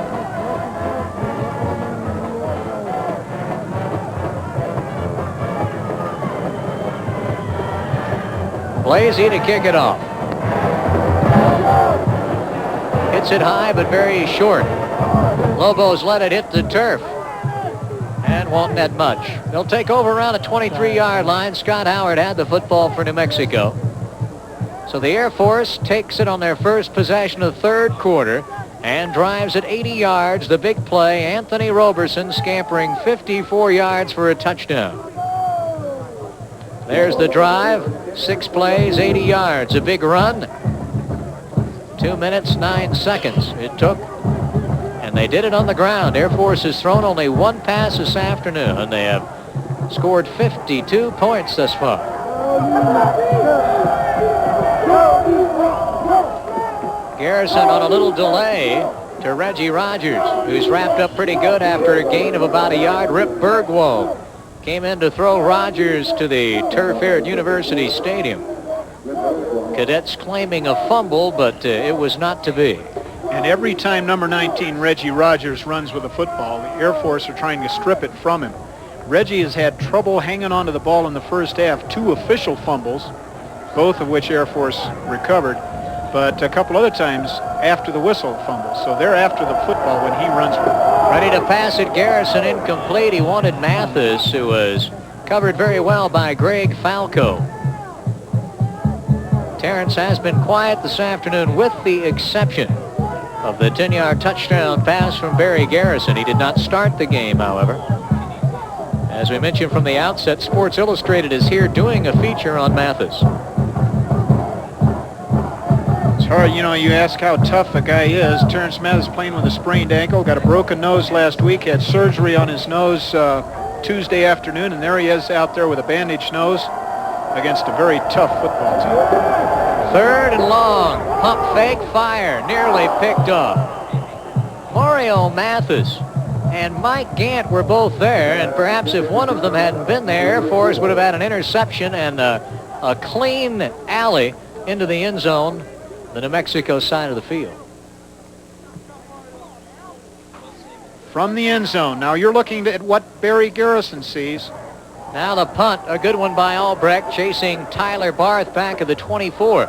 Blasey to kick it off. Hits it high but very short. Lobos let it hit the turf and won't net much. They'll take over around a 23-yard line. Scott Howard had the football for New Mexico. So the Air Force takes it on their first possession of the third quarter and drives at 80 yards. The big play, Anthony Roberson scampering 54 yards for a touchdown. There's the drive. 6 plays, 80 yards. A big run. 2 minutes, 9 seconds it took. And they did it on the ground. Air Force has thrown only 1 pass this afternoon. They have scored 52 points thus far. Garrison on a little delay to Reggie Rogers, who's wrapped up pretty good after a gain of about a yard. Rip Bergwald came in to throw Rogers to the turf here at University Stadium. Cadets claiming a fumble, but it was not to be. And every time number 19, Reggie Rogers, runs with a football, the Air Force are trying to strip it from him. Reggie has had trouble hanging on to the ball in the first half. 2 official fumbles, both of which Air Force recovered, but a couple other times after the whistle fumbles. So they're after the football when he runs with it. Ready to pass it. Garrison incomplete. He wanted Mathis, who was covered very well by Greg Falco. Terrence has been quiet this afternoon with the exception of the 10-yard touchdown pass from Barry Garrison. He did not start the game, however. As we mentioned from the outset, Sports Illustrated is here doing a feature on Mathis. It's hard, you know, you ask how tough a guy is. Terrence Mathis playing with a sprained ankle, got a broken nose last week, had surgery on his nose Tuesday afternoon, and there he is out there with a bandaged nose against a very tough football team. 3rd and long. Pump fake, fire. Nearly picked up. Mario Mathis and Mike Gant were both there, and perhaps if one of them hadn't been there, Air Force would have had an interception and a clean alley into the end zone, the New Mexico side of the field. From the end zone. Now you're looking at what Barry Garrison sees. Now the punt, a good one by Albrecht, chasing Tyler Barth back at the 24.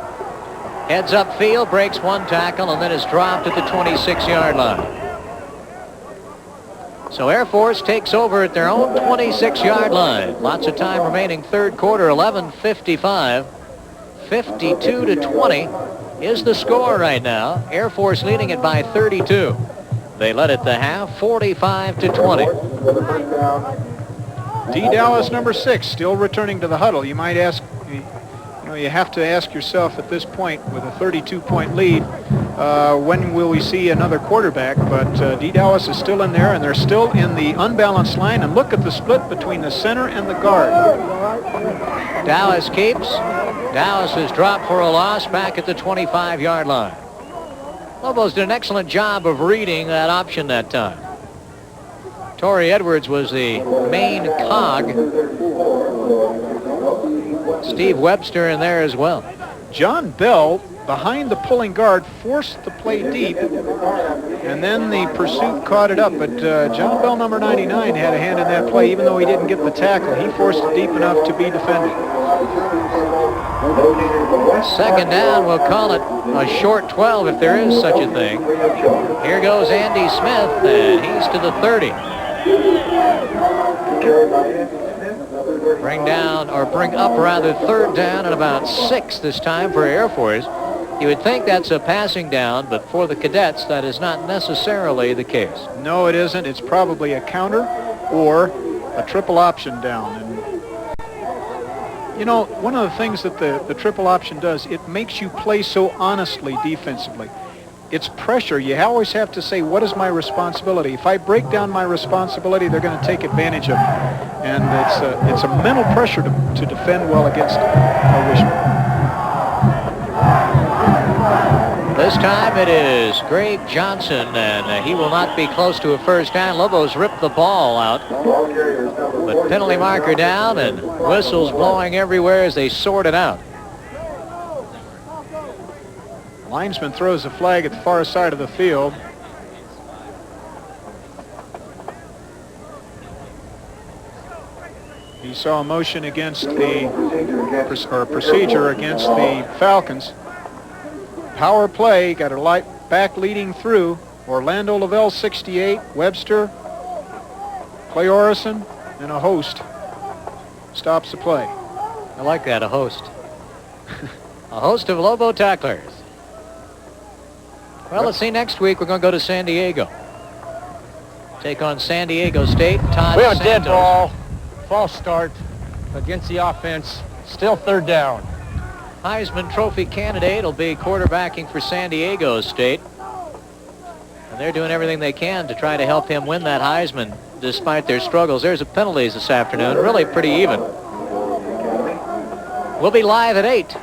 Heads up field, breaks 1 tackle, and then is dropped at the 26-yard line. So Air Force takes over at their own 26-yard line. Lots of time remaining, 3rd quarter, 11:55. 52-20 is the score right now. Air Force leading it by 32. They led at the half, 45-20. D. Dallas, number 6, still returning to the huddle. You might ask, you know, you have to ask yourself at this point with a 32-point lead, when will we see another quarterback? But D. Dallas is still in there, and they're still in the unbalanced line. And look at the split between the center and the guard. Dallas keeps. Dallas is dropped for a loss back at the 25-yard line. Lobos did an excellent job of reading that option that time. Torrey Edwards was the main cog. Steve Webster in there as well. John Bell, behind the pulling guard, forced the play deep, and then the pursuit caught it up. But John Bell, number 99, had a hand in that play, even though he didn't get the tackle. He forced it deep enough to be defended. 2nd down, we'll call it a short 12 if there is such a thing. Here goes Andy Smith, and he's to the 30. Bring up 3rd down and about 6 this time for Air Force. You would think that's a passing down, but for the Cadets, that is not necessarily the case. No, it isn't. It's probably a counter or a triple option down. And you know, one of the things that the triple option does, it makes you play so honestly defensively. It's pressure. You always have to say, what is my responsibility? If I break down my responsibility, they're going to take advantage of it. And it's a mental pressure to defend well against a Wishman. This time it is Greg Johnson, and he will not be close to a 1st down. Lobos ripped the ball out. But penalty marker down, and whistles blowing everywhere as they sort it out. Linesman throws a flag at the far side of the field. He saw a motion against the procedure against the Falcons. Power play, got a light back leading through. Orlando Lavelle, 68, Webster, Clay Orison, and a host stops the play. I like that, a host. A host of Lobo tacklers. Well, let's see, next week we're going to go to San Diego. Take on San Diego State. Todd We have a Santos. dead ball. False start against the offense. Still third down. Heisman Trophy candidate will be quarterbacking for San Diego State. And they're doing everything they can to try to help him win that Heisman despite their struggles. There's a penalties this afternoon, really pretty even. We'll be live at 8,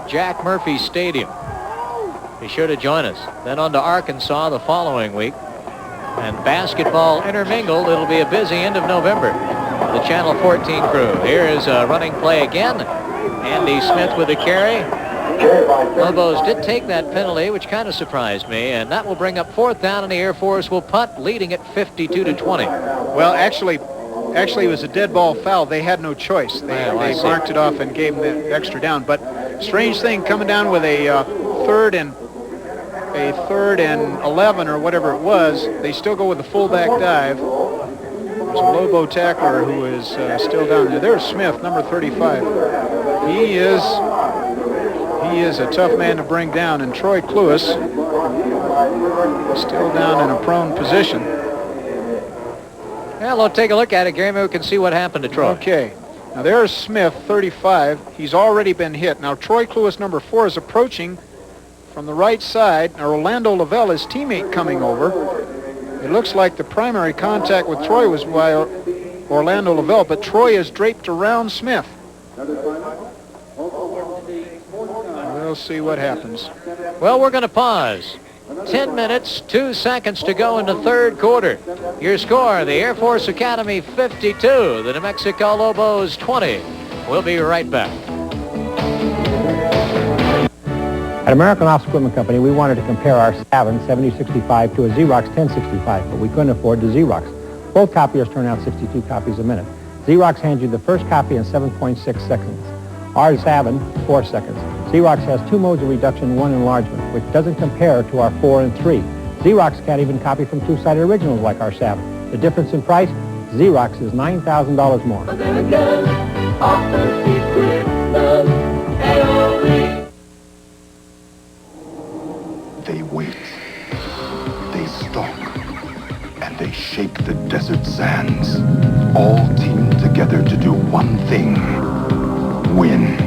Jack Murphy Stadium. Be sure to join us. Then on to Arkansas the following week. And basketball intermingled. It'll be a busy end of November. The Channel 14 crew. Here is a running play again. Andy Smith with a carry. Lobos did take that penalty, which kind of surprised me, and that will bring up 4th down, and the Air Force will punt, leading at 52-20. Well, actually, it was a dead ball foul. They had no choice. They marked it off and gave them the extra down. But strange thing, coming down with a third and 11 or whatever it was, they still go with the fullback dive. There's a Lobo tackler who is still down there. There's Smith, number 35. He is a tough man to bring down, and Troy Cluess still down in a prone position. Well, we'll take a look at it, Gary. Maybe we can see what happened to Troy. Okay. Now there's Smith, 35. He's already been hit. Now Troy Cluess, number 4, is approaching from the right side. Now Orlando Lavelle, his teammate, coming over. It looks like the primary contact with Troy was by Orlando Lavelle, but Troy is draped around Smith. We'll see what happens. Well, we're going to pause. 10 minutes, 2 seconds to go in the third quarter. Your score, the Air Force Academy 52, the New Mexico Lobos 20. We'll be right back. At American Office Equipment Company, we wanted to compare our Savin 7065 to a Xerox 1065, but we couldn't afford the Xerox. Both copiers turn out 62 copies a minute. Xerox hands you the first copy in 7.6 seconds. Our Savin, 4 seconds. Xerox has 2 modes of reduction, 1 enlargement, which doesn't compare to our 4 and 3. Xerox can't even copy from 2-sided originals like our Savin. The difference in price, Xerox is $9,000 more. But then again, author secret love, They wait, they stalk, and they shake the desert sands, all teamed together to do one thing: win.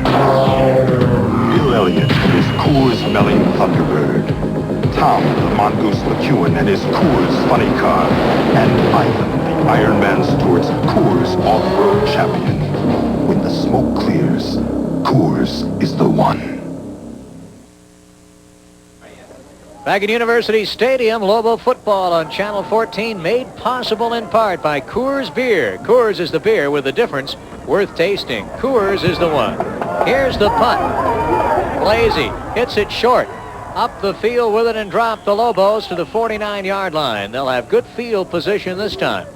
Bill Elliott and his Coors Melling Thunderbird, Tom the Mongoose McEwen and his Coors Funny Car, and Ivan the Iron Man Stewart's Coors Off-Road Champion. When the smoke clears, Coors is the one. Back at University Stadium, Lobo football on Channel 14, made possible in part by Coors Beer. Coors is the beer with the difference worth tasting. Coors is the one. Here's the punt. Blasey hits it short. Up the field with it and drop the Lobos to the 49-yard line. They'll have good field position this time.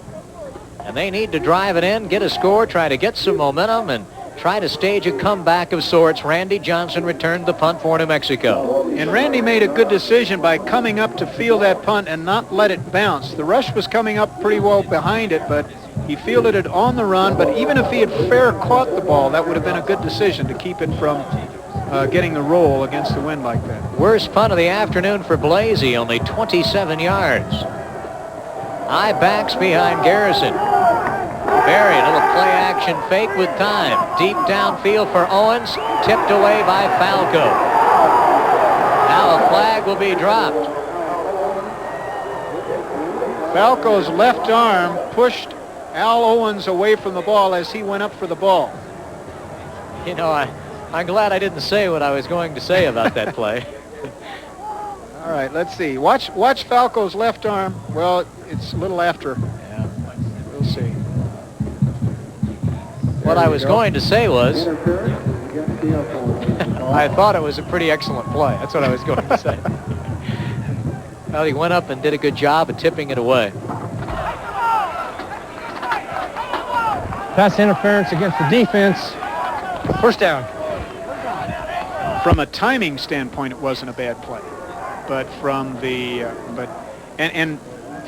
And they need to drive it in, get a score, try to get some momentum, and try to stage a comeback of sorts. Randy Johnson returned the punt for New Mexico. And Randy made a good decision by coming up to field that punt and not let it bounce. The rush was coming up pretty well behind it, but he fielded it on the run. But even if he had fair caught the ball, that would have been a good decision to keep it from getting the roll against the wind like that. Worst punt of the afternoon for Blasey, only 27 yards. High backs behind Garrison. Barry, a little play action fake with time. Deep downfield for Owens, tipped away by Falco. Now a flag will be dropped. Falco's left arm pushed Al Owens away from the ball as he went up for the ball. You know, I'm glad I didn't say what I was going to say about that play. All right, let's see. Watch Falco's left arm. Well, it's a little after. Yeah. We'll see. What I was going to say was, I thought it was a pretty excellent play. That's what I was going to say. Well, he went up and did a good job of tipping it away. Pass interference against the defense. First down. From a timing standpoint, it wasn't a bad play, but from the and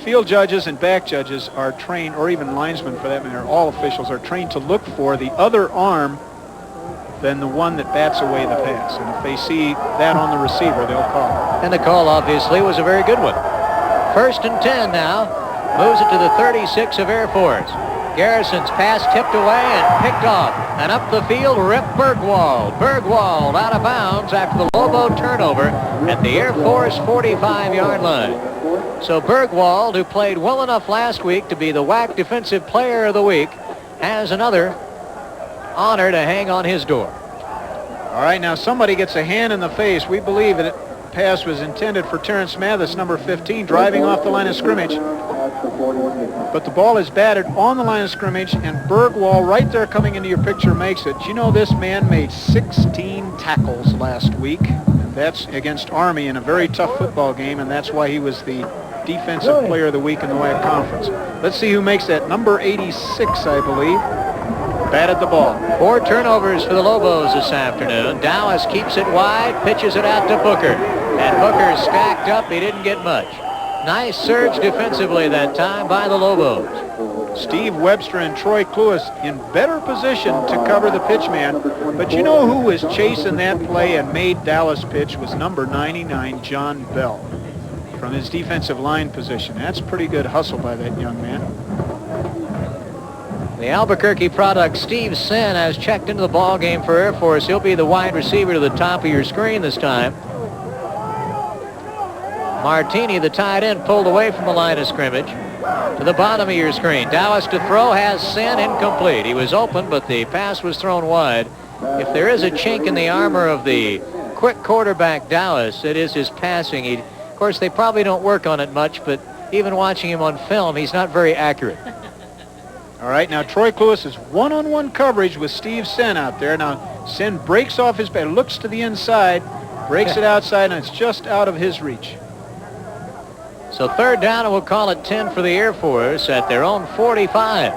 field judges and back judges are trained, or even linesmen for that matter, all officials are trained to look for the other arm than the one that bats away the pass. And if they see that on the receiver, they'll call it. And the call, obviously, was a very good one. 1st and 10 now. Moves it to the 36 of Air Force. Garrison's pass tipped away and picked off. And up the field, Rip Bergwald. Bergwald out of bounds after the Lobo turnover at the Air Force 45-yard line. So Bergwald, who played well enough last week to be the WAC Defensive Player of the Week, has another honor to hang on his door. All right, now somebody gets a hand in the face. We believe that pass was intended for Terrence Mathis, number 15, driving off the line of scrimmage. But the ball is batted on the line of scrimmage, and Bergwald, right there coming into your picture, makes it. You know, this man made 16 tackles last week. And that's against Army in a very tough football game, and that's why he was the Defensive Player of the Week in the WAC Conference. Let's see who makes that. Number 86, I believe, batted the ball. 4 turnovers for the Lobos this afternoon. Dallas keeps it wide, pitches it out to Booker. And Booker stacked up. He didn't get much. Nice surge defensively that time by the Lobos. Steve Webster and Troy Cluess in better position to cover the pitchman. But you know who was chasing that play and made Dallas pitch was number 99, John Bell, from his defensive line position. That's pretty good hustle by that young man. The Albuquerque product, Steve Sin, has checked into the ball game for Air Force. He'll be the wide receiver to the top of your screen this time. Martini, the tight end, pulled away from the line of scrimmage to the bottom of your screen. Dallas to throw, has Sin, incomplete. He was open, but the pass was thrown wide. If there is a chink in the armor of the quick quarterback Dallas, it is his passing. Of course, they probably don't work on it much, but even watching him on film, he's not very accurate. All right, now Troy Cluess is one-on-one coverage with Steve Sin out there. Now, Sin breaks off his back, looks to the inside, breaks it outside, and it's just out of his reach. So third down, and we'll call it 10 for the Air Force at their own 45.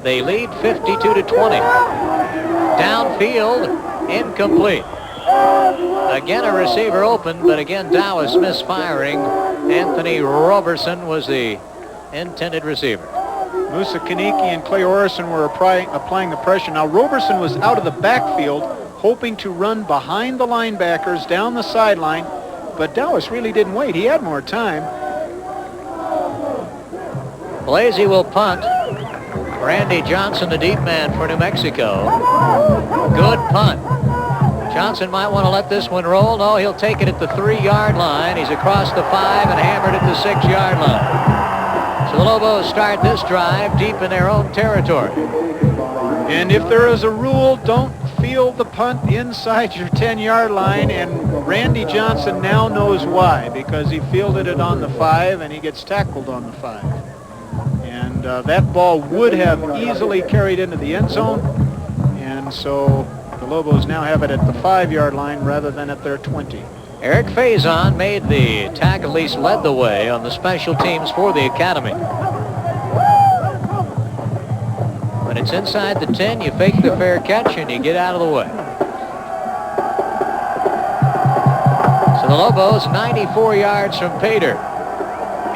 They lead 52-20. Downfield, incomplete. Again, a receiver open, but again, Dallas misfiring. Anthony Roberson was the intended receiver. Musa Kaniki and Clay Orison were applying the pressure. Now, Roberson was out of the backfield, hoping to run behind the linebackers down the sideline, but Dallas really didn't wait. He had more time. Blasey will punt. Randy Johnson, the deep man for New Mexico. Good punt. Johnson might want to let this one roll. No, he'll take it at the 3-yard line. He's across the 5 and hammered at the 6-yard line. So the Lobos start this drive deep in their own territory. And if there is a rule, don't field the punt inside your 10-yard line, and Randy Johnson now knows why, because he fielded it on the 5 and he gets tackled on the 5. And that ball would have easily carried into the end zone, and so the Lobos now have it at the 5-yard line rather than at their 20. Eric Faison made the tackle, at least led the way on the special teams for the Academy. When it's inside the 10, you fake the fair catch and you get out of the way. So the Lobos 94 yards from Pater,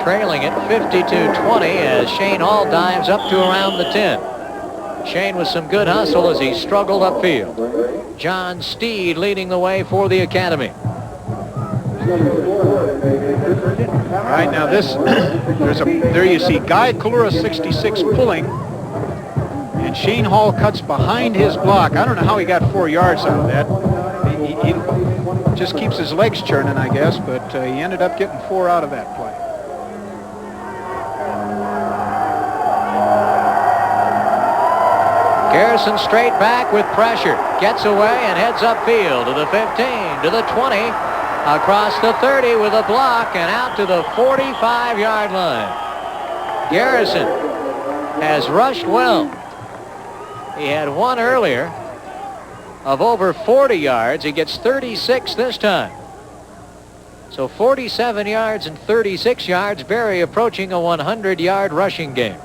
trailing at 52-20 as Shane Hall dives up to around the 10. Shane with some good hustle as he struggled upfield. John Steed leading the way for the Academy. All right, now there you see Guy Kalura 66 pulling, and Shane Hall cuts behind his block. I don't know how he got 4 yards out of that. He just keeps his legs churning, I guess, but he ended up getting 4 out of that play. Garrison straight back with pressure. Gets away and heads upfield to the 15, to the 20, across the 30 with a block and out to the 45-yard line. Garrison has rushed well. He had one earlier of over 40 yards. He gets 36 this time. So 47 yards and 36 yards, Barry approaching a 100-yard rushing game.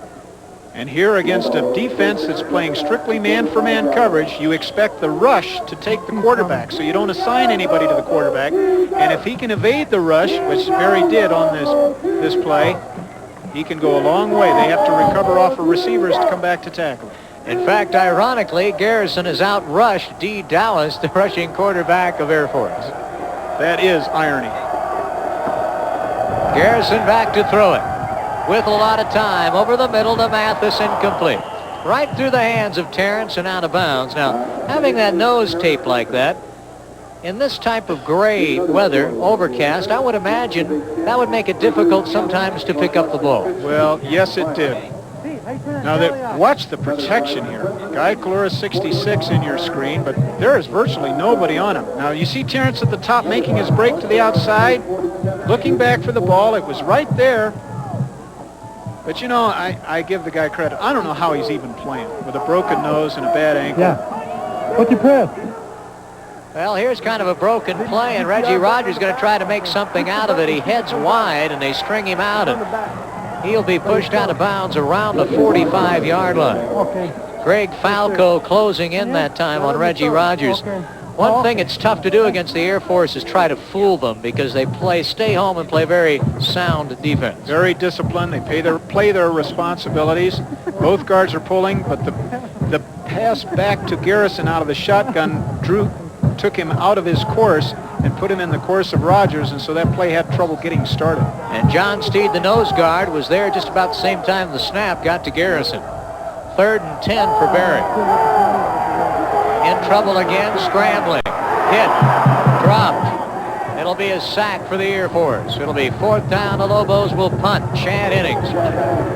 And here against a defense that's playing strictly man-for-man coverage, you expect the rush to take the quarterback, so you don't assign anybody to the quarterback. And if he can evade the rush, which Barry did on this play, he can go a long way. They have to recover off of receivers to come back to tackle. In fact, ironically, Garrison has outrushed D. Dallas, the rushing quarterback of Air Force. That is irony. Garrison back to throw it. with a lot of time. Over the middle to Mathis, incomplete. Right through the hands of Terrence and out of bounds. Now, having that nose tape like that, in this type of gray weather, overcast, I would imagine that would make it difficult sometimes to pick up the ball. Well, yes, it did. Now, watch the protection here. Guy Kalura 66 in your screen, but there is virtually nobody on him. Now, you see Terrence at the top making his break to the outside, looking back for the ball. It was right there. But, you know, I give the guy credit. I don't know how he's even playing with a broken nose and a bad ankle. Yeah. What's your press? Well, here's kind of a broken play, and Reggie Rogers going to try to make something out of it. He heads wide, and they string him out, and he'll be pushed out of bounds around the 45-yard line. Greg Falco closing in that time on Reggie Rogers. One thing it's tough to do against the Air Force is try to fool them because they stay home and play very sound defense. Very disciplined. They play their responsibilities. Both guards are pulling, but the pass back to Garrison out of the shotgun took him out of his course and put him in the course of Rogers, and so that play had trouble getting started. And John Steed, the nose guard, was there just about the same time the snap got to Garrison. 3rd and 10 for Barry. In trouble again, scrambling. Hit. Dropped. It'll be a sack for the Air Force. It'll be 4th down. The Lobos will punt. Chad Innings,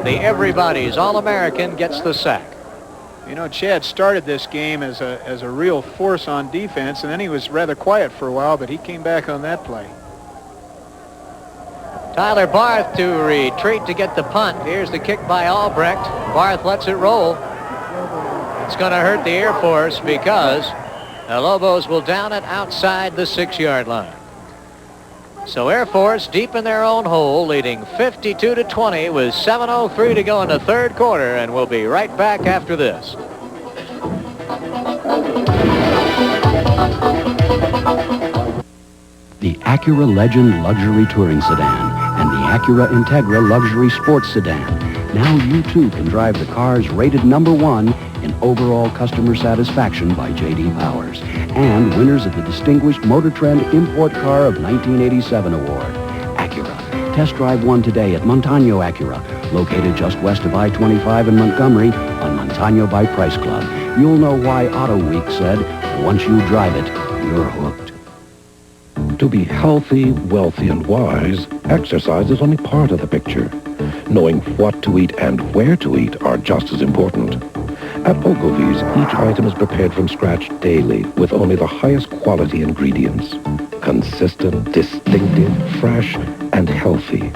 the everybody's All-American, gets the sack. You know, Chad started this game as a real force on defense, and then he was rather quiet for a while, but he came back on that play. Tyler Barth to retreat to get the punt. Here's the kick by Albrecht. Barth lets it roll. It's going to hurt the Air Force because the Lobos will down it outside the 6-yard line. So Air Force deep in their own hole, leading 52-20 with 7:03 to go in the 3rd quarter, and we'll be right back after this. The Acura Legend Luxury Touring Sedan and the Acura Integra Luxury Sports Sedan. Now you too can drive the cars rated #1 in overall customer satisfaction by J.D. Powers, and winners of the distinguished Motor Trend Import Car of 1987 award. Acura. Test drive one today at Montano Acura, located just west of I-25 in Montgomery on Montano by Price Club. You'll know why Auto Week said, once you drive it, you're hooked. To be healthy, wealthy, and wise, exercise is only part of the picture. Knowing what to eat and where to eat are just as important. At Ogilvy's, each item is prepared from scratch daily with only the highest quality ingredients. Consistent, distinctive, fresh, and healthy.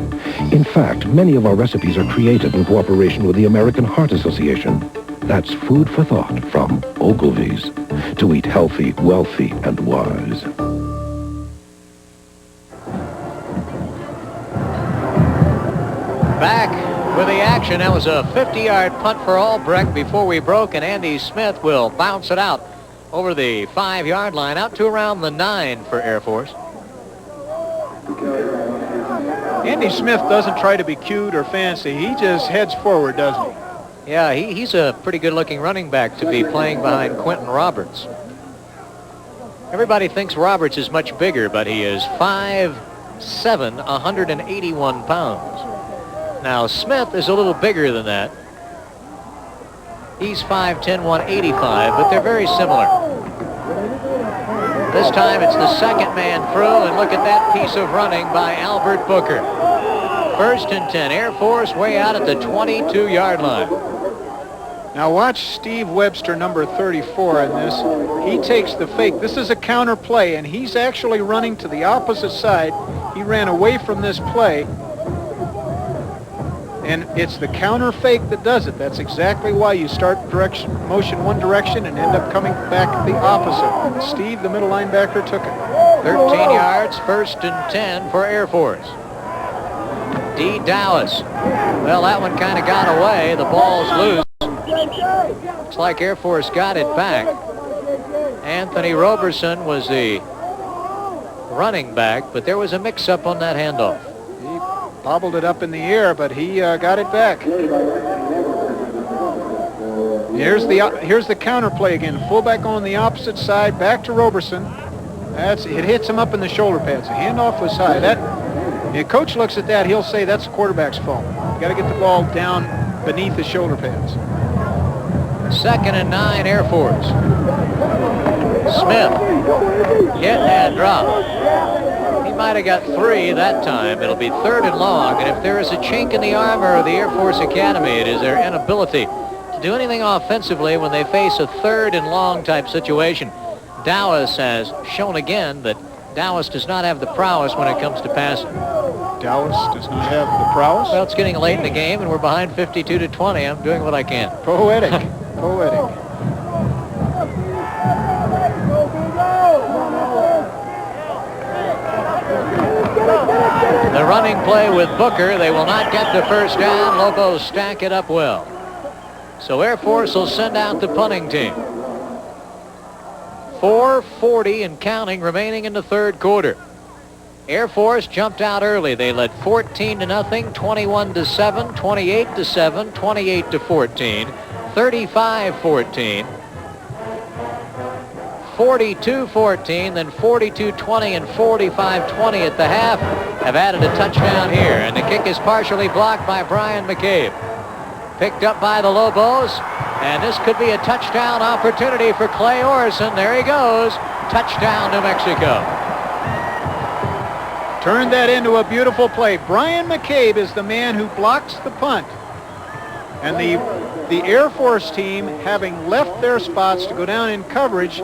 In fact, many of our recipes are created in cooperation with the American Heart Association. That's food for thought from Ogilvy's. To eat healthy, wealthy, and wise. Back with the action. That was a 50-yard punt for Albrecht before we broke, and Andy Smith will bounce it out over the 5-yard line, out to around the 9 for Air Force. Andy Smith doesn't try to be cute or fancy. He just heads forward, doesn't he? Yeah, he's a pretty good-looking running back to be playing behind Quentin Roberts. Everybody thinks Roberts is much bigger, but he is 5'7", 181 pounds. Now, Smith is a little bigger than that. He's 5'10", 185, but they're very similar. This time it's the second man through, and look at that piece of running by Albert Booker. 1st and 10, Air Force way out at the 22-yard line. Now watch Steve Webster, number 34 in this. He takes the fake. This is a counter play, and he's actually running to the opposite side. He ran away from this play. And it's the counter fake that does it. That's exactly why you start motion one direction and end up coming back the opposite. Steve, the middle linebacker, took it. 13 yards, 1st and 10 for Air Force. D. Dallas. Well, that one kind of got away. The ball's loose. Looks like Air Force got it back. Anthony Roberson was the running back, but there was a mix-up on that handoff. Bobbled it up in the air, but he got it back. Here's the counter play again. Fullback on the opposite side, back to Roberson. It hits him up in the shoulder pads. The handoff was high. The coach looks at that, he'll say that's the quarterback's fault. Got to get the ball down beneath his shoulder pads. 2nd and 9, Air Force. Smith, hit and drop. He might have got 3 that time. It'll be 3rd and long, and if there is a chink in the armor of the Air Force Academy, it is their inability to do anything offensively when they face a 3rd and long type situation. Dallas has shown again that Dallas does not have the prowess when it comes to passing. Dallas does not have the prowess? Well, it's getting late in the game, and we're behind 52-20. I'm doing what I can. Poetic. Poetic. The running play with Booker. They will not get the first down. Lobos stack it up well. So Air Force will send out the punting team. 4:40 and counting remaining in the 3rd quarter. Air Force jumped out early. They led 14-0, 21-7, 28-7, 28-14, 35-14, 42-14, then 42-20 and 45-20 at the half. Have added a touchdown here, and the kick is partially blocked by Brian McCabe. Picked up by the Lobos, and this could be a touchdown opportunity for Clay Orison. There he goes. Touchdown, New Mexico. Turned that into a beautiful play. Brian McCabe is the man who blocks the punt. And the Air Force team, having left their spots to go down in coverage,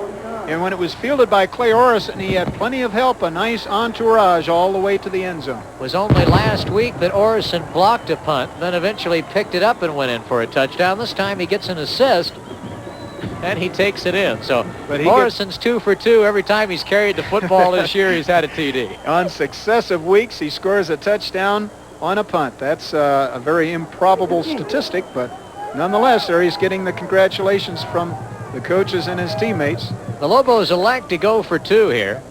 and when it was fielded by Clay Orison, he had plenty of help, a nice entourage all the way to the end zone. It was only last week that Orison blocked a punt, then eventually picked it up and went in for a touchdown. This time he gets an assist, and he takes it in. So Orison's 2 for 2 every time he's carried the football this year. He's had a TD. On successive weeks, he scores a touchdown on a punt. That's a very improbable statistic, but nonetheless, there he's getting the congratulations from the coaches and his teammates. The Lobos elect to go for 2 here.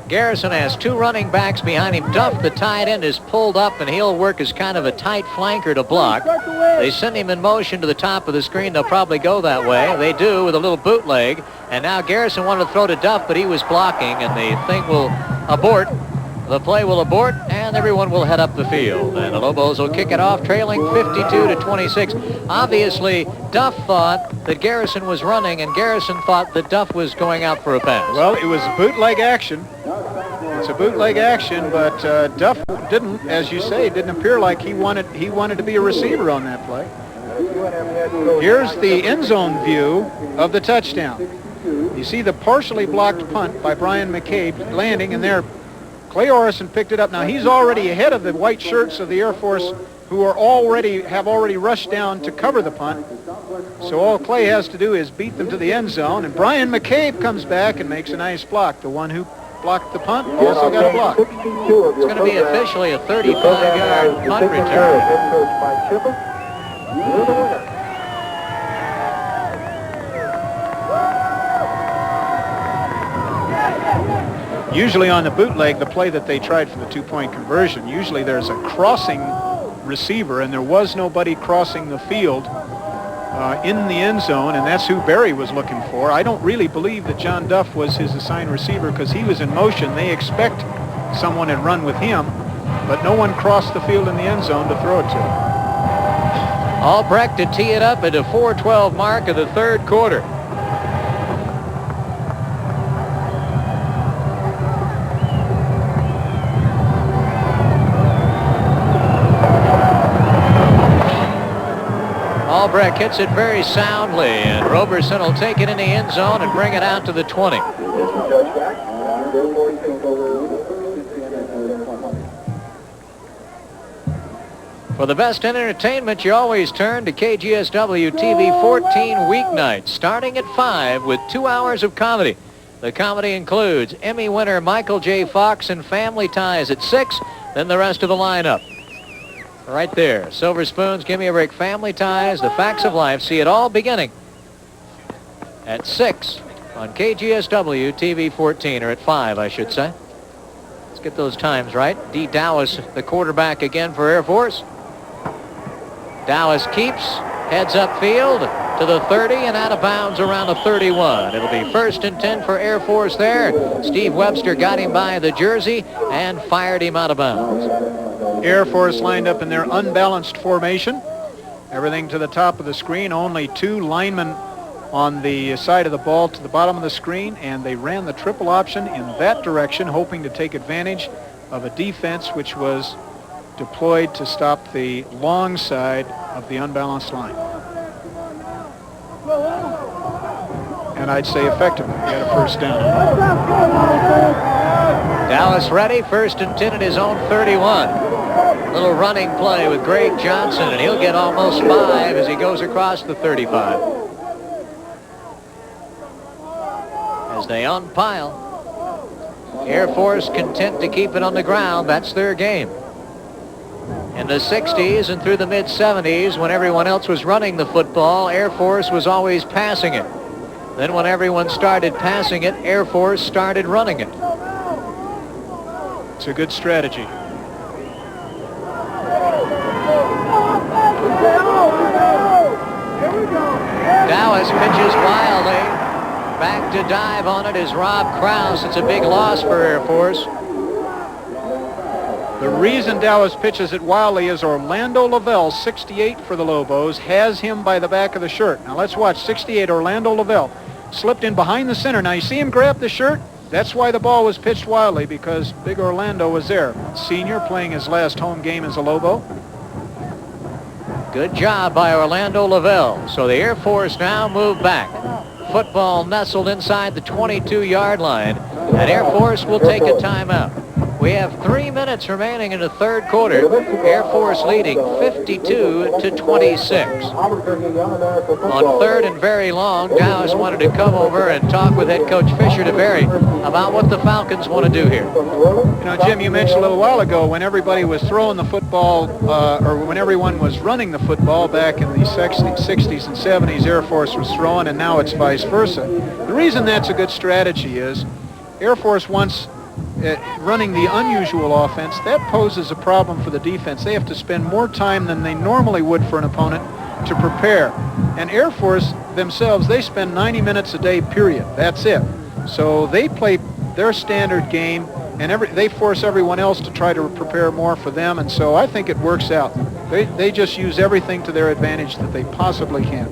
Garrison has 2 running backs behind him. Duff, the tight end, is pulled up, and he'll work as kind of a tight flanker to block. They send him in motion to the top of the screen. They'll probably go that way. They do with a little bootleg. And now Garrison wanted to throw to Duff, but he was blocking, and the thing will abort. The play will abort, and everyone will head up the field. And the Lobos will kick it off, trailing 52-26. Obviously, Duff thought that Garrison was running, and Garrison thought that Duff was going out for a pass. Well, it was bootleg action. It's a bootleg action, but Duff didn't, as you say, didn't appear like he wanted to be a receiver on that play. Here's the end zone view of the touchdown. You see the partially blocked punt by Brian McCabe landing, and there Clay Orison picked it up. Now he's already ahead of the white shirts of the Air Force, who have already rushed down to cover the punt. So all Clay has to do is beat them to the end zone, and Brian McCabe comes back and makes a nice block. The one who blocked the punt also got a block. It's going to be officially a 35-yard punt return. Usually on the bootleg, the play that they tried for the 2-point conversion, usually there's a crossing receiver, and there was nobody crossing the field in the end zone, and that's who Barry was looking for. I don't really believe that John Duff was his assigned receiver because he was in motion. They expect someone had run with him, but no one crossed the field in the end zone to throw it to. Albrecht to tee it up at the 4:12 mark of the 3rd quarter. Albrecht hits it very soundly, and Roberson will take it in the end zone and bring it out to the 20. For the best in entertainment, you always turn to KGSW TV 14 weeknights, starting at 5 with 2 hours of comedy. The comedy includes Emmy winner Michael J. Fox and Family Ties at 6, then the rest of the lineup. Right there, Silver Spoons, Give Me a Break, Family Ties, The Facts of Life. See it all beginning at 6 on KGSW TV 14, or at 5, I should say. Let's get those times right. D. Dallas, the quarterback again for Air Force. Dallas keeps, heads upfield to the 30 and out of bounds around the 31. It'll be 1st and 10 for Air Force there. Steve Webster got him by the jersey and fired him out of bounds. Air Force lined up in their unbalanced formation. Everything to the top of the screen. Only 2 linemen on the side of the ball to the bottom of the screen, and they ran the triple option in that direction, hoping to take advantage of a defense which was deployed to stop the long side of the unbalanced line. And I'd say effectively. He had a first down. Dallas ready, 1st and 10 at his own 31. Little running play with Greg Johnson, and he'll get almost 5 as he goes across the 35. As they unpile, Air Force content to keep it on the ground. That's their game. In the 60s and through the mid-70s, when everyone else was running the football, Air Force was always passing it. Then when everyone started passing it, Air Force started running it. It's a good strategy. Dallas pitches wildly. Back to dive on it is Rob Krause. It's a big loss for Air Force. The reason Dallas pitches it wildly is Orlando Lavelle, 68 for the Lobos, has him by the back of the shirt. Now let's watch. 68 Orlando Lavelle slipped in behind the center. Now you see him grab the shirt? That's why the ball was pitched wildly, because big Orlando was there. Senior playing his last home game as a Lobo. Good job by Orlando Lavelle. So the Air Force now move back. Football nestled inside the 22-yard line, and Air Force will take a timeout. We have 3 minutes remaining in the 3rd quarter. Air Force leading 52-26. On 3rd and very long, Dallas wanted to come over and talk with head coach Fisher DeBerry about what the Falcons want to do here. You know, Jim, you mentioned a little while ago when everybody was throwing the football, or when everyone was running the football back in the 60s and 70s, Air Force was throwing, and now it's vice versa. The reason that's a good strategy is Air Force wants running the unusual offense. That poses a problem for the defense. They have to spend more time than they normally would for an opponent to prepare. And Air Force themselves, they spend 90 minutes a day, period. That's it. So they play their standard game, and they force everyone else to try to prepare more for them. And so I think it works out. They just use everything to their advantage that they possibly can.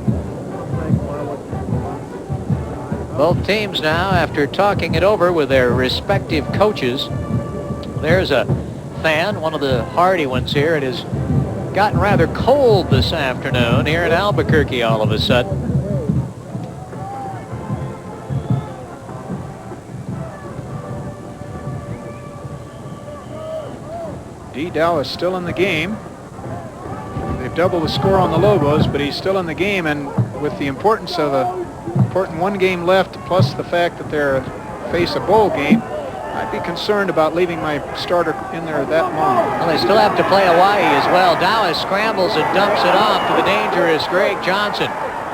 Both teams now, after talking it over with their respective coaches. There's a fan, one of the hardy ones here. It has gotten rather cold this afternoon here in Albuquerque all of a sudden. D. Dallas still in the game. They've doubled the score on the Lobos, but he's still in the game, and with the importance of a important 1 game left, plus the fact that they're face a bowl game, I'd be concerned about leaving my starter in there that long. Well, they still have to play Hawaii as well. Dallas scrambles and dumps it off to the dangerous Greg Johnson,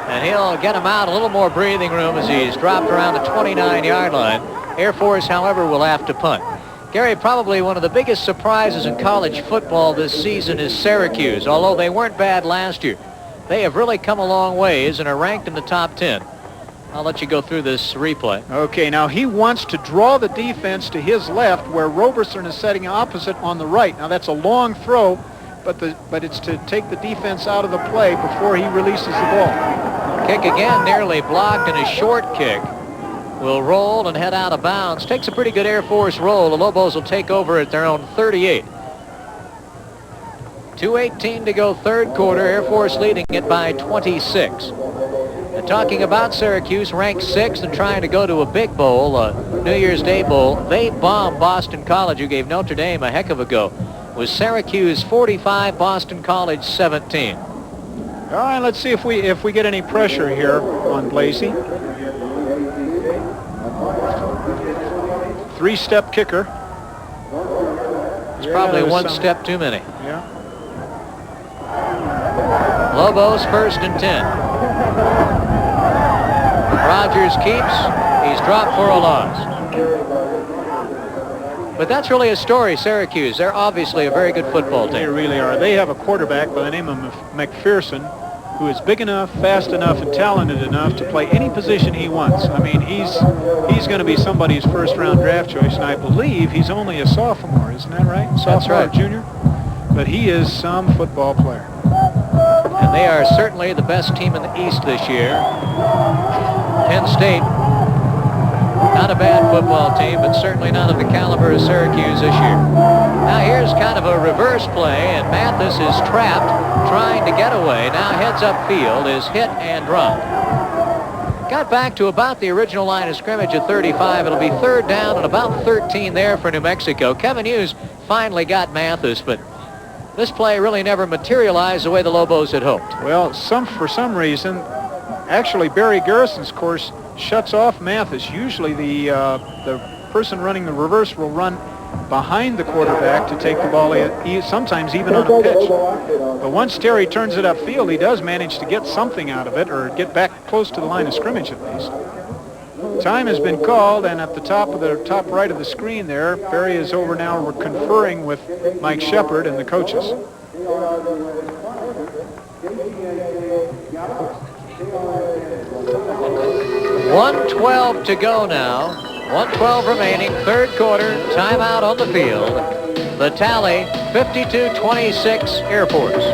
and he'll get him out a little more breathing room as he's dropped around the 29-yard line. Air Force, however, will have to punt. Gary, probably one of the biggest surprises in college football this season is Syracuse. Although they weren't bad last year, they have really come a long ways and are ranked in the top 10. I'll let you go through this replay. Okay, now he wants to draw the defense to his left where Roberson is setting opposite on the right. Now that's a long throw, but it's to take the defense out of the play before he releases the ball. Kick again, nearly blocked, and a short kick will roll and head out of bounds. Takes a pretty good Air Force roll. The Lobos will take over at their own 38. 2:18 to go, 3rd quarter. Air Force leading it by 26. And talking about Syracuse, ranked 6th and trying to go to a big bowl, a New Year's Day bowl. They bombed Boston College, who gave Notre Dame a heck of a go. With Syracuse 45, Boston College 17. All right, let's see if we get any pressure here on Blasey. 3-step kicker. It's probably one step too many. Yeah. Lobos 1st and 10. Rogers keeps. He's dropped for a loss. But that's really a story, Syracuse. They're obviously a very good football team. They really are. They have a quarterback by the name of McPherson, who is big enough, fast enough, and talented enough to play any position he wants. I mean, he's going to be somebody's first-round draft choice, and I believe he's only a sophomore. Isn't that right? Sophomore or junior? but he is some football player. And they are certainly the best team in the East this year. Penn State, not a bad football team, but certainly not of the caliber of Syracuse this year. Now here's kind of a reverse play, and Mathis is trapped, trying to get away. Now heads upfield, is hit and dropped. Got back to about the original line of scrimmage at 35. It'll be third down and about 13 there for New Mexico. Kevin Hughes finally got Mathis, but this play really never materialized the way the Lobos had hoped. Well, for some reason, actually Barry Garrison's course shuts off Mathis. Usually the person running the reverse will run behind the quarterback to take the ball, sometimes even on a pitch. But once Terry turns it upfield, he does manage to get something out of it, or get back close to the line of scrimmage at least. Time has been called, and at the top right of the screen there, Barry is over now. We're conferring with Mike Shepard and the coaches. 1:12 to go now. 1:12 remaining, third quarter, timeout on the field. The tally, 52-26 Air Force.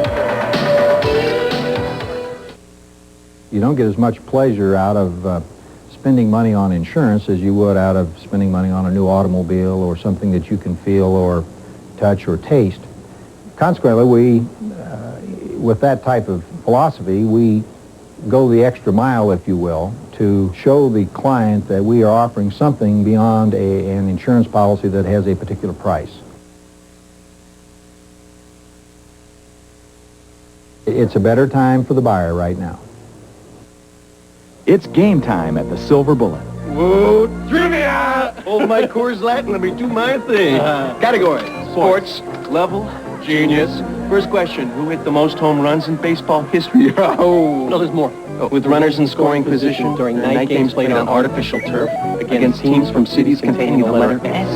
You don't get as much pleasure out of spending money on insurance as you would out of spending money on a new automobile or something that you can feel or touch or taste. Consequently, with that type of philosophy, we go the extra mile, if you will, to show the client that we are offering something beyond an insurance policy that has a particular price. It's a better time for the buyer right now. It's game time at the Silver Bullet. Whoa, trivia! Hold my Coors Light and let me do my thing. Category: sports, level, genius. First question: who hit the most home runs in baseball history? Oh, no, there's more. With runners in scoring position during night games played on artificial turf against teams from cities containing the letter S.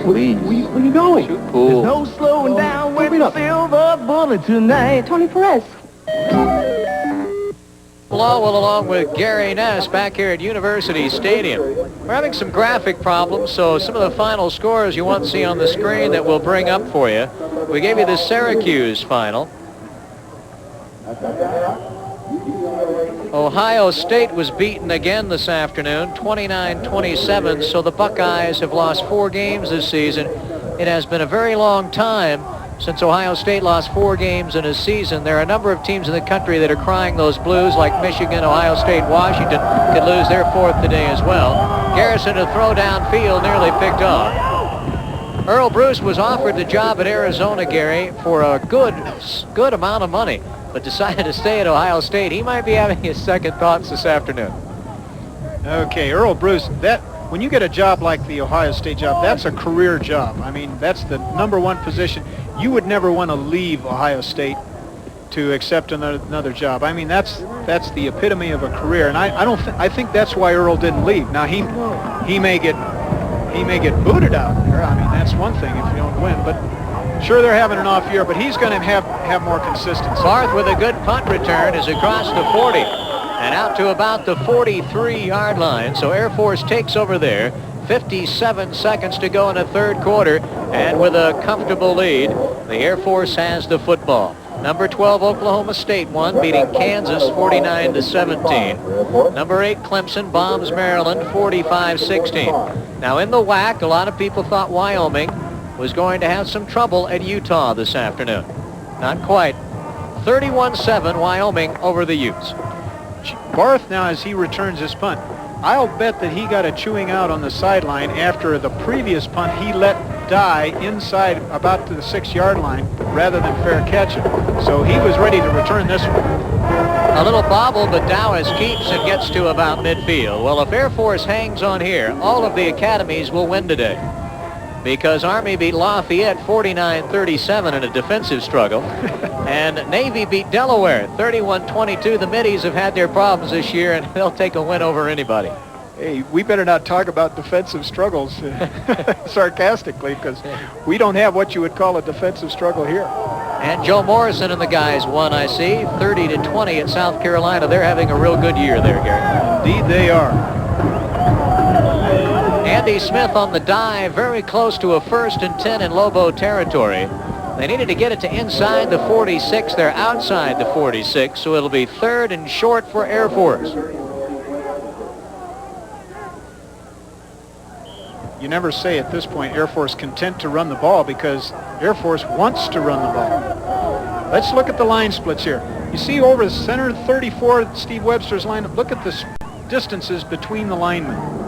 Please. Where are you going? There's no slowing down with the Silver Bullet tonight. Tony Perez. Lowell along with Gary Ness back here at University Stadium. We're having some graphic problems, so some of the final scores you won't see on the screen that we'll bring up for you. We gave you the Syracuse final. Ohio State was beaten again this afternoon, 29-27, so the Buckeyes have lost 4 games this season. It has been a very long time since Ohio State lost 4 games in a season. There are a number of teams in the country that are crying those blues, like Michigan, Ohio State, Washington could lose their 4th today as well. Garrison to throw downfield, nearly picked off. Earl Bruce was offered the job at Arizona, Gary, for a good amount of money, but decided to stay at Ohio State. He might be having his second thoughts this afternoon. Okay, Earl Bruce, when you get a job like the Ohio State job, that's a career job. I mean, that's the #1 position. You would never want to leave Ohio State to accept another job. I mean, that's the epitome of a career, and I think that's why Earl didn't leave. Now he may get booted out there. I mean, that's one thing if you don't win, but sure, they're having an off year, but he's going to have more consistency. Barth with a good punt return is across the 40 and out to about the 43-yard line. So Air Force takes over there. 57 seconds to go in the third quarter, and with a comfortable lead, the Air Force has the football. Number 12, Oklahoma State won, beating Kansas 49-17. Number 8, Clemson bombs Maryland 45-16. Now in the WAC, a lot of people thought Wyoming was going to have some trouble at Utah this afternoon. Not quite. 31-7 Wyoming over the Utes. Barth now, as he returns his punt, I'll bet that he got a chewing out on the sideline after the previous punt he let die inside about to the 6-yard line rather than fair catch it. So he was ready to return this one. A little bobble, but Dowis keeps and gets to about midfield. Well, if Air Force hangs on here, all of the academies will win today, because Army beat Lafayette 49-37 in a defensive struggle, and Navy beat Delaware 31-22. The Middies have had their problems this year, and they'll take a win over anybody. Hey, we better not talk about defensive struggles sarcastically, because we don't have what you would call a defensive struggle here. And Joe Morrison and the guys won, I see, 30-20 at South Carolina. They're having a real good year there, Gary. Indeed they are. Andy Smith on the dive, very close to a 1st and 10 in Lobo territory. They needed to get it to inside the 46. They're outside the 46, so it'll be 3rd and short for Air Force. You never say at this point Air Force content to run the ball, because Air Force wants to run the ball. Let's look at the line splits here. You see over the center 34, Steve Webster's lineup. Look at the distances between the linemen.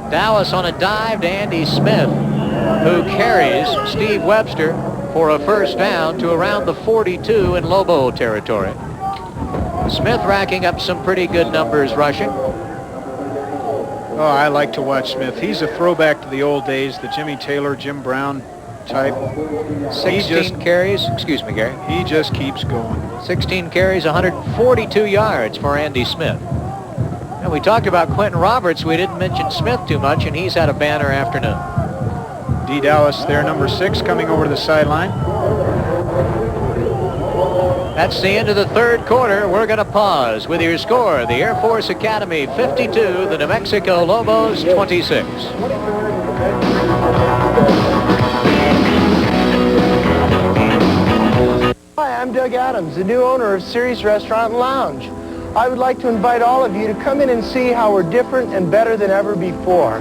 Dallas on a dive to Andy Smith, who carries Steve Webster for a 1st down to around the 42 in Lobo territory. Smith racking up some pretty good numbers rushing. Oh, I like to watch Smith. He's a throwback to the old days, the Jimmy Taylor, Jim Brown type. 16 carries. Excuse me, Gary. He just keeps going. 16 carries, 142 yards for Andy Smith. And we talked about Quentin Roberts. We didn't mention Smith too much, and he's had a banner afternoon. D. Dallas there, number 6, coming over to the sideline. That's the end of the 3rd quarter. We're going to pause with your score. The Air Force Academy 52, the New Mexico Lobos 26. Hi, I'm Doug Adams, the new owner of Ceres Restaurant and Lounge. I would like to invite all of you to come in and see how we're different and better than ever before.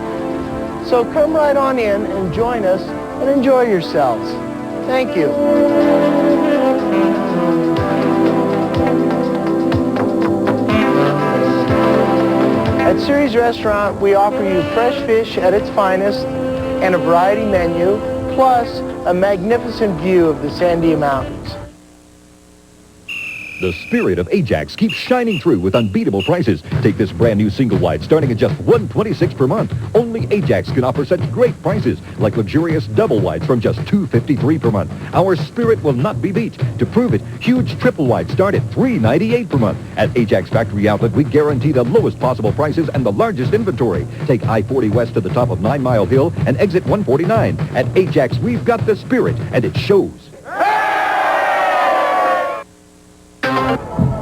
So come right on in and join us and enjoy yourselves. Thank you. At Ceres Restaurant, we offer you fresh fish at its finest and a variety menu, plus a magnificent view of the Sandia Mountains. The spirit of Ajax keeps shining through with unbeatable prices. Take this brand new single wide starting at just $126 per month. Only Ajax can offer such great prices, like luxurious double wides from just $253 per month. Our spirit will not be beat. To prove it, huge triple wides start at $398 per month. At Ajax Factory Outlet, we guarantee the lowest possible prices and the largest inventory. Take I-40 West to the top of 9 Mile Hill and exit 149. At Ajax, we've got the spirit, and it shows.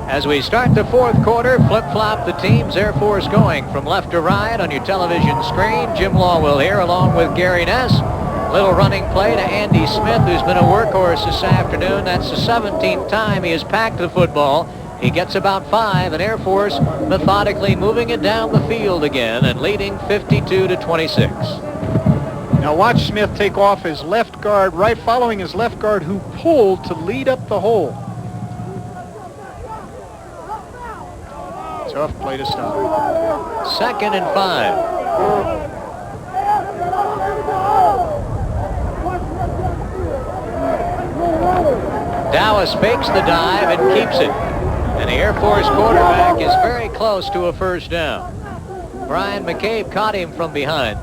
As we start the 4th quarter, flip-flop the teams. Air Force going from left to right on your television screen. Jim Lawwell here along with Gary Ness. Little running play to Andy Smith, who's been a workhorse this afternoon. That's the 17th time he has packed the football. He gets about 5, and Air Force methodically moving it down the field again and leading 52-26. Now watch Smith take off his left guard, right following his left guard, who pulled to lead up the hole. Tough play to stop. 2nd and 5. Dallas fakes the dive and keeps it. And the Air Force quarterback is very close to a 1st down. Brian McCabe caught him from behind.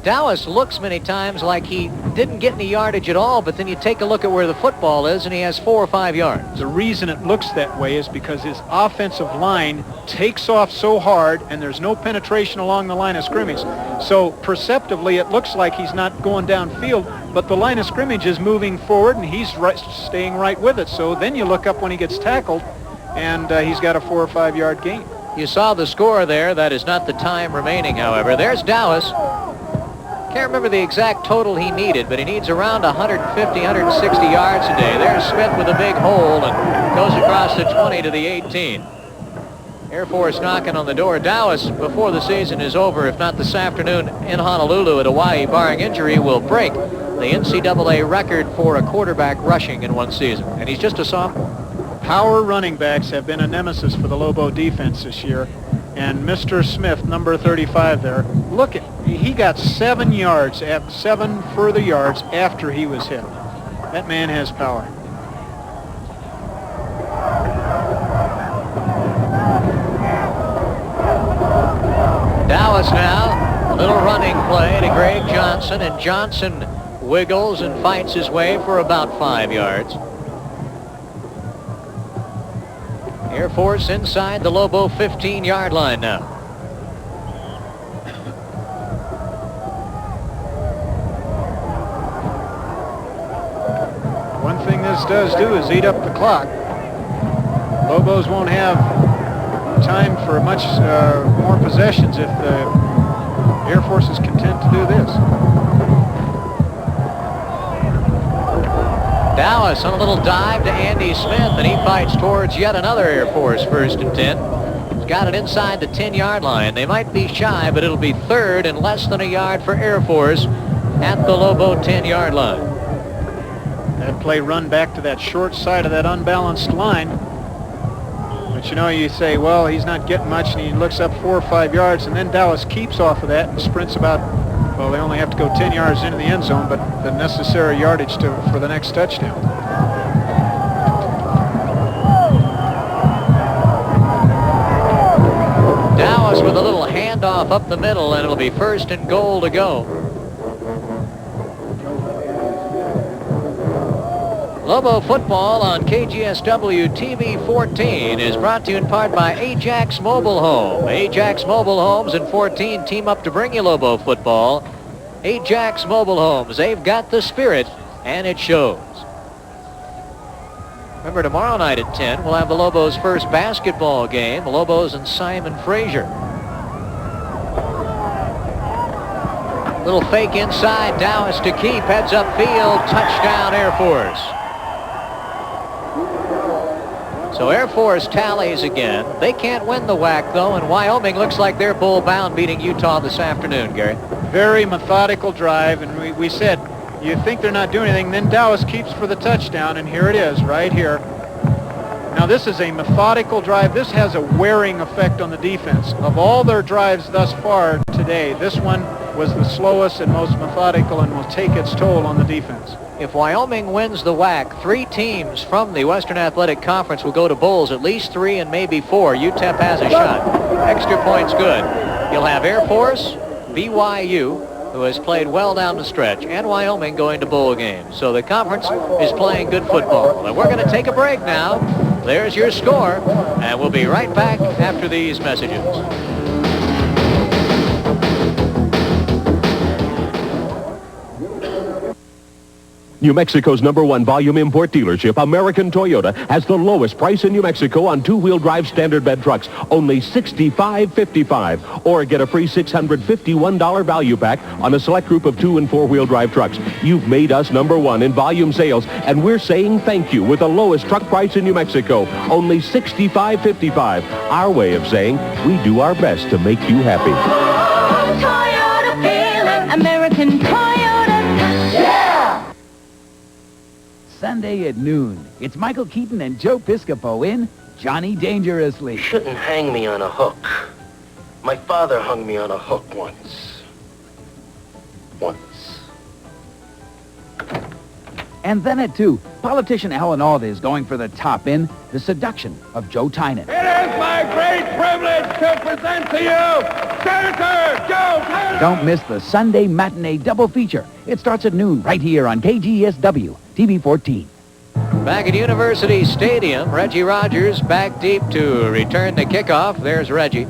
Dallas looks many times like he didn't get any yardage at all, but then you take a look at where the football is, and he has 4 or 5 yards. The reason it looks that way is because his offensive line takes off so hard, and there's no penetration along the line of scrimmage. So perceptively, it looks like he's not going downfield, but the line of scrimmage is moving forward, and he's staying right with it. So then you look up when he gets tackled, and he's got a 4 or 5 yard gain. You saw the score there. That is not the time remaining, however. There's Dallas. Can't remember the exact total he needed, but he needs around 150, 160 yards today. There's Smith with a big hole and goes across the 20 to the 18. Air Force knocking on the door. Dallas, before the season is over, if not this afternoon in Honolulu at Hawaii, barring injury, will break the NCAA record for a quarterback rushing in one season. And he's just a sophomore. Power running backs have been a nemesis for the Lobo defense this year. And Mr. Smith, number 35 there, look at, he got 7 yards, 7 further yards after he was hit. That man has power. Dallas now, a little running play to Greg Johnson, and Johnson wiggles and fights his way for about 5 yards. Air Force inside the Lobo 15-yard line now. One thing this does do is eat up the clock. Lobos won't have time for much more possessions if the Air Force is content to do this. Dallas on a little dive to Andy Smith, and he fights towards yet another Air Force 1st and 10. He's got it inside the 10-yard line. They might be shy, but it'll be 3rd and less than a yard for Air Force at the Lobo 10-yard line. That play run back to that short side of that unbalanced line. But you know, you say, well, he's not getting much, and he looks up 4 or 5 yards, and then Dallas keeps off of that and sprints about, well, they only have to go 10 yards into the end zone, but the necessary yardage for the next touchdown. Dallas with a little handoff up the middle, and it'll be 1st and goal to go. Lobo football on KGSW TV 14 is brought to you in part by Ajax Mobile Home. Ajax Mobile Homes and 14 team up to bring you Lobo football. Ajax Mobile Homes, they've got the spirit, and it shows. Remember, tomorrow night at 10, we'll have the Lobos' first basketball game, Lobos and Simon Frazier. Little fake inside, Dallas to keep, heads upfield, touchdown Air Force. So Air Force tallies again. They can't win the WAC, though, and Wyoming looks like they're bull-bound beating Utah this afternoon, Gary. Very methodical drive, and we said, you think they're not doing anything, then Dallas keeps for the touchdown, and here it is, right here. Now, this is a methodical drive. This has a wearing effect on the defense. Of all their drives thus far today, this one was the slowest and most methodical and will take its toll on the defense. If Wyoming wins the WAC, 3 teams from the Western Athletic Conference will go to bowls, at least 3 and maybe 4. UTEP has a shot. Extra points good. You'll have Air Force, BYU, who has played well down the stretch, and Wyoming going to bowl games. So the conference is playing good football. And we're going to take a break now. There's your score, and we'll be right back after these messages. New Mexico's #1 volume import dealership, American Toyota, has the lowest price in New Mexico on 2-wheel drive standard bed trucks, only $65.55. Or get a free $651 value pack on a select group of 2- and 4-wheel drive trucks. You've made us #1 in volume sales, and we're saying thank you with the lowest truck price in New Mexico, only $65.55. Our way of saying we do our best to make you happy. Toyota feeling, American Toyota. Yeah! Sunday at noon, it's Michael Keaton and Joe Piscopo in Johnny Dangerously. You shouldn't hang me on a hook. My father hung me on a hook once. And then at 2, politician Alan Alda is going for the top in The Seduction of Joe Tynan. It is my great privilege to present to you Senator Joe Tynan. Don't miss the Sunday matinee double feature. It starts at noon right here on KGSW TV 14. Back at University Stadium, Reggie Rogers back deep to return the kickoff. There's Reggie.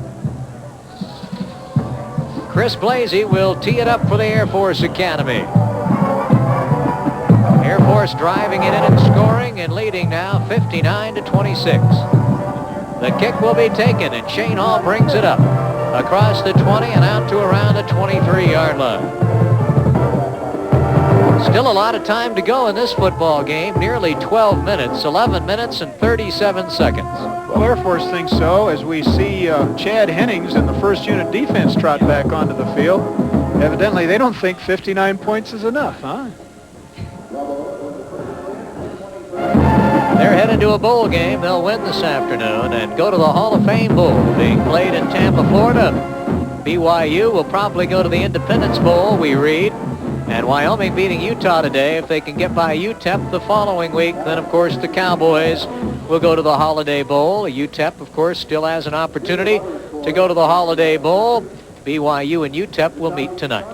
Chris Blasey will tee it up for the Air Force Academy. Air Force driving it in and scoring and leading now 59-26. The kick will be taken, and Shane Hall brings it up across the 20 and out to around the 23-yard line. Still a lot of time to go in this football game, nearly 12 minutes, 11 minutes and 37 seconds. Well, Air Force thinks so, as we see Chad Hennings and the first unit defense trot back onto the field. Evidently, they don't think 59 points is enough, huh? They're headed to a bowl game. They'll win this afternoon and go to the Hall of Fame Bowl being played in Tampa, Florida. BYU will probably go to the Independence Bowl, we read. And Wyoming beating Utah today. If they can get by UTEP the following week, then of course the Cowboys will go to the Holiday Bowl. UTEP, of course, still has an opportunity to go to the Holiday Bowl. BYU and UTEP will meet tonight.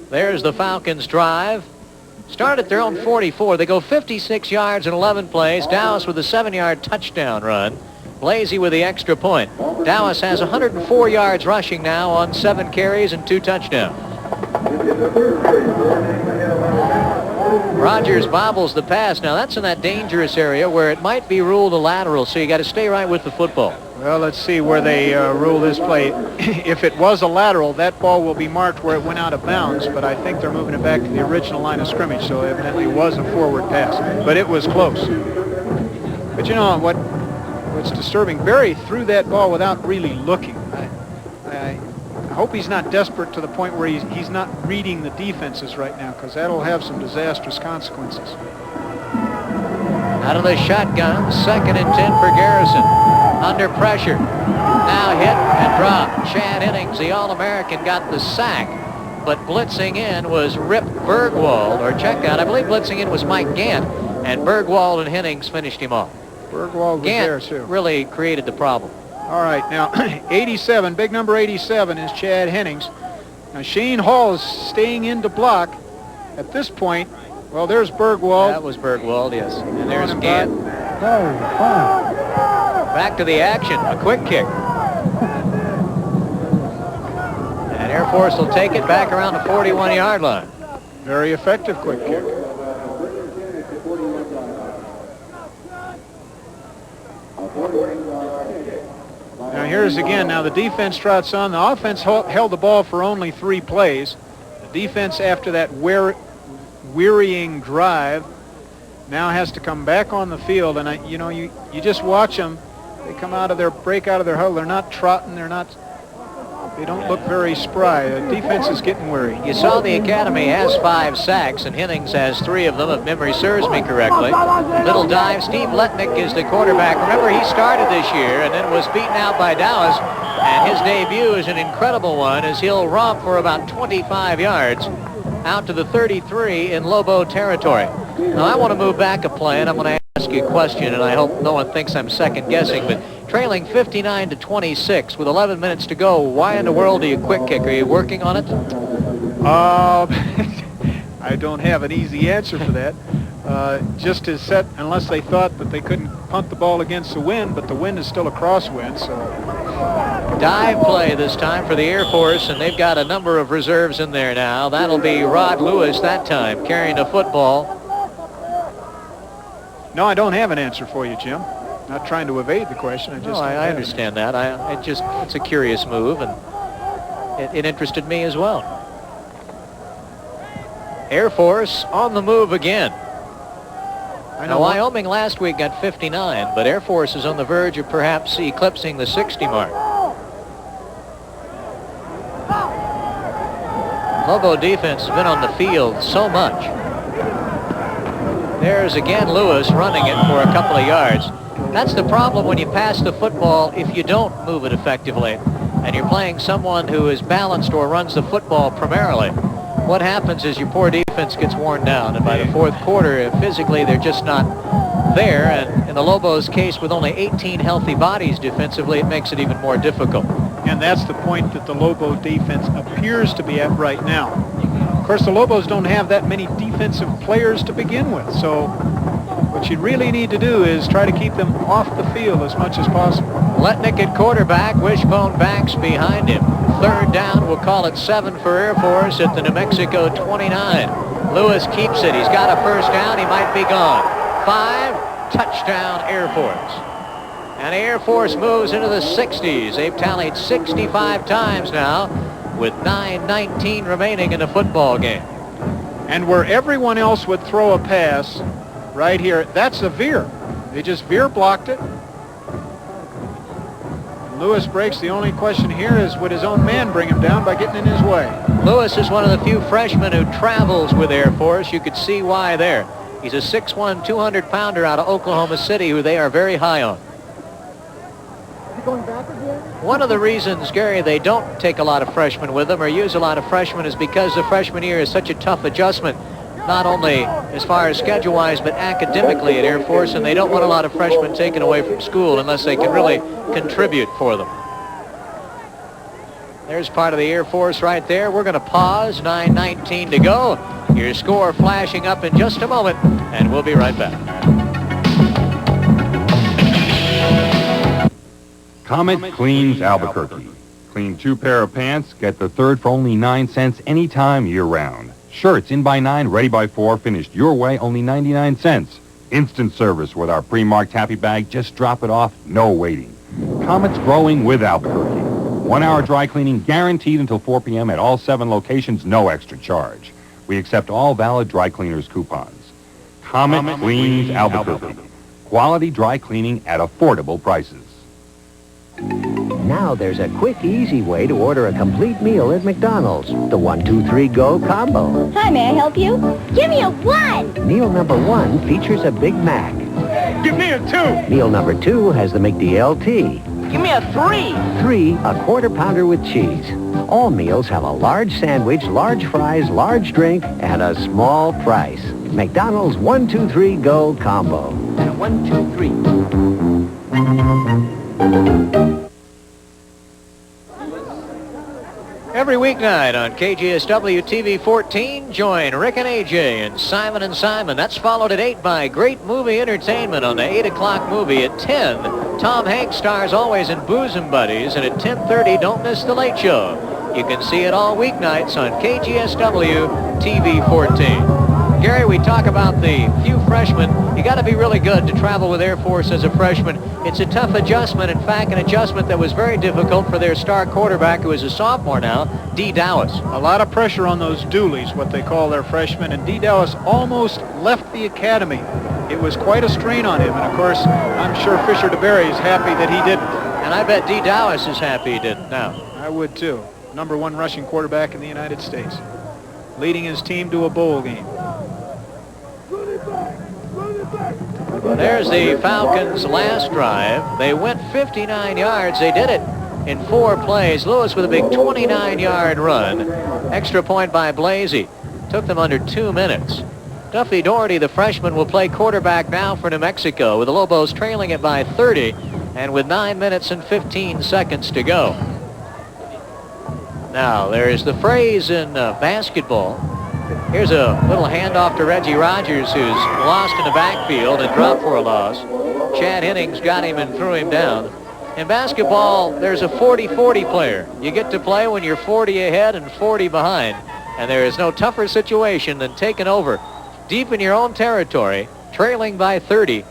There's the Falcons drive. Start at their own 44. They go 56 yards in 11 plays. Dallas with a 7-yard touchdown run. Blasey with the extra point. Dallas has 104 yards rushing now on 7 carries and 2 touchdowns. Rogers bobbles the pass. Now that's in that dangerous area where it might be ruled a lateral, so you got to stay right with the football. Well, let's see where they rule this play. If it was a lateral, that ball will be marked where it went out of bounds, but I think they're moving it back to the original line of scrimmage, so evidently it was a forward pass. But it was close. But you know what's disturbing? Barry threw that ball without really looking. I hope he's not desperate to the point where he's not reading the defenses right now, because that'll have some disastrous consequences. Out of the shotgun, 2nd and 10 for Garrison. Under pressure. Now hit and drop. Chad Hennings, the All-American, got the sack. But blitzing in was Rip Bergwald, or check out. I believe blitzing in was Mike Gant. And Bergwald and Hennings finished him off. Bergwald was there, too. Really created the problem. All right, now 87, big number 87 is Chad Hennings. Now Shane Hall is staying in to block. At this point, well, there's Bergwald. That was Bergwald, yes. And there's Gant. Back to the action, a quick kick. And Air Force will take it back around the 41-yard line. Very effective quick kick. Now here's again, now the defense trots on. The offense held the ball for only 3 plays. The defense, after that wearying drive, now has to come back on the field, and you just watch them. They come out of break out of their huddle. They're not trotting. They don't look very spry. The defense is getting weary. You saw the academy has 5 sacks, and Hennings has 3 of them, if memory serves me correctly. Little dive. Steve Letnick is the quarterback. Remember, he started this year and then was beaten out by Dallas, and his debut is an incredible one as he'll romp for about 25 yards out to the 33 in Lobo territory. Now, I want to move back a play, and I'm going to ask you a question, and I hope no one thinks I'm second-guessing, but trailing 59-26 with 11 minutes to go, why in the world do you quick kick? Are you working on it? I don't have an easy answer for that. Just as set, unless they thought that they couldn't punt the ball against the wind, but the wind is still a crosswind, so. Dive play this time for the Air Force, and they've got a number of reserves in there now. That'll be Rod Lewis that time, carrying the football. No, I don't have an answer for you, Jim. Not trying to evade the question. I understand that. It's a curious move, and it interested me as well. Air Force on the move again. Now, Wyoming last week got 59, but Air Force is on the verge of perhaps eclipsing the 60 mark. Lobo defense has been on the field so much. There's again Lewis running it for a couple of yards. That's the problem when you pass the football if you don't move it effectively and you're playing someone who is balanced or runs the football primarily. What happens is your poor defense gets worn down, and by the 4th quarter, physically they're just not there, and in the Lobos' case, with only 18 healthy bodies defensively, it makes it even more difficult. And that's the point that the Lobo defense appears to be at right now. Of course, the Lobos don't have that many defensive players to begin with, so what you really need to do is try to keep them off the field as much as possible. Letnick at quarterback, Wishbone backs behind him. 3rd down, we'll call it 7 for Air Force at the New Mexico 29. Lewis keeps it. He's got a 1st down. He might be gone. 5, touchdown Air Force. And Air Force moves into the 60s. They've tallied 65 times now with 9:19 remaining in the football game. And where everyone else would throw a pass, right here, that's a veer. They just veer blocked it. Lewis breaks. The only question here is, would his own man bring him down by getting in his way? Lewis is one of the few freshmen who travels with Air Force. You could see why there. He's a 6'1", 200-pounder out of Oklahoma City who they are very high on. Going back again? One of the reasons, Gary, they don't take a lot of freshmen with them or use a lot of freshmen is because the freshman year is such a tough adjustment, not only as far as schedule-wise, but academically at Air Force, and they don't want a lot of freshmen taken away from school unless they can really contribute for them. There's part of the Air Force right there. We're going to pause, 9:19 to go. Your score flashing up in just a moment, and we'll be right back. Comet cleans Albuquerque. Clean 2 pair of pants, get the 3rd for only 9 cents anytime year-round. Shirts in by 9, ready by 4, finished your way, only 99 cents. Instant service with our pre-marked happy bag. Just drop it off, no waiting. Comet's growing with Albuquerque. 1 hour dry cleaning guaranteed until 4 p.m. at all 7 locations, no extra charge. We accept all valid dry cleaners coupons. Comet cleans Albuquerque. Quality dry cleaning at affordable prices. Now there's a quick, easy way to order a complete meal at McDonald's. The 1, 2, 3, go combo. Hi, may I help you? Give me a 1. Meal number 1 features a Big Mac. Give me a 2. Meal number 2 has the McDLT. Give me a 3. 3, a quarter pounder with cheese. All meals have a large sandwich, large fries, large drink, and a small price. McDonald's 1, 2, 3, go combo. 1, 2, 3. Every weeknight on KGSW TV 14, join Rick and AJ and Simon. That's followed at 8 by Great Movie Entertainment on the 8 o'clock movie. At 10, Tom Hanks stars always in Bosom Buddies, and at 10:30, don't miss The Late Show. You can see it all weeknights on KGSW TV 14. Gary, we talk about the few freshmen. You got to be really good to travel with Air Force as a freshman. It's a tough adjustment. In fact, an adjustment that was very difficult for their star quarterback, who is a sophomore now, D. Dowis. A lot of pressure on those doolies, what they call their freshmen, and D. Dowis almost left the academy. It was quite a strain on him, and of course, I'm sure Fisher DeBerry is happy that he didn't. And I bet D. Dowis is happy he didn't now. I would too. Number 1 rushing quarterback in the United States, leading his team to a bowl game. There's the Falcons' last drive. They went 59 yards. They did it in 4 plays. Lewis with a big 29-yard run. Extra point by Blasey. Took them under 2 minutes. Duffy Doherty, the freshman, will play quarterback now for New Mexico, with the Lobos trailing it by 30 and with 9 minutes and 15 seconds to go. Now, there's the phrase in basketball. Here's a little handoff to Reggie Rogers, who's lost in the backfield and dropped for a loss. Chad Hennings got him and threw him down. In basketball, there's a 40-40 player. You get to play when you're 40 ahead and 40 behind. And there is no tougher situation than taking over deep in your own territory, trailing by 30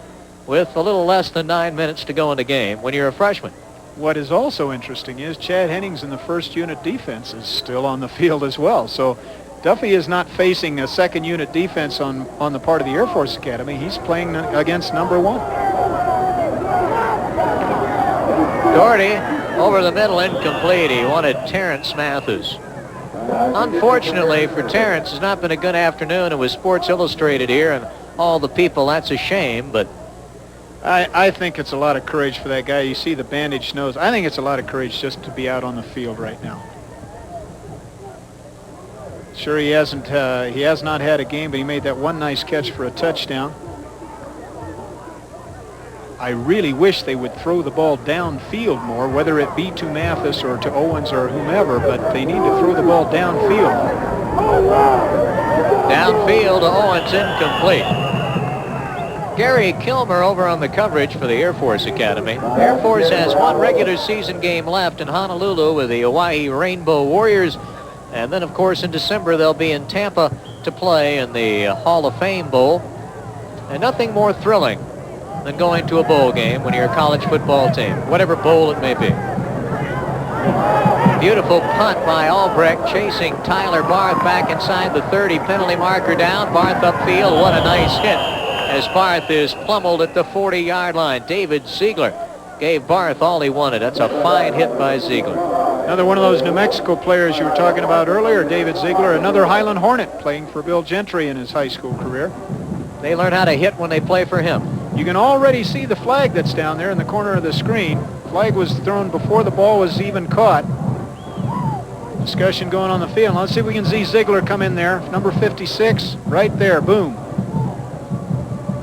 with a little less than 9 minutes to go in the game when you're a freshman. What is also interesting is Chad Hennings in the first unit defense is still on the field as well. So Duffy is not facing a second unit defense on the part of the Air Force Academy. He's playing against number 1. Doherty over the middle, incomplete. He wanted Terrence Mathis. Unfortunately for Terrence, it's not been a good afternoon. It was Sports Illustrated here and all the people. That's a shame, but I think it's a lot of courage for that guy. You see the bandaged nose. I think it's a lot of courage just to be out on the field right now. Sure, he has not had a game, but he made that one nice catch for a touchdown. I really wish they would throw the ball downfield more, whether it be to Mathis or to Owens or whomever, but they need to throw the ball downfield. Downfield to Owens, incomplete. Gary Kilmer over on the coverage for the Air Force Academy. Air Force has 1 regular season game left in Honolulu with the Hawaii Rainbow Warriors. And then, of course, in December, they'll be in Tampa to play in the Hall of Fame Bowl. And nothing more thrilling than going to a bowl game when you're a college football team, whatever bowl it may be. Beautiful punt by Albrecht, chasing Tyler Barth back inside the 30, penalty marker down. Barth upfield, what a nice hit as Barth is pummeled at the 40-yard line. David Ziegler gave Barth all he wanted. That's a fine hit by Ziegler. Another one of those New Mexico players you were talking about earlier, David Ziegler, another Highland Hornet playing for Bill Gentry in his high school career. They learn how to hit when they play for him. You can already see the flag that's down there in the corner of the screen. Flag was thrown before the ball was even caught. Discussion going on the field. Let's see if we can see Ziegler come in there. Number 56, right there, boom.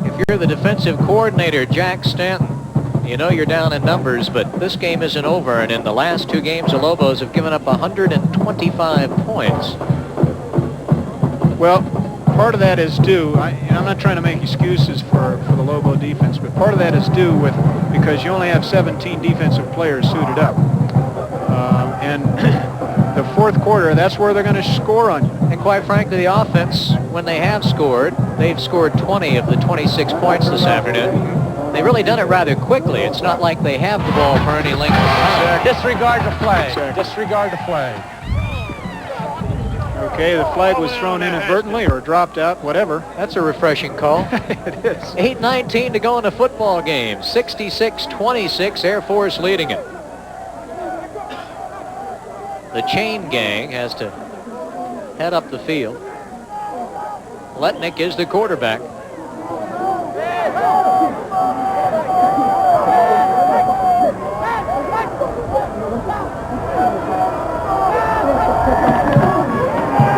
If you're the defensive coordinator, Jack Stanton, you know you're down in numbers, but this game isn't over, and in the last 2 games, the Lobos have given up 125 points. Well, part of that is due, I'm not trying to make excuses for the Lobo defense, but part of that is due because you only have 17 defensive players suited up. And the fourth quarter, that's where they're going to score on you. And quite frankly, the offense, when they have scored, they've scored 20 of the 26 points this afternoon. They've really done it rather quickly. It's not like they have the ball for any length of time. Disregard the flag. Disregard the flag. Okay, the flag was thrown inadvertently or dropped out, whatever. That's a refreshing call. It is. 8:19 to go in the football game. 66-26, Air Force leading it. The chain gang has to head up the field. Letnick is the quarterback.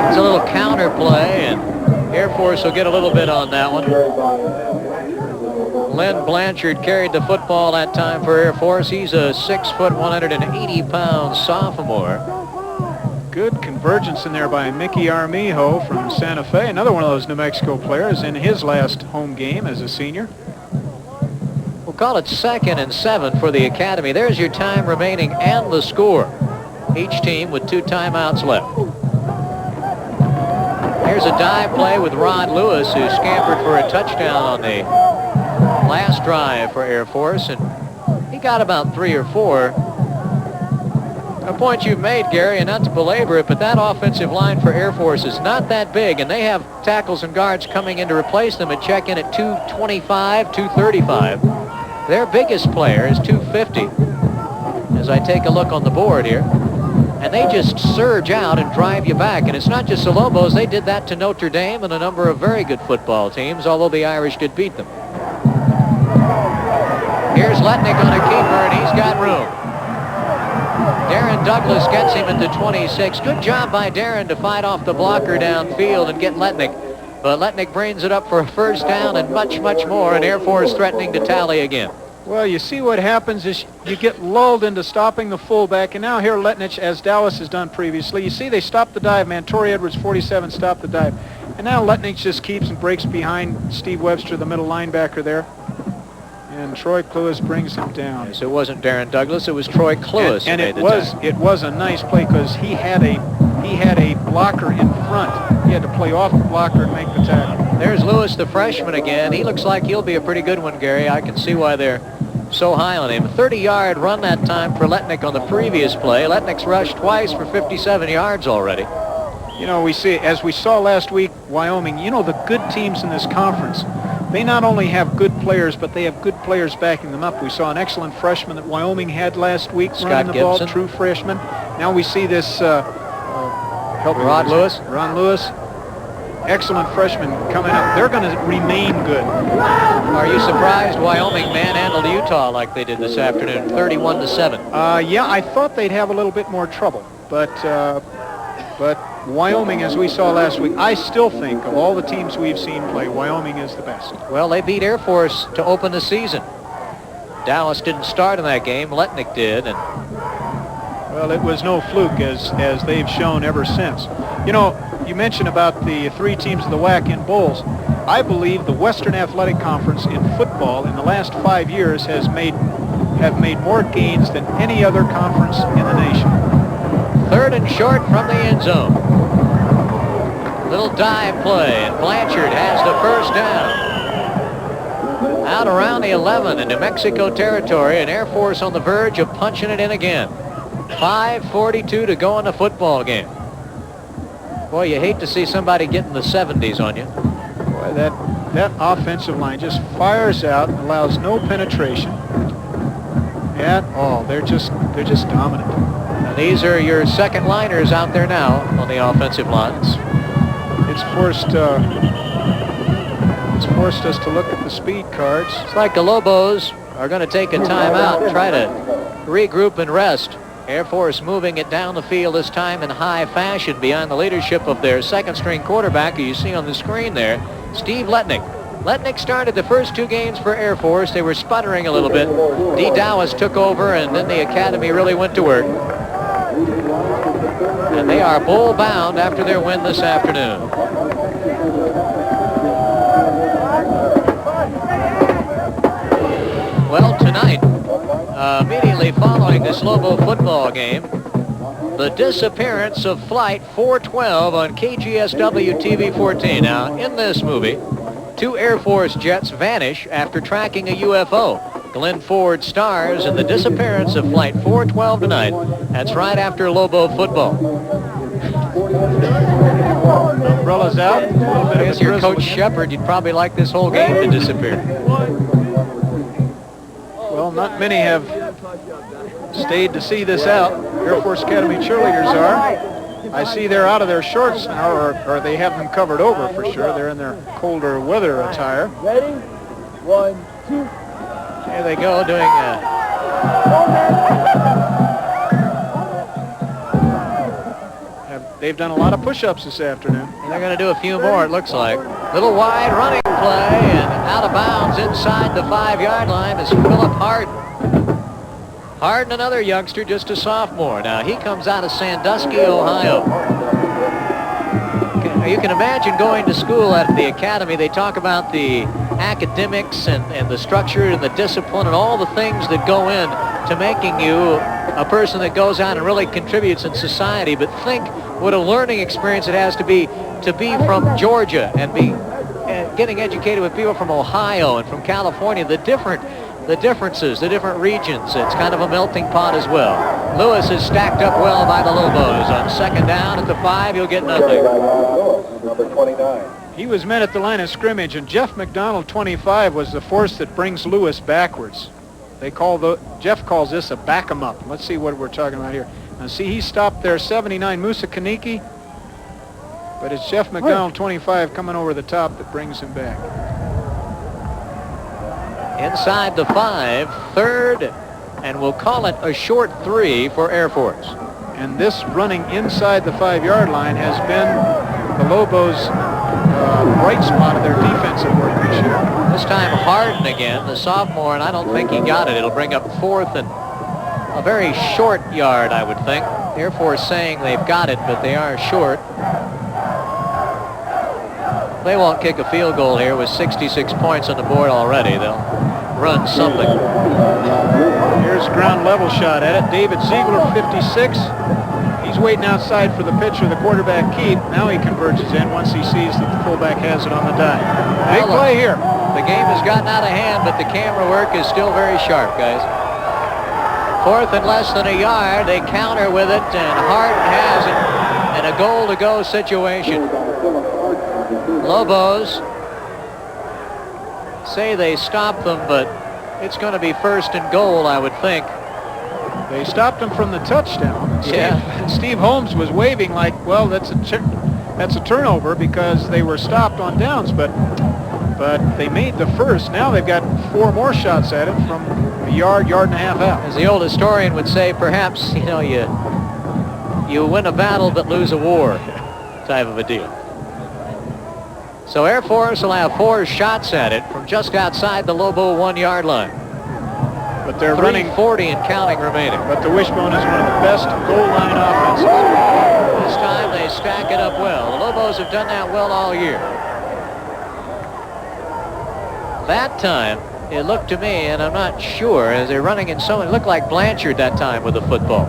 It's a little counter play, and Air Force will get a little bit on that one. Len Blanchard carried the football that time for Air Force. He's a 6 foot, 180-pound sophomore. Good convergence in there by Mickey Armijo from Santa Fe, another one of those New Mexico players in his last home game as a senior. We'll call it 2nd and 7 for the Academy. There's your time remaining and the score. Each team with 2 timeouts left. Here's a dive play with Rod Lewis, who scampered for a touchdown on the last drive for Air Force, and he got about 3 or 4. A point you've made, Gary, and not to belabor it, but that offensive line for Air Force is not that big, and they have tackles and guards coming in to replace them and check in at 225, 235. Their biggest player is 250, as I take a look on the board here. And they just surge out and drive you back. And it's not just the Lobos. They did that to Notre Dame and a number of very good football teams, although the Irish did beat them. Here's Letnick on a keeper, and he's got room. Darren Douglas gets him into 26. Good job by Darren to fight off the blocker downfield and get Letnick. But Letnick brings it up for a first down and much, much more, and Air Force threatening to tally again. Well, you see what happens is you get lulled into stopping the fullback, and now here Letnick, as Dallas has done previously, you see they stopped the dive, man. Torrey Edwards, 47, stopped the dive. And now Letnick just keeps and breaks behind Steve Webster, the middle linebacker there. And Troy Cluess brings him down. So it wasn't Darren Douglas, it was Troy Cluess. And it was a nice play because he had a blocker in front. He had to play off the blocker and make the tackle. There's Lewis, the freshman again. He looks like he'll be a pretty good one, Gary. I can see why they're so high on him. A 30-yard run that time for Letnick on the previous play. Letnick's rushed twice for 57 yards already. You know, we see, as we saw last week, Wyoming, you know, the good teams in this conference, they not only have good players, but they have good players backing them up. We saw an excellent freshman that Wyoming had last week running the ball, true freshman. Now we see this Ron Lewis. Ron Lewis. Excellent freshman coming up. They're going to remain good. Are you surprised Wyoming manhandled Utah like they did this afternoon, 31-7? Yeah, I thought they'd have a little bit more trouble, but Wyoming, as we saw last week, I still think of all the teams we've seen play, Wyoming is the best. Well, they beat Air Force to open the season. Dallas didn't start in that game. Letnick did, and well, it was no fluke, as they've shown ever since. You know, you mentioned about the 3 teams of the WAC in bowls. I believe the Western Athletic Conference in football in the last 5 years have made more gains than any other conference in the nation. 3rd and short from the end zone. Little dive play, and Blanchard has the first down. Out around the 11 in New Mexico territory, and Air Force on the verge of punching it in again. 5:42 to go in the football game. Boy, you hate to see somebody get in the 70s on you. Boy, that offensive line just fires out and allows no penetration at all. They're just dominant. Now, these are your second liners out there now on the offensive lines. It's forced us to look at the speed cards. It's like the Lobos are going to take a timeout and try to regroup and rest. Air Force moving it down the field this time in high fashion behind the leadership of their second-string quarterback, who you see on the screen there, Steve Letnick. Letnick started the first 2 games for Air Force. They were sputtering a little bit. D. Dallas took over, and then the Academy really went to work. And they are bowl-bound after their win this afternoon. Well, tonight, immediately following this Lobo football game, the disappearance of Flight 412 on KGSW TV 14. Now, in this movie, 2 Air Force jets vanish after tracking a UFO. Glenn Ford stars in the disappearance of Flight 412 tonight. That's right after Lobo football. Umbrellas out. I guess you're Coach Shepard. You'd probably like this whole game to disappear. Well, not many have stayed to see this out. Air Force Academy cheerleaders are. I see they're out of their shorts now, or they have them covered over for sure. They're in their colder weather attire. Ready? 1, 2. There they go doing They've done a lot of push-ups this afternoon. and they're going to do a few more, it looks like. Little wide running play and out of bounds inside the 5-yard line is Philip Harden. Harden, another youngster, just a sophomore. Now he comes out of Sandusky, Ohio. You can imagine going to school at the academy. They talk about the academics and the structure and the discipline and all the things that go in to making you a person that goes out and really contributes in society. But think what a learning experience it has to be from Georgia and be getting educated with people from Ohio and from California. The differences, the different regions. It's kind of a melting pot as well. Lewis is stacked up well by the Lobos. On second down at the 5, you'll get nothing. Number 29. He was met at the line of scrimmage, and Jeff McDonald, 25, was the force that brings Lewis backwards. Jeff calls this a back 'em up. Let's see what we're talking about here. Now see, he stopped there, 79 Musa Kaniki, but it's Jeff McDonald, 25, coming over the top that brings him back. Inside the 5, third, and we'll call it a short 3 for Air Force. And this running inside the 5-yard line has been the Lobos' bright spot of their defensive work this year. This time Harden again, the sophomore, and I don't think he got it. It'll bring up 4th and a very short yard, I would think. Air Force saying they've got it, but they are short. They won't kick a field goal here with 66 points on the board already. They'll run something. Here's a ground level shot at it. David Ziegler, 56. He's waiting outside for the pitcher, the quarterback Keith. Now he converges in once he sees that the fullback has it on the dime. Big play here. The game has gotten out of hand, but the camera work is still very sharp, guys. 4th and less than a yard. They counter with it, and Harden has it. And a goal-to-go situation. Lobos say they stopped them, but it's going to be 1st and goal, I would think. They stopped him from the touchdown. Steve Holmes was waving like, well, that's a turnover because they were stopped on downs, but they made the first. Now they've got 4 more shots at it from a yard and a half out. As the old historian would say, perhaps, you win a battle but lose a war type of a deal. So Air Force will have 4 shots at it from just outside the Lobo 1-yard line. But they're running 40 and counting remaining. But the Wishbone is one of the best goal line offenses. This time they stack it up well. The Lobos have done that well all year. That time, it looked to me, and I'm not sure, as they're running in someone, it looked like Blanchard that time with the football.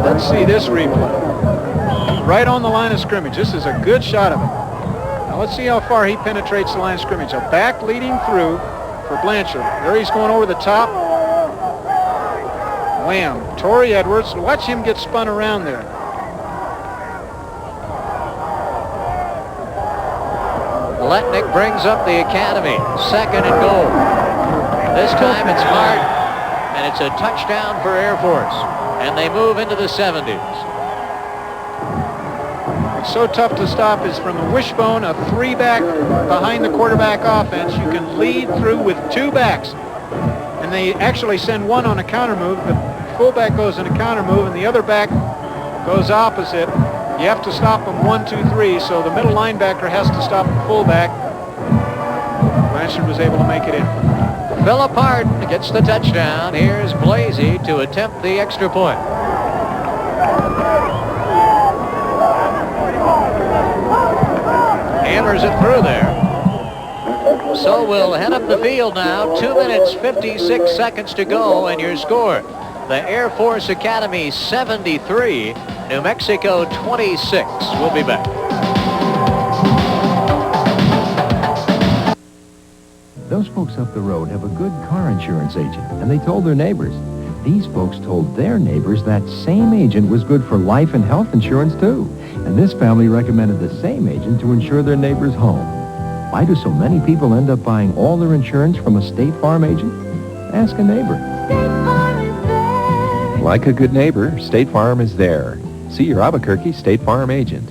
Let's see this replay. Right on the line of scrimmage. This is a good shot of it. Now let's see how far he penetrates the line of scrimmage. A back leading through for Blanchard. There he's going over the top. Wham. Torrey Edwards. Watch him get spun around there. Letnick brings up the academy. 2nd and goal. This time it's Hart, and it's a touchdown for Air Force. And they move into the 70s. It's so tough to stop is from the Wishbone, a 3-back behind the quarterback offense. You can lead through with 2 backs. And they actually send one on a counter move. The fullback goes in a counter move, and the other back goes opposite. You have to stop them 1, 2, 3, so the middle linebacker has to stop the fullback. Blanchard was able to make it in. Philip Harden gets the touchdown. Here's Blasey to attempt the extra point. Hammers it through there. So we'll head up the field now. 2 minutes, 56 seconds to go, and your score. The Air Force Academy 73, New Mexico 26. We'll be back. Those folks up the road have a good car insurance agent, and they told their neighbors. These folks told their neighbors that same agent was good for life and health insurance, too. And this family recommended the same agent to insure their neighbor's home. Why do so many people end up buying all their insurance from a State Farm agent? Ask a neighbor. Like a good neighbor, State Farm is there. See your Albuquerque State Farm agent.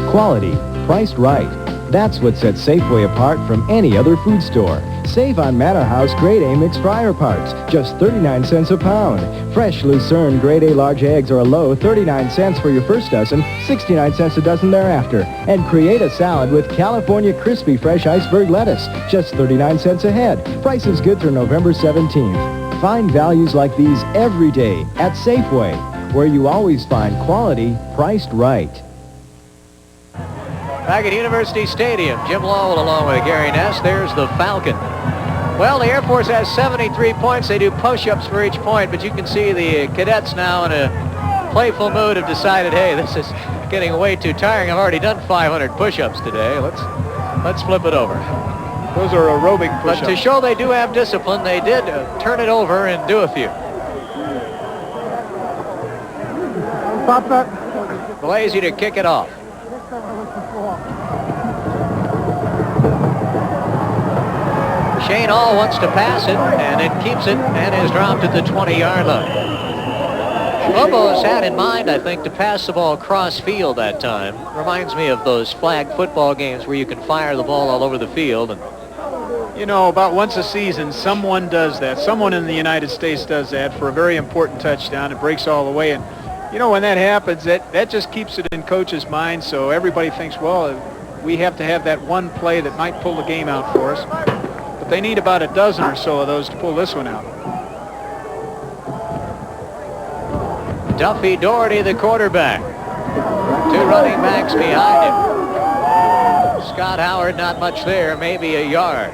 Quality, priced right. That's what sets Safeway apart from any other food store. Save on Manor House Grade A mixed fryer parts, just 39 cents a pound. Fresh Lucerne Grade A large eggs or a low, 39 cents for your first dozen, 69 cents a dozen thereafter. And create a salad with California crispy fresh iceberg lettuce, just 39 cents a head. Price is good through November 17th. Find values like these every day at Safeway, where you always find quality priced right. Back at University Stadium, Jim Lowell along with Gary Ness. There's the Falcon. Well, the Air Force has 73 points. They do push-ups for each point, but you can see the cadets now in a playful mood have decided, hey, this is getting way too tiring. I've already done 500 push-ups today. Let's flip it over. Those are aerobic push-ups. But to show they do have discipline, they did turn it over and do a few. Stop that. Blasey to kick it off. Shane Hall wants to pass it, and it keeps it and is dropped at the 20-yard line. Lobos had in mind, I think, to pass the ball cross field that time. Reminds me of those flag football games where you can fire the ball all over the field. And you know, about once a season, someone does that. Someone in the United States does that for a very important touchdown. It breaks all the way. And, you know, when that happens, that just keeps it in coach's mind. So everybody thinks, well, we have to have that one play that might pull the game out for us. But they need about a dozen or so of those to pull this one out. Duffy Doherty, the quarterback. Two running backs behind him. Scott Howard, not much there, maybe a yard.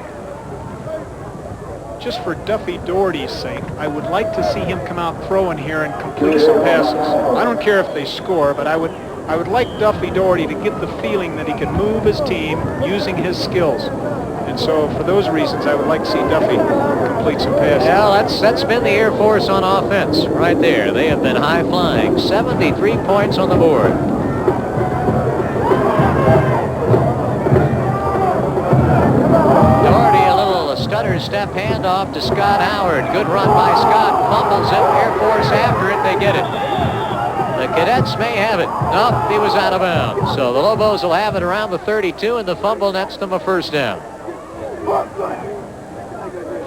Just for Duffy Doherty's sake, I would like to see him come out throwing here and complete some passes. I don't care if they score, but I would like Duffy Doherty to get the feeling that he can move his team using his skills. And so for those reasons, I would like to see Duffy complete some passes. Well, that's been the Air Force on offense right there. They have been high flying. 73 points on the board. Doherty, a little stutter step handoff to Scott Howard. Good run by Scott. Fumbles it. Air Force after it. They get it. The Cadets may have it. Nope, he was out of bounds. So the Lobos will have it around the 32, and the fumble nets them a first down.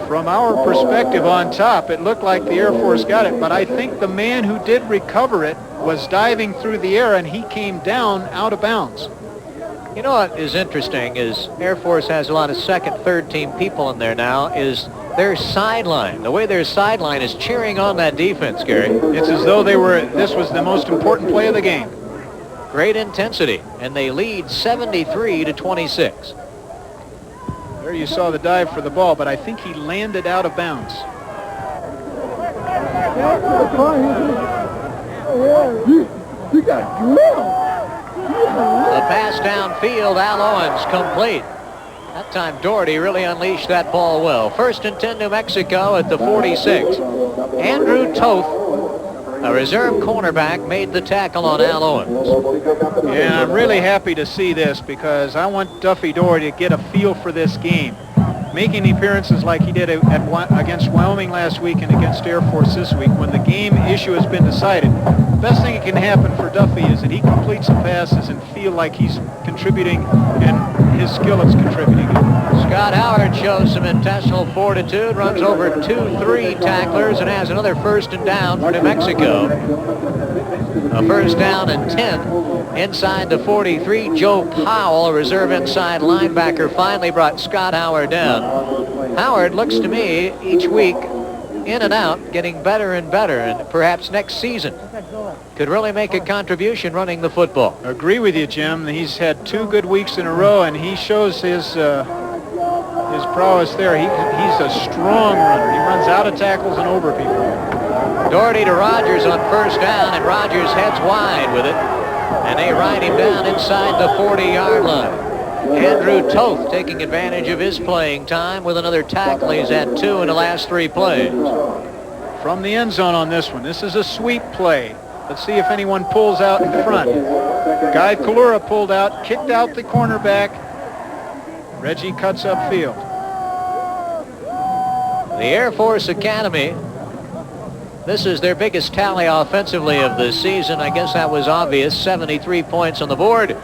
From our perspective on top, it looked like the Air Force got it, but I think the man who did recover it was diving through the air, and he came down out of bounds. You know what is interesting is Air Force has a lot of second, third team people in there now, is their sideline. The way their sideline is cheering on that defense, Gary. It's as though this was the most important play of the game. Great intensity, and they lead 73-26. There you saw the dive for the ball, but I think he landed out of bounds. You got the pass downfield, Al Owens complete. That time Doherty really unleashed that ball well. 1st and 10 New Mexico at the 46. Andrew Toth, a reserve cornerback, made the tackle on Al Owens. Yeah, I'm really happy to see this because I want Duffy Doherty to get a feel for this game. Making appearances like he did against Wyoming last week and against Air Force this week, when the game issue has been decided, the best thing that can happen for Duffy is that he completes some passes and feel like he's contributing and his skill is contributing. Scott Howard shows some intestinal fortitude, runs over 2-3 tacklers, and has another 1st and down for New Mexico. A 1st down and 10 inside the 43. Joe Powell, a reserve inside linebacker, finally brought Scott Howard down. Howard looks to me each week in and out, getting better and better, and perhaps next season could really make a contribution running the football. Agree with you, Jim. He's had 2 good weeks in a row, and he shows his prowess there. He's a strong runner. He runs out of tackles and over people. Doherty to Rogers on 1st down, and Rogers heads wide with it. And they ride him down inside the 40-yard line. Andrew Toth taking advantage of his playing time with another tackle. He's had 2 in the last 3 plays. From the end zone on this one. This is a sweep play. Let's see if anyone pulls out in front. Guy Kalura pulled out, kicked out the cornerback. Reggie cuts upfield. The Air Force Academy, this is their biggest tally offensively of the season. I guess that was obvious. 73 points on the board.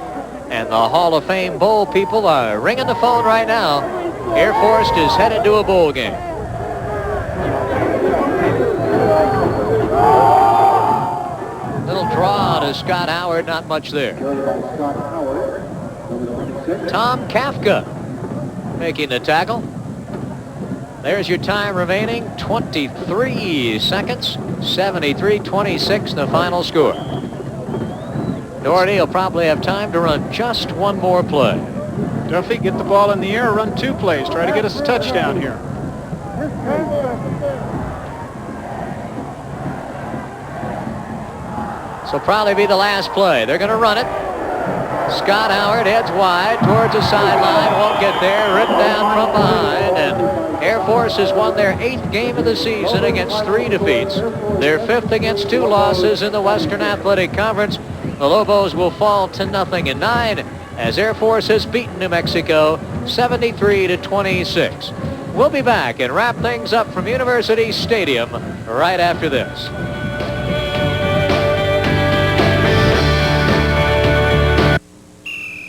And the Hall of Fame Bowl people are ringing the phone right now. Air Force is headed to a bowl game. Little draw to Scott Howard, not much there. Tom Kafka making the tackle. There's your time remaining, 23 seconds, 73-26, the final score. Doherty will probably have time to run just one more play. Duffy, get the ball in the air, run 2 plays, try to get us a touchdown here. This will probably be the last play. They're going to run it. Scott Howard heads wide towards the sideline, won't get there, ripped down from behind, and Air Force has won their 8th game of the season against 3 defeats. Their 5th against 2 losses in the Western Athletic Conference. The Lobos will fall to 0-9 as Air Force has beaten New Mexico 73-26. We'll be back and wrap things up from University Stadium right after this.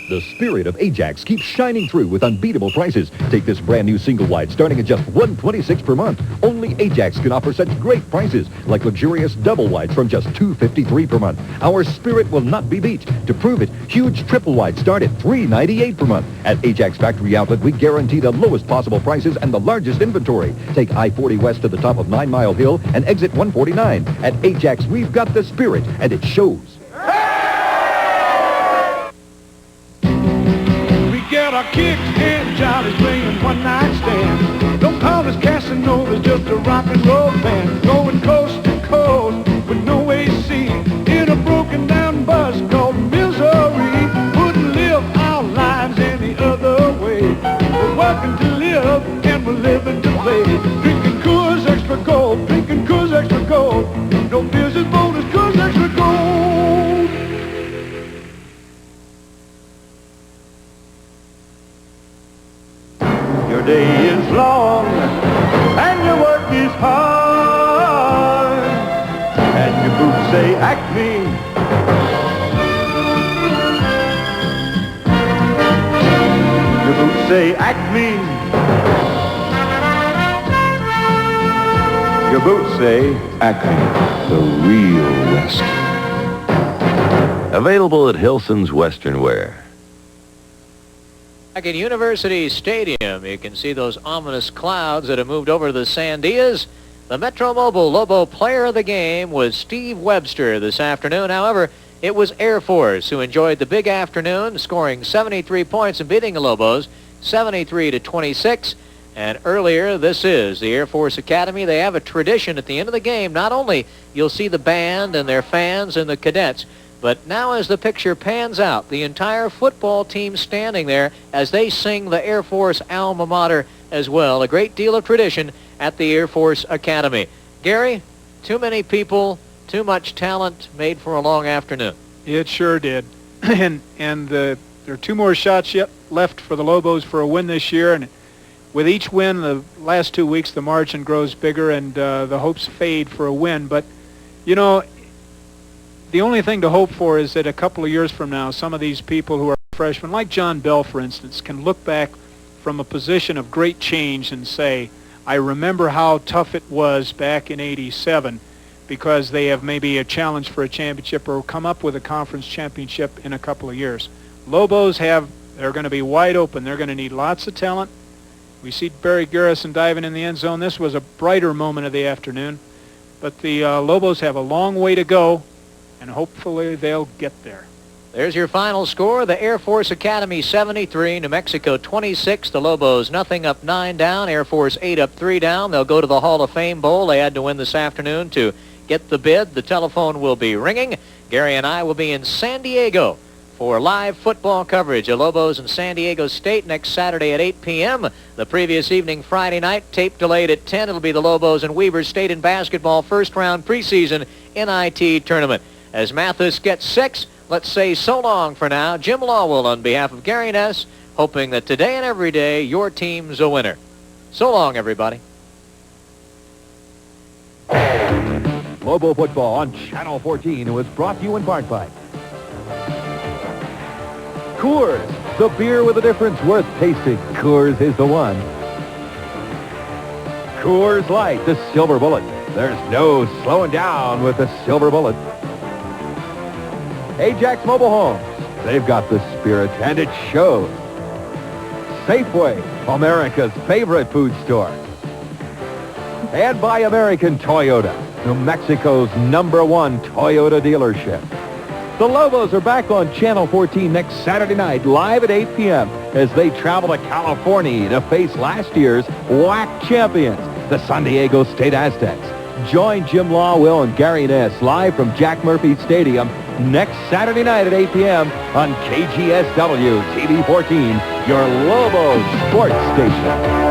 The spirit of Ajax keeps shining through with unbeatable prices. Take this brand new single wide starting at just $126 per month. Only Ajax can offer such great prices like luxurious double wides from just $253 per month. Our spirit will not be beat. To prove it, huge triple wides start at $398 per month. At Ajax Factory Outlet, we guarantee the lowest possible prices and the largest inventory. Take I-40 west to the top of 9 Mile Hill and exit 149. At Ajax, we've got the spirit, and it shows. Get our kicks and Johnny's playing one night stand. Don't call us Casanova's, just a rock and roll band. Going coast to coast with no AC in a broken down bus called Missouri. Wouldn't live our lives any other way. We're working to live and we're living to play. Drinking Coors Extra Gold, drinking Coors Extra Gold. No beers as bold as Coors Extra Gold. Your day is long and your work is hard and your boots say Acme. Your boots say Acme. Your boots say Acme, the real West. Available at Hilson's Western Wear. Back at University Stadium, you can see those ominous clouds that have moved over to the Sandias. The Metro Mobile Lobo player of the game was Steve Webster this afternoon. However, it was Air Force who enjoyed the big afternoon, scoring 73 points and beating the Lobos 73-26. And earlier, this is the Air Force Academy. They have a tradition at the end of the game. Not only you'll see the band and their fans and the cadets, but now as the picture pans out, the entire football team standing there as they sing the Air Force alma mater as well. A great deal of tradition at the Air Force Academy. Gary, too many people, too much talent, made for a long afternoon. It sure did. and there are 2 more shots yet left for the Lobos for a win this year. And with each win, the last 2 weeks, the margin grows bigger and the hopes fade for a win. But, you know, the only thing to hope for is that a couple of years from now, some of these people who are freshmen, like John Bell, for instance, can look back from a position of great change and say, I remember how tough it was back in '87, because they have maybe a challenge for a championship or come up with a conference championship in a couple of years. Lobos they're going to be wide open. They're going to need lots of talent. We see Barry Garrison diving in the end zone. This was a brighter moment of the afternoon. But the Lobos have a long way to go, and hopefully they'll get there. There's your final score. The Air Force Academy 73, New Mexico 26. The Lobos nothing, up 9 down. Air Force 8 up 3 down. They'll go to the Hall of Fame Bowl. They had to win this afternoon to Get the bid. The telephone will be ringing. Gary and I will be in San Diego for live football coverage of Lobos and San Diego State next Saturday at 8 p.m. The previous evening, Friday night, tape delayed at 10. It'll be the Lobos and Weber State in basketball first-round preseason NIT tournament. As Mathis gets 6, let's say so long for now. Jim Lawwell on behalf of Gary Ness, hoping that today and every day your team's a winner. So long, everybody. Lobo football on Channel 14 was brought to you in part by Coors, the beer with a difference worth tasting. Coors is the one. Coors Light, the silver bullet. There's no slowing down with the silver bullet. Ajax Mobile Homes, they've got the spirit, and it shows. Safeway, America's favorite food store. And by American Toyota, New Mexico's #1 Toyota dealership. The Lobos are back on Channel 14 next Saturday night, live at 8 p.m. as they travel to California to face last year's WAC champions, the San Diego State Aztecs. Join Jim Lawwell and Gary Ness live from Jack Murphy Stadium next Saturday night at 8 p.m. on KGSW TV 14, your Lobos sports station.